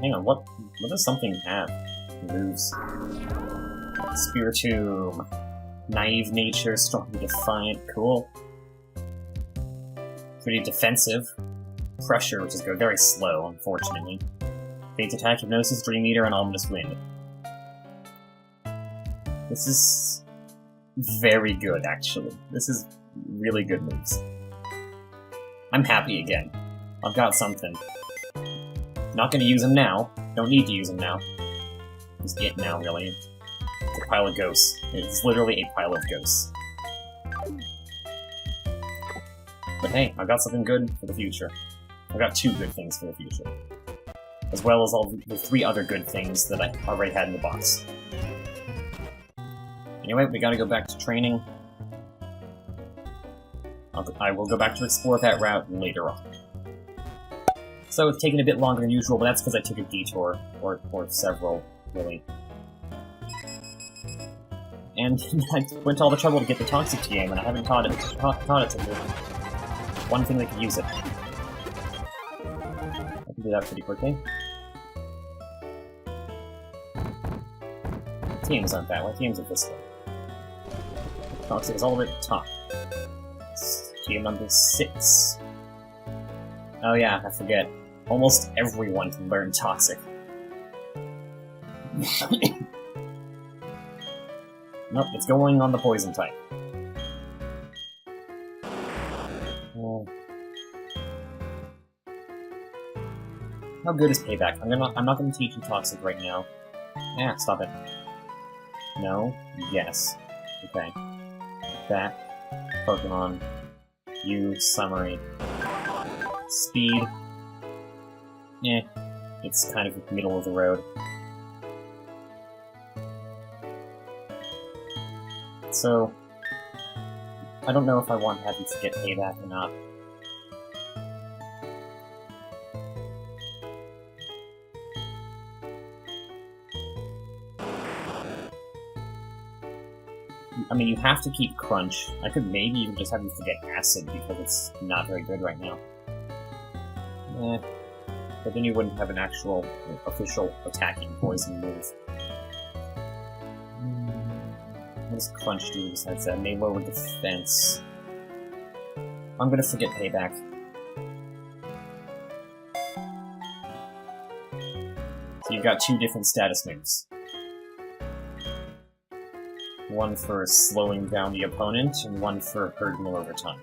Hang on, what does something have? Moves. Spiritomb. Naive nature, strongly defiant, cool. Pretty defensive. Pressure, which is go very slow, unfortunately. Faint attack, hypnosis, dream eater, and ominous wind. This is very good, actually. This is really good moves. I'm happy again. I've got something. Not gonna use them now. Don't need to use them now. Just it now, really. It's a pile of ghosts. It's literally a pile of ghosts. But hey, I've got something good for the future. I've got 2 good things for the future. As well as all the 3 other good things that I already had in the box. Anyway, we gotta go back to training. I will go back to explore that route later on. So it's taken a bit longer than usual, but that's because I took a detour, or several, really. And I went to all the trouble to get the Toxic TM, and I haven't taught it to the one thing that could use it. I can do that pretty quickly. TMs aren't that way, TMs are this way. Toxic is all the way at the top. TM number 6. Oh yeah, I forget. Almost everyone can learn Toxic. Nope, it's going on the poison type. How good is Payback? I'm not gonna teach you Toxic right now. Yeah, stop it. No. Yes. Okay. That. Pokemon. You. Summary. Speed. Eh. It's kind of middle of the road. So... I don't know if I want to have you forget Payback or not. I mean, you have to keep Crunch. I could maybe even just have you forget Acid, because it's not very good right now. Eh. But then you wouldn't have an actual, official attacking poison move. What does Crunch do besides that? May lower defense. I'm gonna forget Payback. So you've got 2 different status moves. One for slowing down the opponent, and one for hurting them over time.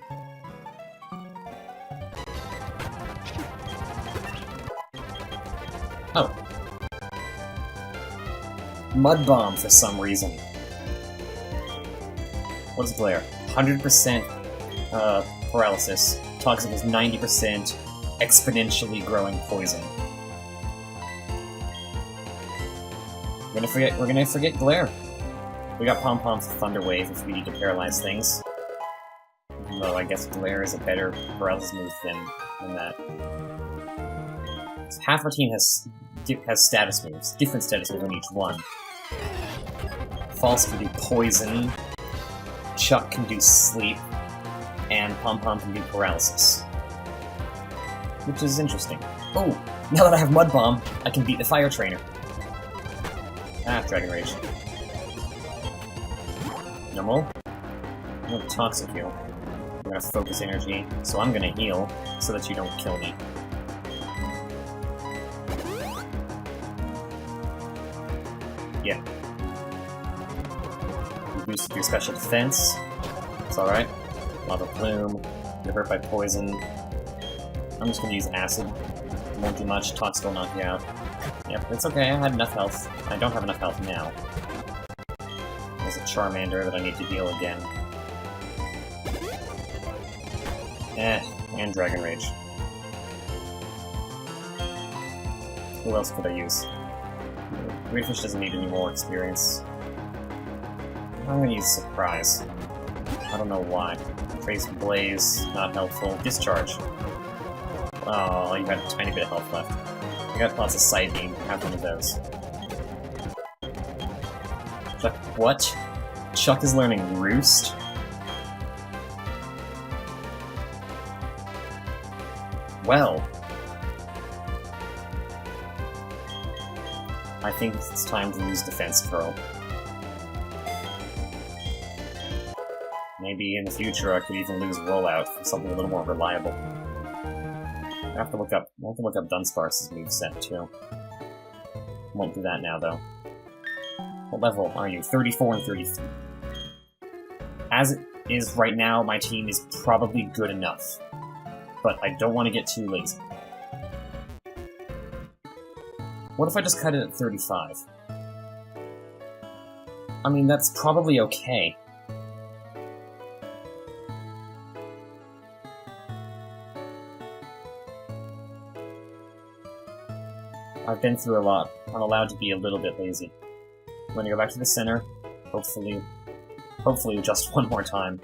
Oh. Mud Bomb for some reason. What is Glare? 100% paralysis. Toxic is 90% exponentially growing poison. We're gonna forget Glare. We got Pom Pom for Thunder Wave if we need to paralyze things. Though I guess Glare is a better paralysis move than that. Half our team has status moves, different status moves on each one. False can do Poison, Chuck can do Sleep, and Pom Pom can do Paralysis. Which is interesting. Oh, now that I have Mud Bomb, I can beat the Fire Trainer. Ah, Dragon Rage. Normal. I'm gonna Toxic Heal. I'm gonna Focus Energy, so I'm gonna heal, so that you don't kill me. Yeah. You boosted your special defense. It's alright. Lava Plume. You're hurt by poison. I'm just gonna use Acid. Won't do much. Toxic will knock you out. Yep, it's okay. I had enough health. I don't have enough health now. There's a Charmander that I need to heal again. And Dragon Rage. Who else could I use? Greenfish doesn't need any more experience. I'm gonna use Surprise. I don't know why. Trace Blaze, not helpful. Discharge. Oh, you had a tiny bit of health left. I got lots of Side Beam. Have one of those. Chuck, what? Chuck is learning Roost? Well. I think it's time to use Defense Curl. Maybe in the future I could even lose Rollout for something a little more reliable. I have to look up Dunsparce's moveset too. Won't do that now though. What level are you? 34 and 33. As it is right now, my team is probably good enough. But I don't want to get too lazy. What if I just cut it at 35? I mean, that's probably okay. I've been through a lot. I'm allowed to be a little bit lazy. I'm gonna go back to the center. Hopefully just one more time.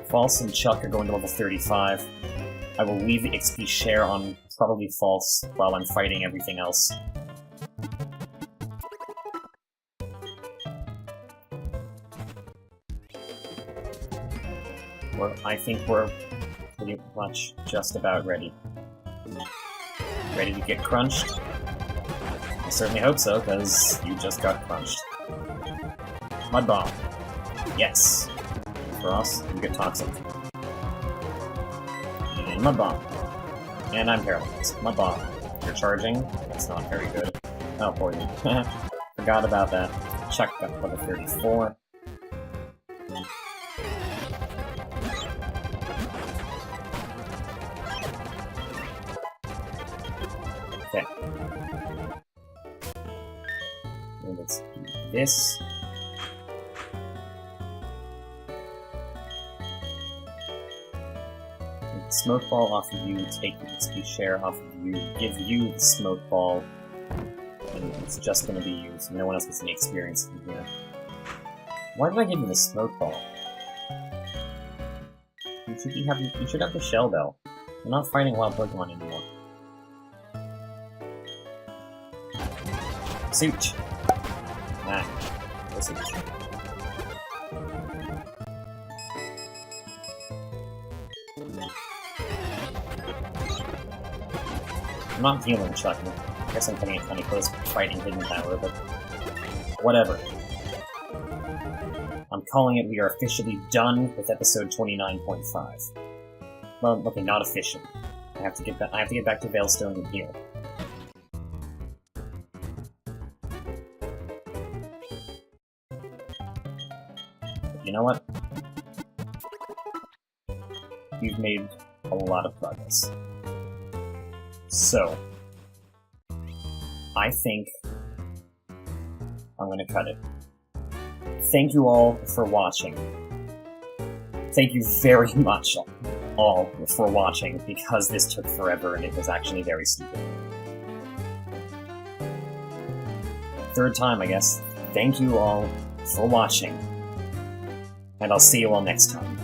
False and Chuck are going to level 35. I will leave the XP share on probably False while I'm fighting everything else. I think we're pretty much just about ready. Ready to get crunched? I certainly hope so, because you just got crunched. Mud Bomb. Yes. For us, you get Toxic. And Mud Bomb. And I'm paralyzed. Mud Bomb. You're charging. That's not very good. Oh, poison. Forgot about that. Chuck got level 34. Okay. And let's do this. Smoke Ball off of you, take the XP share off of you, give you the Smoke Ball, and it's just gonna be used. No one else gets any experience from here. Why did I give you the Smoke Ball? You should have the Shell Bell. We're not fighting wild Pokemon anymore. Such. Ah, no Such. I'm not healing Chuck. I guess I'm putting it kind of close to fighting Hidden Power, but whatever. I'm calling it we are officially done with episode 29.5. Well, okay, not officially. I have to get back to Veilstone and heal. But you know what? We've made a lot of progress. So, I think I'm gonna cut it. Thank you all for watching. Thank you very much, all, for watching, because this took forever and it was actually very stupid. Third time, I guess. Thank you all for watching. And I'll see you all next time.